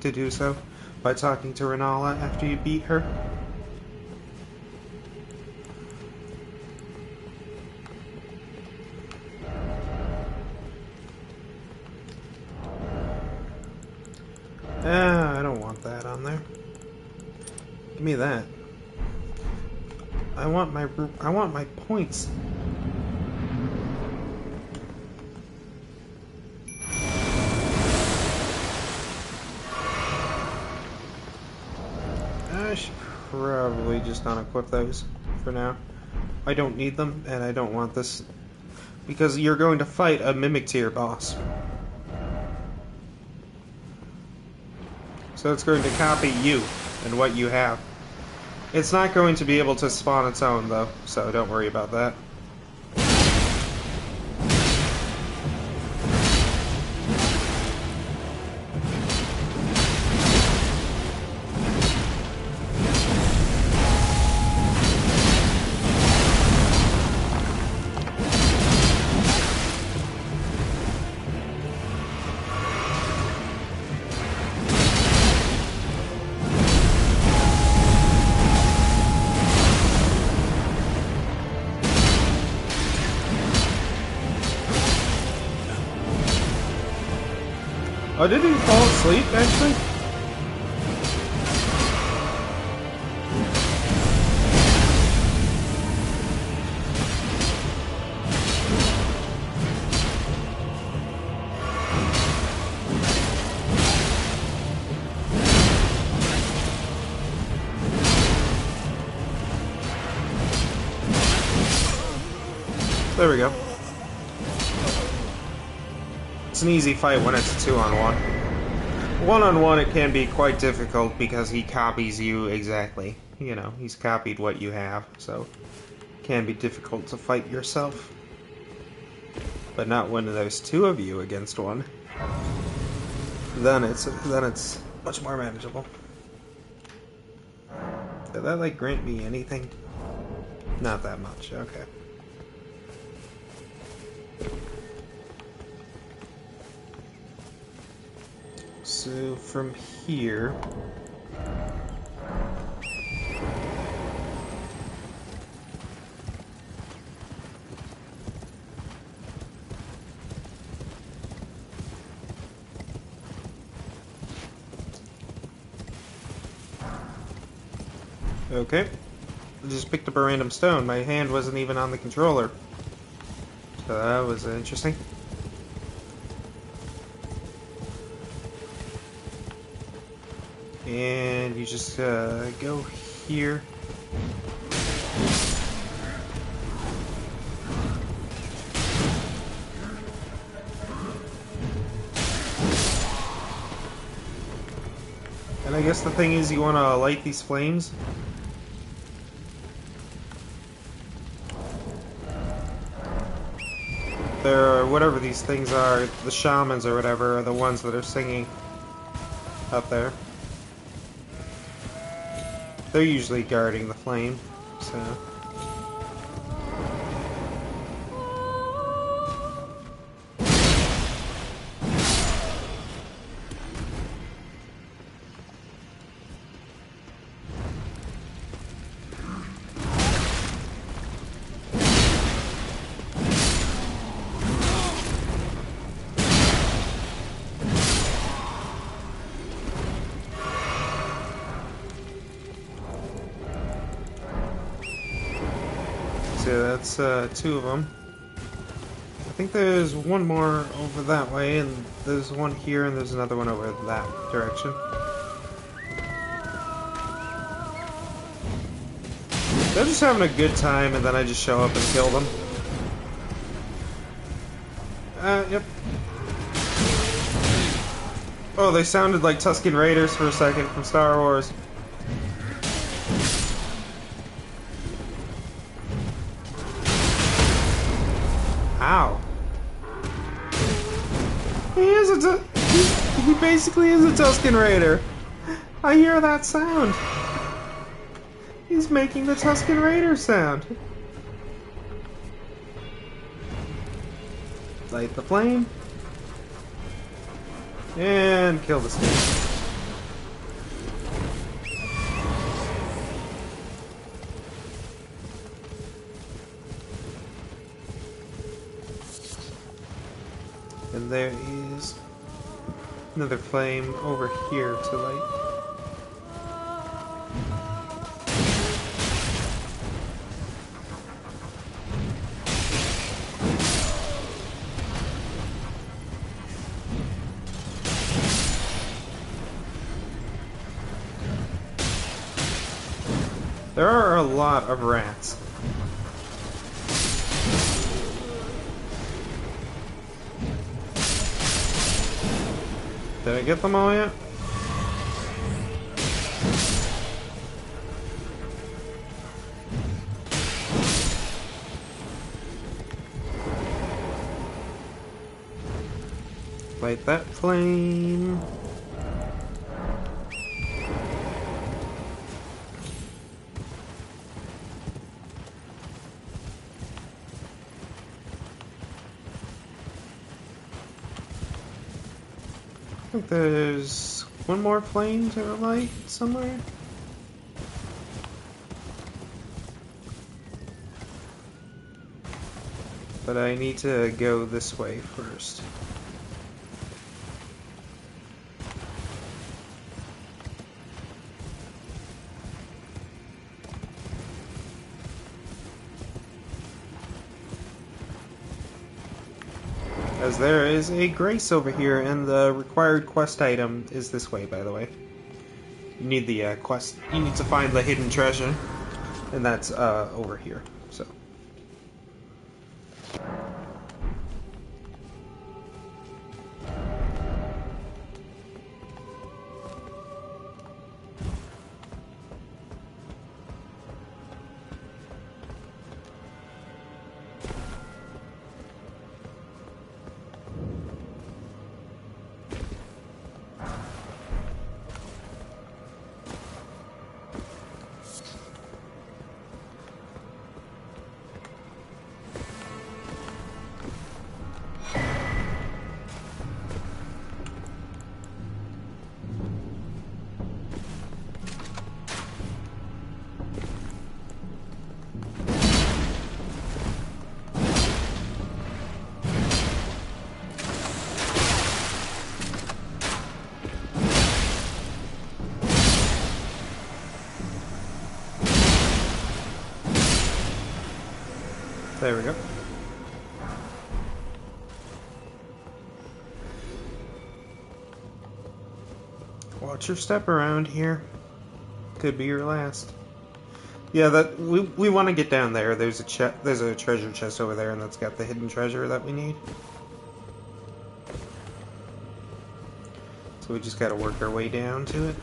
to do so by talking to Renala after you beat her. I don't want that on there. Give me that. I want my points. I should probably just unequip those for now. I don't need them, and I don't want this because you're going to fight a Mimic tier boss. So it's going to copy you and what you have. It's not going to be able to spawn its own, though, so don't worry about that. Oh, did he fall asleep, actually? There we go. It's an easy fight when it's a 2-on-1. 1-on-1 it can be quite difficult because he copies you exactly. You know, he's copied what you have, so it can be difficult to fight yourself. But not when there's two of you against one. Then it's much more manageable. Did that like grant me anything? Not that much, okay. So from here, okay, I just picked up a random stone. My hand wasn't even on the controller, so that was interesting. And you just go here. And I guess the thing is, you want to light these flames. They're, whatever these things are, the shamans or whatever, are the ones that are singing up there. They're usually guarding the flame, so... So that's two of them. I think there's one more over that way, and there's one here, and there's another one over that direction. They're just having a good time, and then I just show up and kill them. Yep. Oh, they sounded like Tusken Raiders for a second from Star Wars. Ow. He basically is a Tusken Raider. I hear that sound. He's making the Tusken Raider sound. Light the flame. And kill the snake. And there is another flame over here to light. There are a lot of rats. Did I get them all yet? Light that flame. I think there's one more flame to light somewhere. But I need to go this way first. As there is a grace over here, and the required quest item is this way, by the way. You need the quest. You need to find the hidden treasure, and that's over here. So. There we go. Watch your step around here. Could be your last. Yeah, that we want to get down there. There's a treasure chest over there, and that's got the hidden treasure that we need. So we just got to work our way down to it.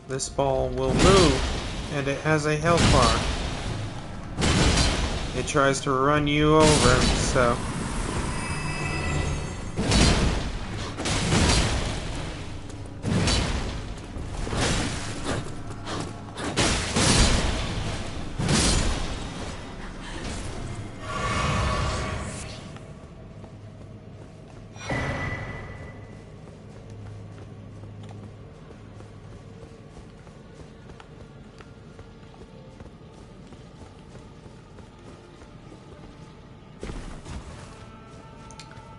This ball will move, and it has a health bar. It tries to run you over, so...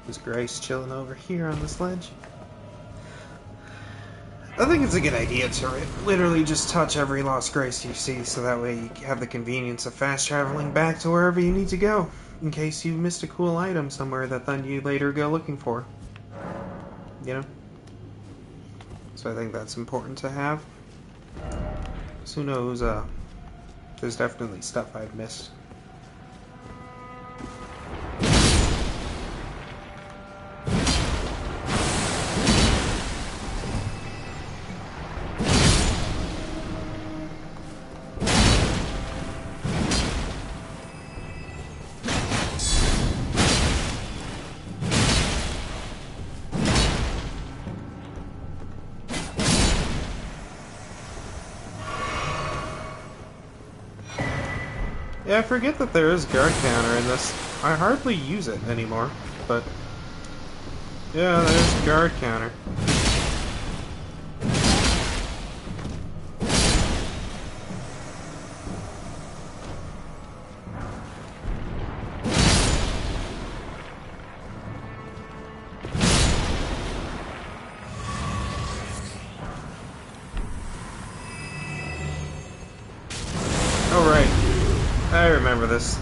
There's Grace chilling over here on this ledge. I think it's a good idea to literally just touch every lost Grace you see, so that way you have the convenience of fast traveling back to wherever you need to go, in case you missed a cool item somewhere that then you later go looking for. You know? So I think that's important to have. So who knows, there's definitely stuff I've missed. Yeah, I forget that there is guard counter in this. I hardly use it anymore, but... yeah, there's guard counter. Oh, right. I remember this.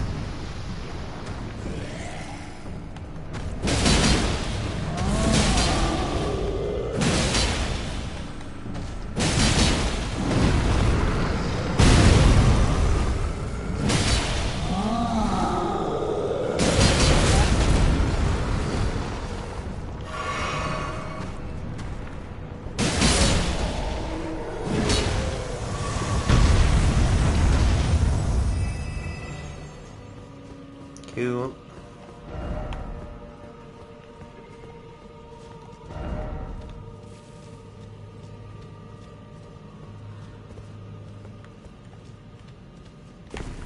Cool.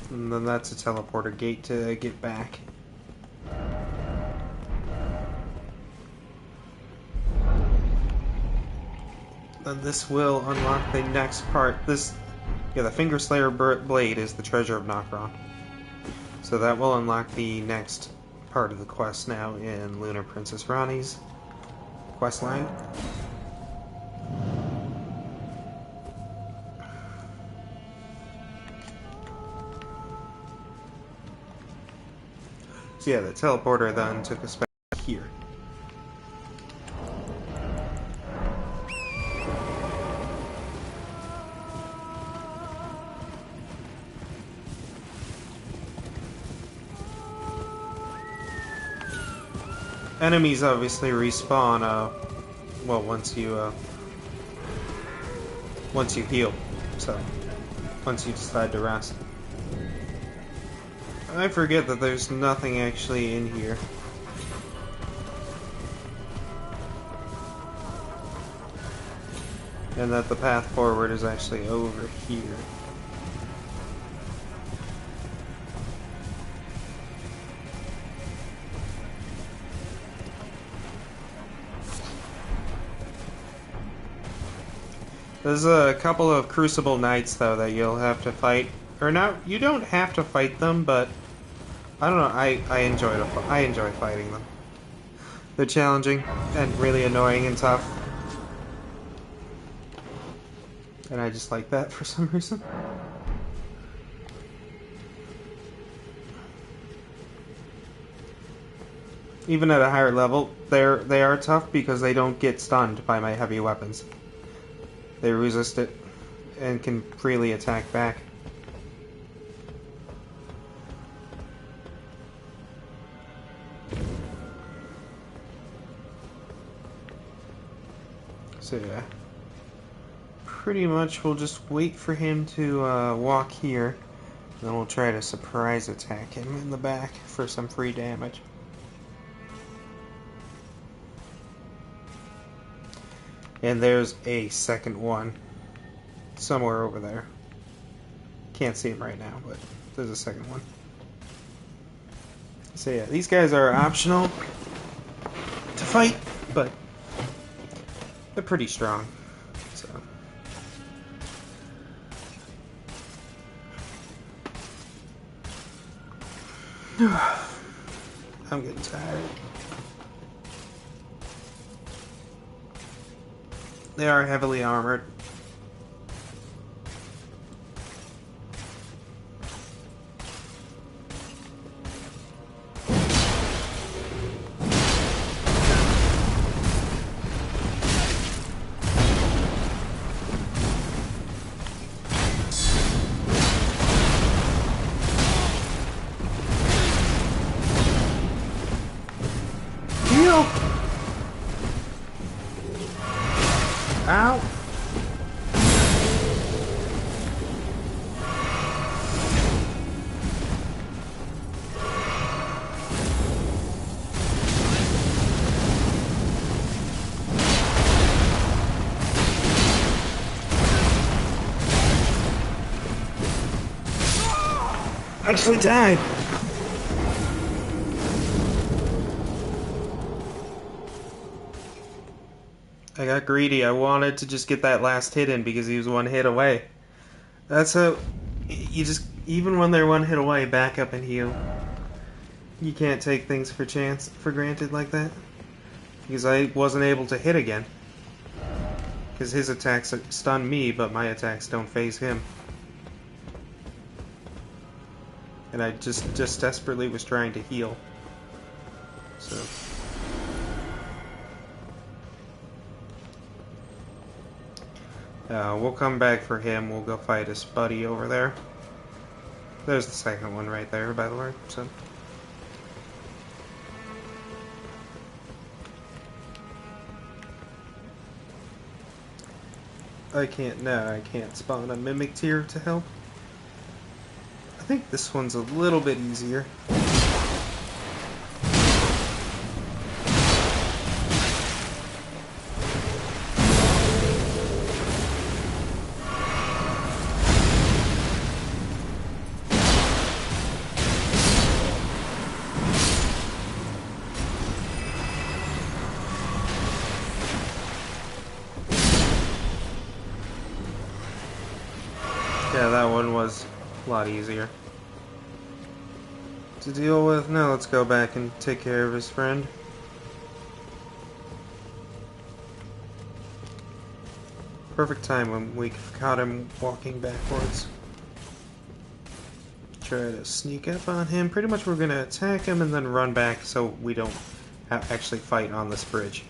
And then that's a teleporter gate to get back. Then this will unlock the next part. Yeah, the Fingerslayer Blade is the treasure of Nokron. So that will unlock the next part of the quest now in Lunar Princess Rani's quest line. So yeah, the teleporter then took us back here. Enemies obviously respawn, well, once you heal, so, once you decide to rest. I forget that there's nothing actually in here. And that the path forward is actually over here. There's a couple of Crucible Knights, though, that you'll have to fight. Or no, you don't have to fight them, but... I don't know, I enjoy fighting them. They're challenging, and really annoying and tough. And I just like that for some reason. Even at a higher level, they are tough because they don't get stunned by my heavy weapons. They resist it and can freely attack back. So yeah, pretty much we'll just wait for him to walk here. Then we'll try to surprise attack him in the back for some free damage. And there's a second one somewhere over there. Can't see him right now, but there's a second one. So yeah, these guys are optional to fight, but they're pretty strong. So I'm getting tired. They are heavily armored. Heal! Ow! Actually died. I got greedy. I wanted to just get that last hit in because he was one hit away. That's how you just, even when they're one hit away, back up and heal. You can't take things for granted like that. Because I wasn't able to hit again. Because his attacks stun me, but my attacks don't phase him. And I just desperately was trying to heal. So we'll come back for him. We'll go fight his buddy over there. There's the second one right there, by the way. So I can't spawn a mimic tier to help. I think this one's a little bit easier. Yeah, that one was a lot easier to deal with. Now let's go back and take care of his friend. Perfect time when we caught him walking backwards. Try to sneak up on him. Pretty much we're going to attack him and then run back so we don't actually fight on this bridge.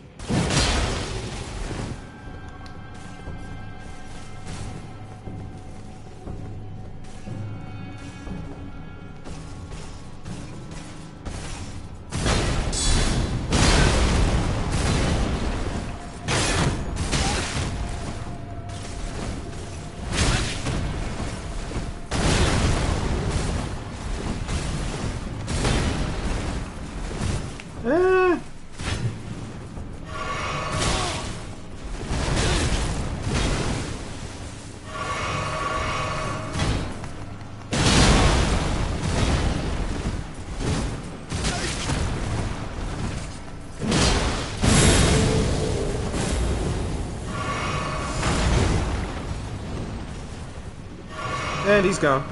And he's gone.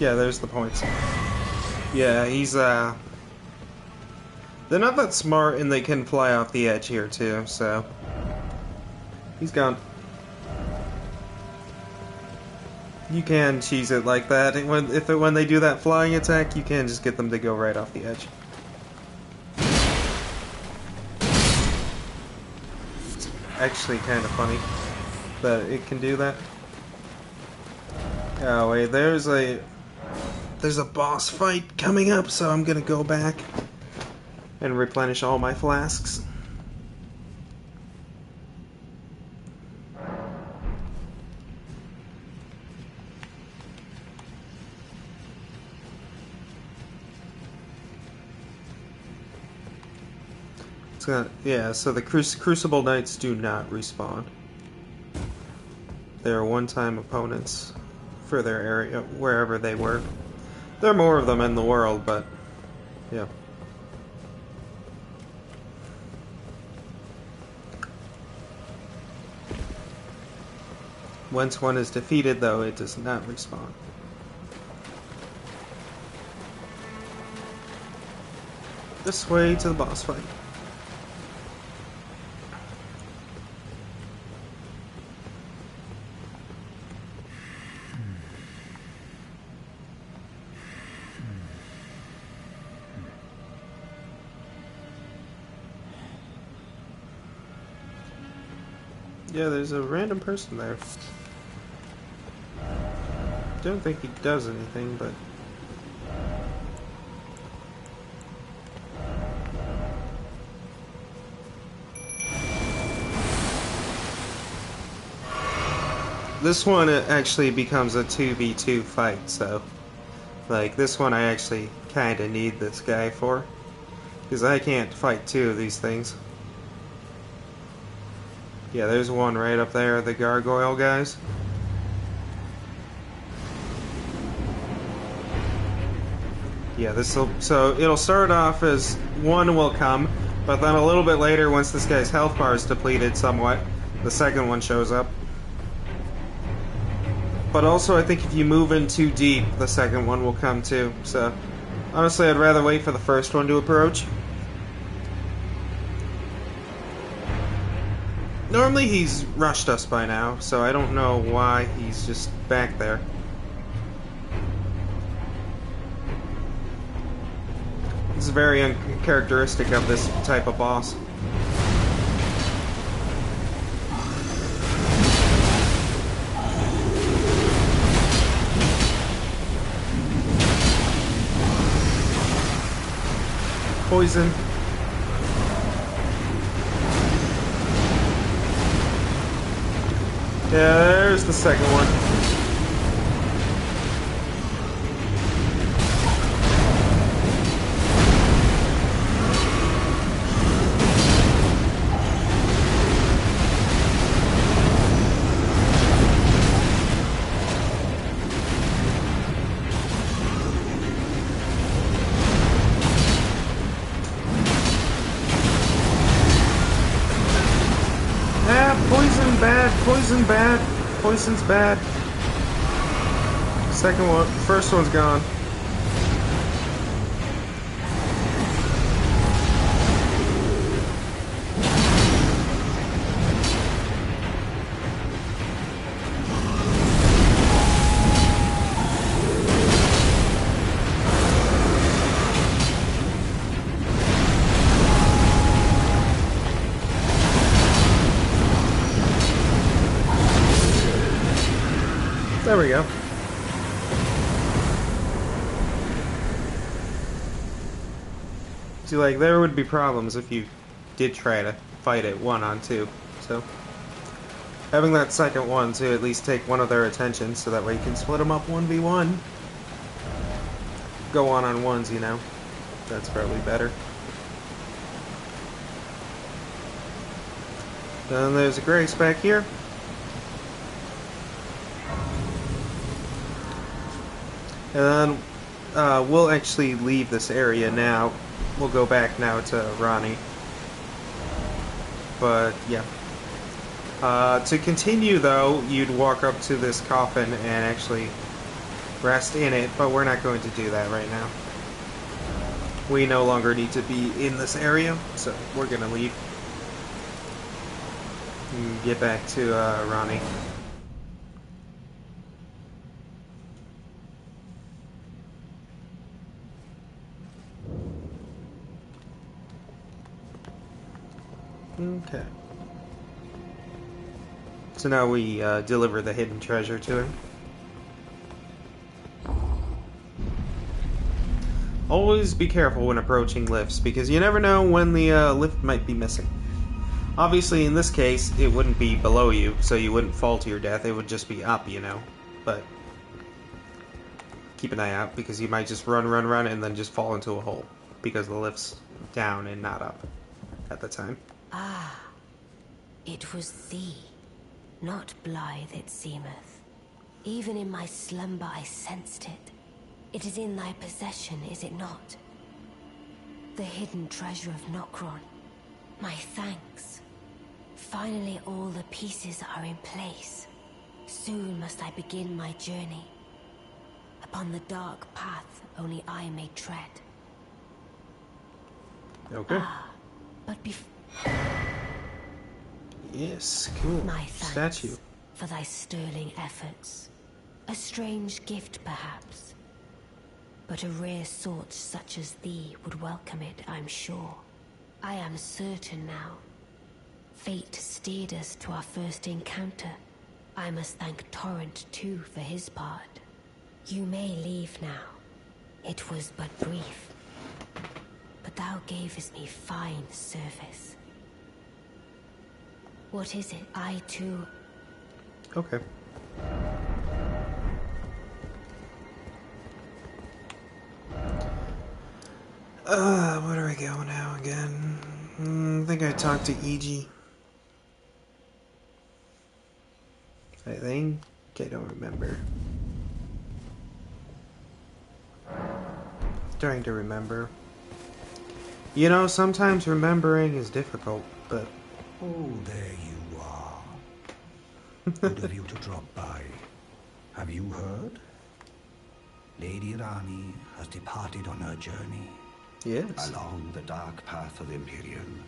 Yeah, there's the points. Yeah, he's, they're not that smart and they can fly off the edge here, too, so. He's gone. You can cheese it like that. When they do that flying attack, you can just get them to go right off the edge. It's actually kind of funny that it can do that. Oh wait, there's a boss fight coming up, so I'm gonna go back and replenish all my flasks. Yeah, so the Crucible Knights do not respawn. They're one-time opponents for their area, wherever they were. There are more of them in the world, but yeah. Once one is defeated, though, it does not respawn. This way to the boss fight. Yeah, there's a random person there. Don't think he does anything, but... This one actually becomes a 2v2 fight, so... Like, this one I actually kinda need this guy for. Because I can't fight two of these things. Yeah, there's one right up there, the gargoyle guys. Yeah, so it'll start off as one will come, but then a little bit later, once this guy's health bar is depleted somewhat, the second one shows up. But also, I think if you move in too deep, the second one will come too. So, honestly, I'd rather wait for the first one to approach. Normally he's rushed us by now, so I don't know why he's just back there. This is very uncharacteristic of this type of boss. Poison. Yeah, there's the second one. Poison bad. Poison's bad. Second one. First one's gone. There we go. See, like, there would be problems if you did try to fight it 1-on-2. So, having that second one to at least take one of their attention, so that way you can split them up 1v1. Go on-on-ones, you know. That's probably better. Then there's a Grace back here. And then we'll actually leave this area now. We'll go back now to Ronnie. But, yeah. To continue, though, you'd walk up to this coffin and actually rest in it, but we're not going to do that right now. We no longer need to be in this area, so we're going to leave. And get back to Ronnie. Okay. So now we deliver the hidden treasure to him. Always be careful when approaching lifts, because you never know when the lift might be missing. Obviously, in this case, it wouldn't be below you, so you wouldn't fall to your death. It would just be up, you know. But keep an eye out, because you might just run, and then just fall into a hole, because the lift's down and not up. at the time. Ah, it was thee, not Blythe it seemeth. Even in my slumber I sensed it. It is in thy possession, is it not? The hidden treasure of Nokron. My thanks. Finally all the pieces are in place. Soon must I begin my journey. Upon the dark path only I may tread. Okay. Ah, but before... Yes, cool. My thanks Statue. for thy sterling efforts. A strange gift, perhaps. But a rare sort such as thee would welcome it, I'm sure. I am certain now. Fate steered us to our first encounter. I must thank Torrent, too, for his part. You may leave now. It was but brief. But thou gavest me fine service. What is it? I, too... Okay. Where do I go now again? I think I talked to E.G. I think. I don't remember. Trying to remember. You know, sometimes remembering is difficult, but... Oh, there you are. Good of you to drop by. Have you heard? Lady Rani has departed on her journey. Yes. Along the dark path of Imperium,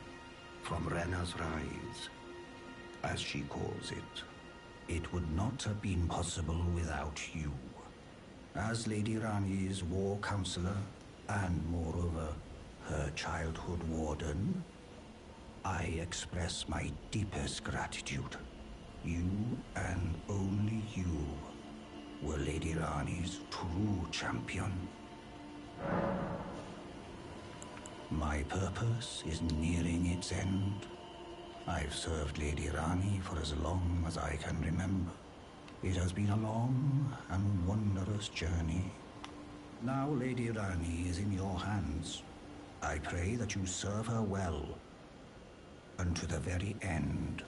from Rena's Rise, as she calls it. It would not have been possible without you. As Lady Rani's war counselor, and moreover, her childhood warden, I express my deepest gratitude. You, and only you, were Lady Rani's true champion. My purpose is nearing its end. I've served Lady Rani for as long as I can remember. It has been a long and wondrous journey. Now Lady Rani is in your hands. I pray that you serve her well, unto the very end.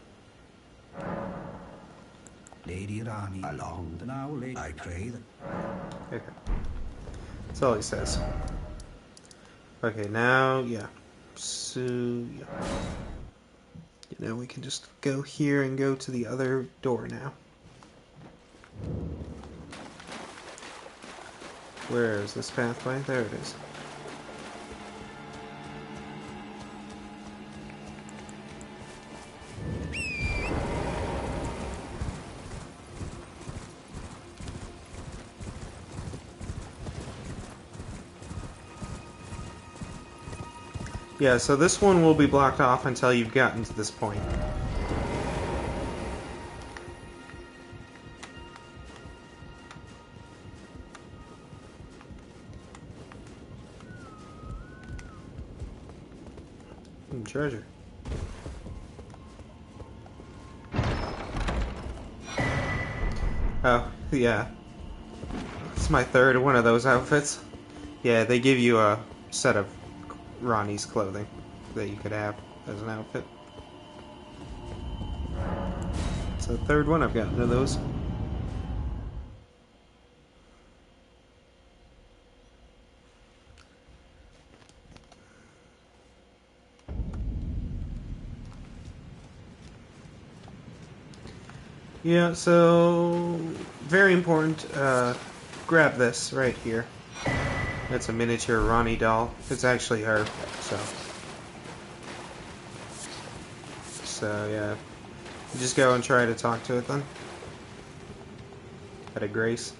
Lady Rani, along the now, Lady... I pray that... Okay. That's all he says. Okay, now, yeah. So, yeah. You know, we can just go here and go to the other door now. Where is this pathway? There it is. Yeah, so this one will be blocked off until you've gotten to this point. Treasure. Oh, yeah. It's my third one of those outfits. Yeah, they give you a set of Ronnie's clothing that you could have as an outfit. It's the third one I've gotten of those. Yeah, so very important. Grab this right here. That's a miniature Ronnie doll. It's actually her, so yeah. You just go and try to talk to it then. Out of grace.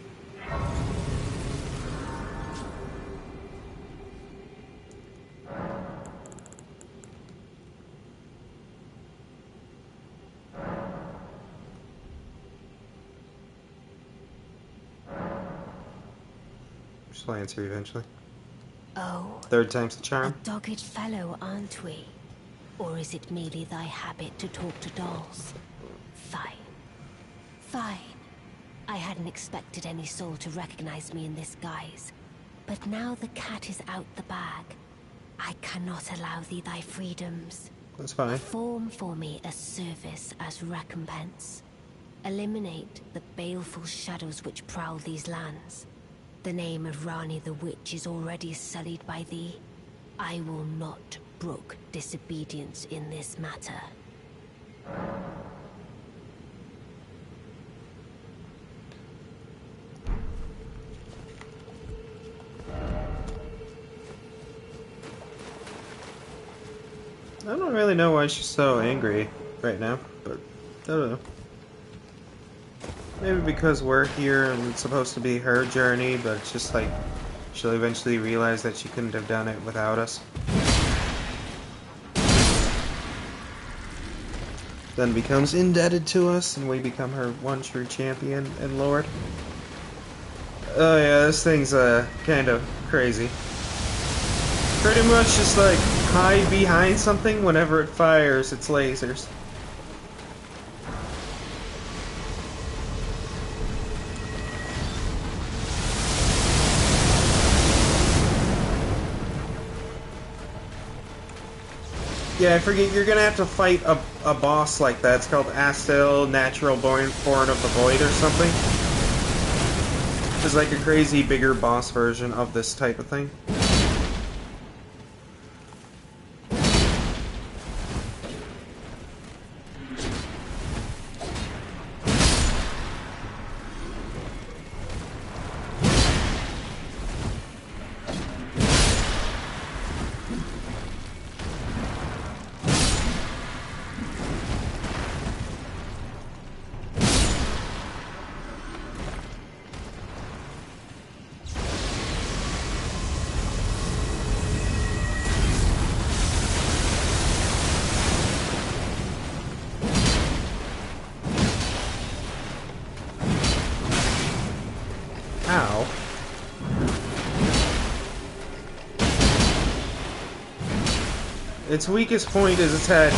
She'll answer eventually. Oh. Third time's the charm. A dogged fellow, aren't we? Or is it merely thy habit to talk to dolls? Fine. Fine. I hadn't expected any soul to recognize me in this guise. But now the cat is out the bag. I cannot allow thee thy freedoms. That's fine. Perform for me a service as recompense. Eliminate the baleful shadows which prowl these lands. The name of Rani the Witch is already sullied by thee. I will not brook disobedience in this matter. I don't really know why she's so angry right now, but I don't know. Maybe because we're here and it's supposed to be her journey, but it's just like she'll eventually realize that she couldn't have done it without us. Then becomes indebted to us and we become her one true champion and lord. Oh yeah, this thing's kind of crazy. Pretty much just like hide behind something whenever it fires its lasers. Yeah, I forget, you're gonna have to fight a boss like that. It's called Astil, Natural Born of the Void or something. It's like a crazy bigger boss version of this type of thing. Ow. Its weakest point is its head.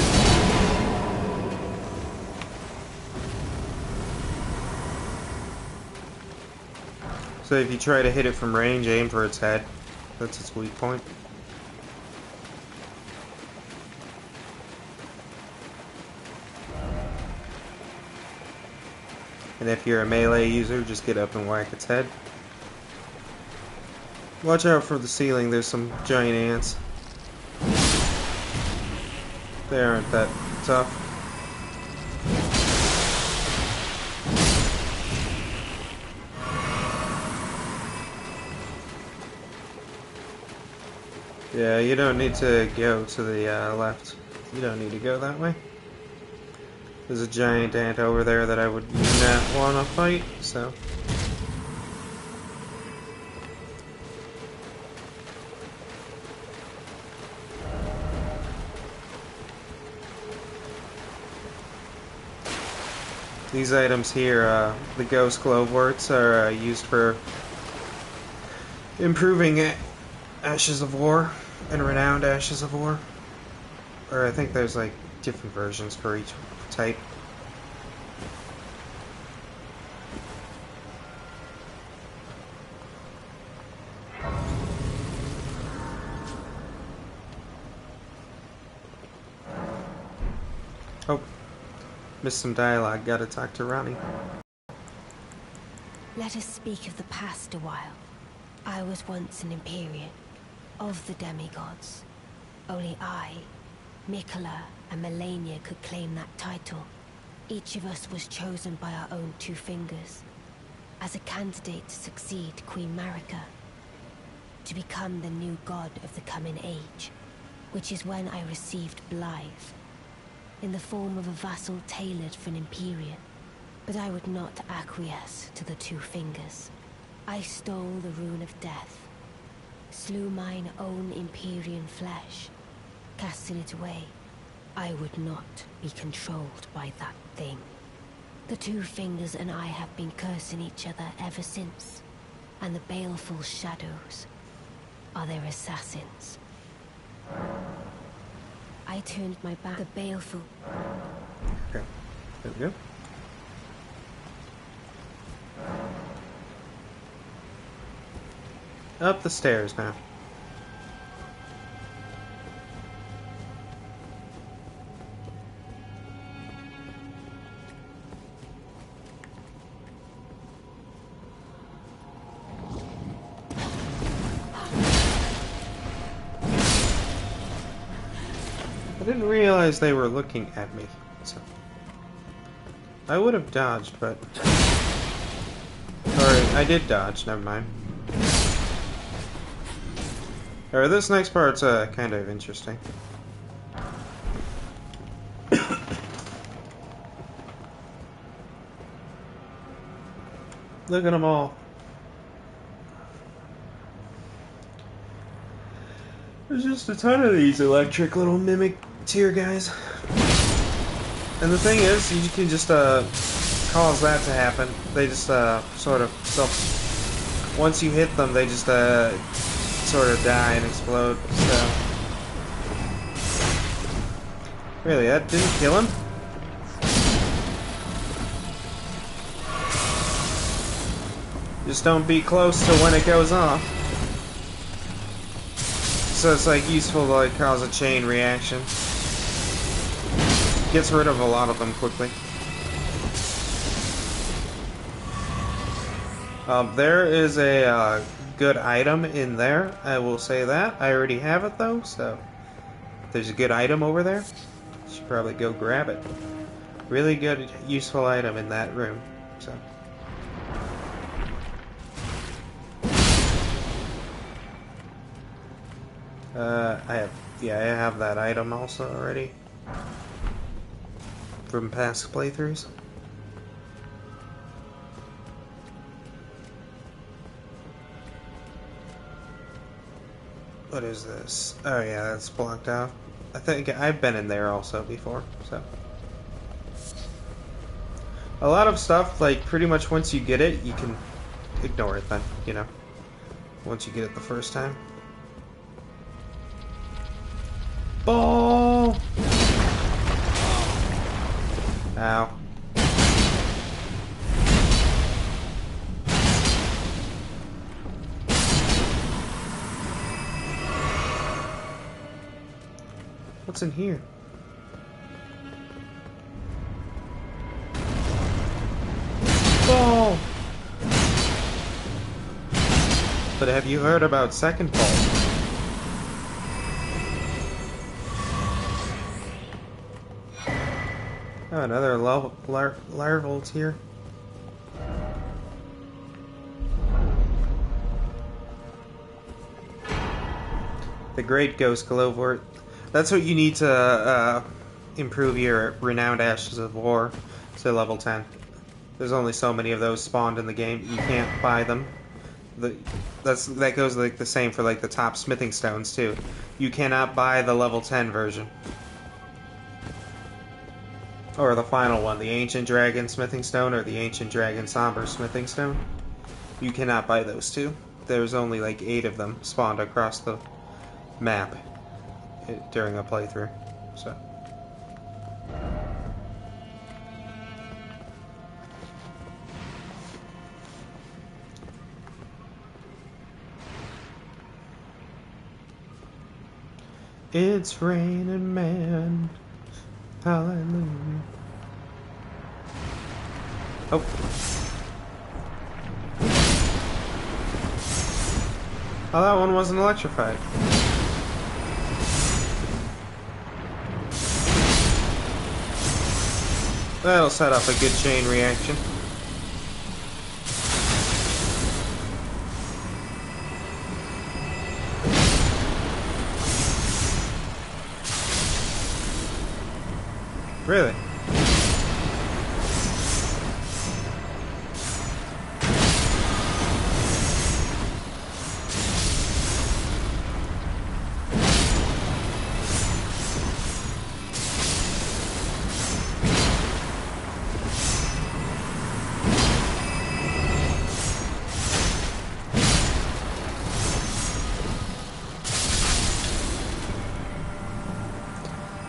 So if you try to hit it from range, aim for its head. That's its weak point. And if you're a melee user, just get up and whack its head. Watch out for the ceiling, there's some giant ants. They aren't that tough. Yeah, you don't need to go to the left. You don't need to go that way. There's a giant ant over there that I would not want to fight, so... These items here, the ghost gloveworts, are used for improving Ashes of War and Renowned Ashes of War. Or I think there's like different versions for each type. Oh, missed some dialogue. Gotta talk to Ronnie. Let us speak of the past a while. I was once an Empyrean, of the demigods. Only I, Mikola, and Melania could claim that title. Each of us was chosen by our own two fingers, as a candidate to succeed Queen Marika, to become the new god of the coming age, which is when I received Blythe, in the form of a vassal tailored for an Empyrean. But I would not acquiesce to the two fingers. I stole the rune of death, slew mine own Empyrean flesh, casting it away. I would not be controlled by that thing. The two fingers and I have been cursing each other ever since, and the baleful shadows are their assassins. I turned my back. The baleful... Okay, there we go. Up the stairs now. I didn't realize they were looking at me, so I would have dodged, but... Sorry, I did dodge, never mind. Alright, this next part's kind of interesting. Look at them all. There's just a ton of these electric little mimic tier guys. And the thing is, you can just cause that to happen. They just sort of once you hit them, they just sort of die and explode. So really, that didn't kill him? Just don't be close to when it goes off. So it's like useful to like cause a chain reaction. Gets rid of a lot of them quickly. There is a good item in there, I will say that. I already have it though, so if there's a good item over there, you should probably go grab it. Really good, useful item in that room. So. I have that item also already from past playthroughs. What is this? Oh yeah, that's blocked out. I think I've been in there also before, so. A lot of stuff, like pretty much once you get it, you can ignore it then, you know. Once you get it the first time. Ball! Ow. What's in here? Ball! But have you heard about second ball? Oh, another larval here. The Great Ghost Glowwort. That's what you need to improve your Renowned Ashes of War to level 10. There's only so many of those spawned in the game. You can't buy them. That goes like the same for like the top smithing stones too. You cannot buy the level 10 version. Or the final one, the Ancient Dragon Smithing Stone or the Ancient Dragon Somber Smithing Stone. You cannot buy those two. There's only like 8 of them spawned across the map during a playthrough. So. It's raining man. Hallelujah. Oh. Oh, that one wasn't electrified. That'll set up a good chain reaction. Really?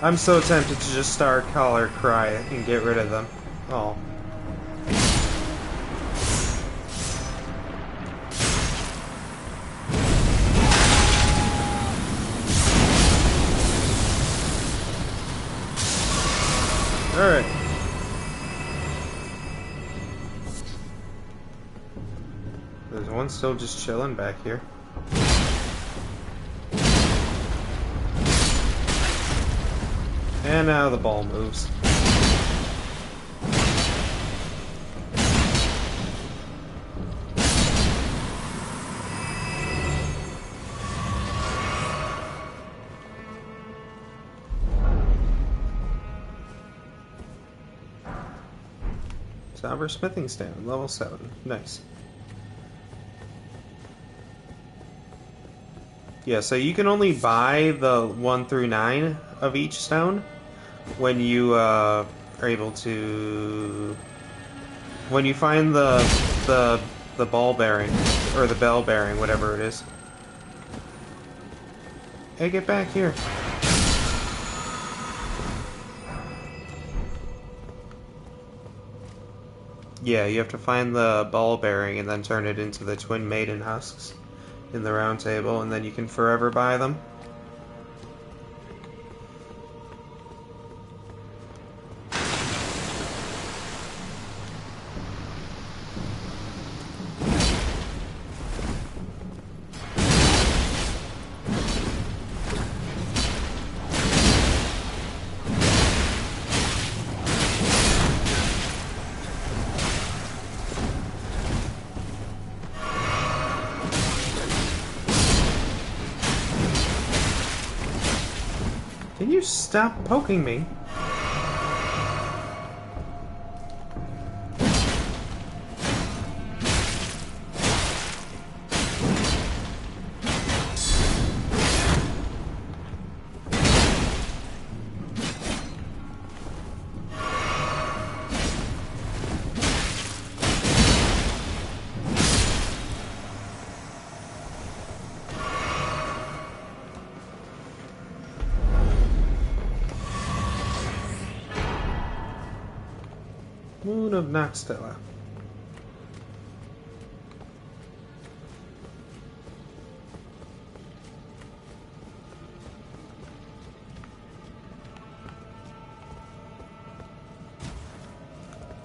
I'm so tempted to just start Call or Cry and get rid of them all. Alright. There's one still just chilling back here. And now the ball moves. Somber smithing stand, level 7. Nice. Yeah, so you can only buy the 1 through 9 of each stone when you are able to... When you find the ball bearing, or the bell bearing, whatever it is. Hey, get back here. Yeah, you have to find the ball bearing and then turn it into the twin maiden husks in the round table, and then you can forever buy them. Can you stop poking me? Moon of Noxtella.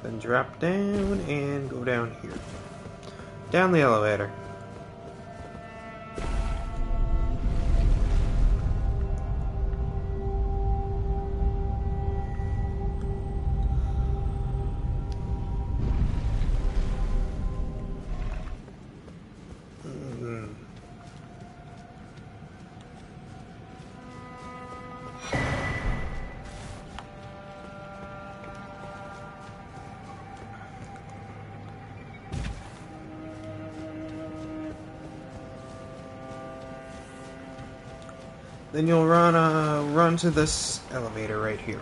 Then drop down and go down here. Down the elevator. Then you'll run to this elevator right here.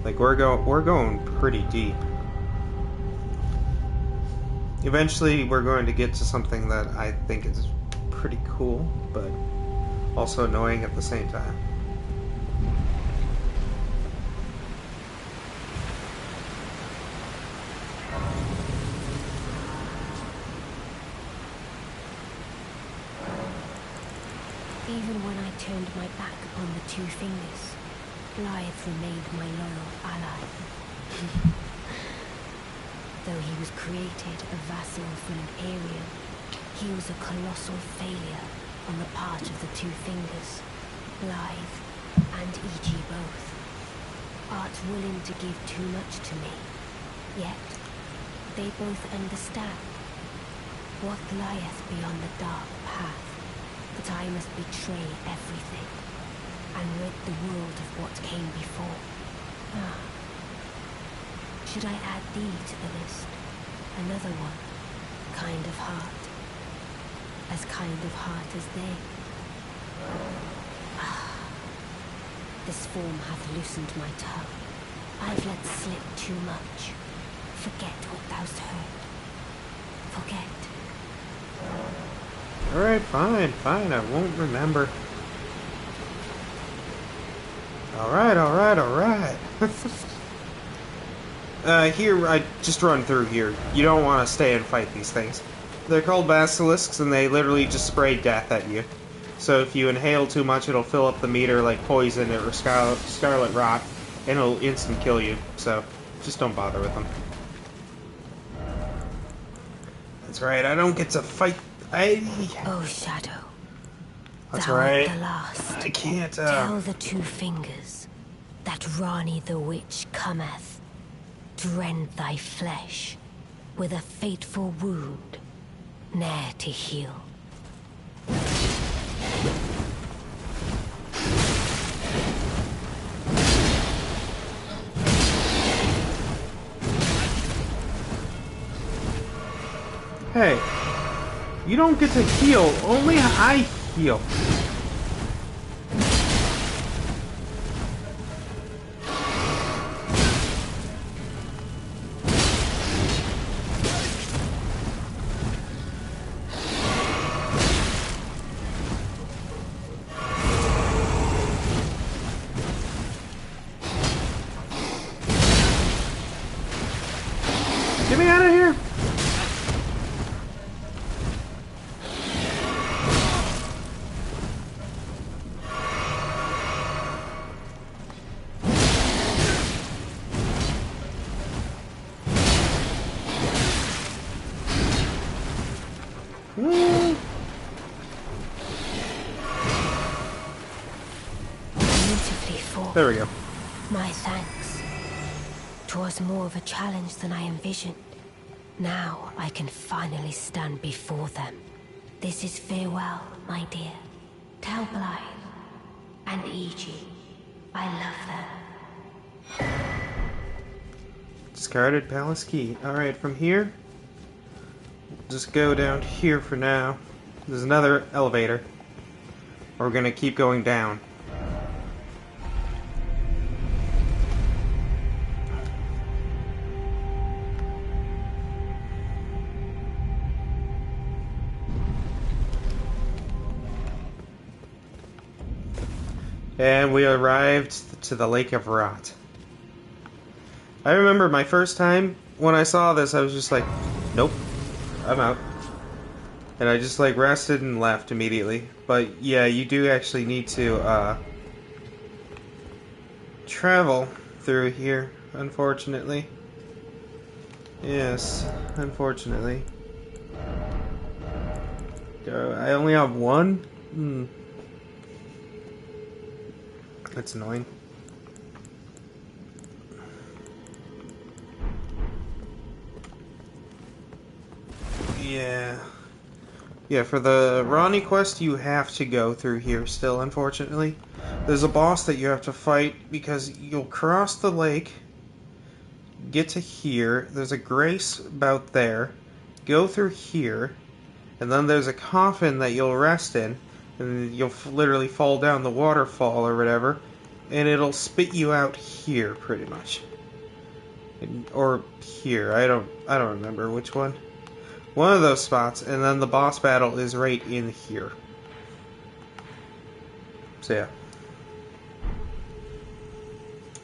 Like we're going pretty deep. Eventually we're going to get to something that I think is pretty cool, but also annoying at the same time. Even when I turned my back upon the Two Fingers, Blythe remained my loyal ally. Though he was created a vassal for an Aryan, he was a colossal failure on the part of the Two Fingers, Blythe and E.G. both. Art willing to give too much to me, yet they both understand what lieth beyond the dark path. That I must betray everything, and rid the world of what came before. Should I add thee to the list? Another one, kind of heart. As kind of heart as they. This form hath loosened my tongue. I've let slip too much. Forget what thou'st heard. Forget. Alright, fine, I won't remember. Alright. Here, I just run through here. You don't want to stay and fight these things. They're called basilisks, and they literally just spray death at you. So if you inhale too much, it'll fill up the meter like poison or scarlet rot, and it'll instant kill you. So, just don't bother with them. That's right, I don't get to fight. Oh, Shadow. That's Thou right. art the last. I can't, Tell the two fingers that Rani the Witch cometh to rend thy flesh with a fateful wound, ne'er to heal. Hey, you don't get to heal, only I heal. Get me out of here! Beautifully fought. There we go. My thanks. 'Twas more of a challenge than I envisioned. Now I can finally stand before them. This is farewell, my dear. Tell Blythe and Iji I love them. Discarded palace key. Alright, from here, just go down here for now. There's another elevator. We're gonna keep going down. And we arrived to the Lake of Rot. I remember my first time when I saw this, I was just like, nope, I'm out. And I just like rested and left immediately. But yeah, you do actually need to travel through here, unfortunately. Yes, unfortunately. I only have one? That's annoying. Yeah. Yeah, for the Ronnie quest, you have to go through here still, unfortunately. There's a boss that you have to fight because you'll cross the lake, get to here, there's a grace about there, go through here, and then there's a coffin that you'll rest in, and you'll literally fall down the waterfall or whatever, and it'll spit you out here, pretty much. Or here, I don't remember which one. One of those spots, and then the boss battle is right in here. So yeah.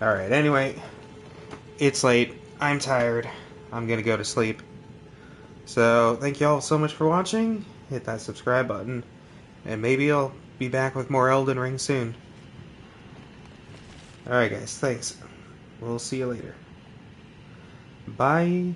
Alright, anyway, it's late, I'm tired, I'm gonna go to sleep. So, thank you all so much for watching, hit that subscribe button, and maybe I'll be back with more Elden Ring soon. Alright guys, thanks. We'll see you later. Bye.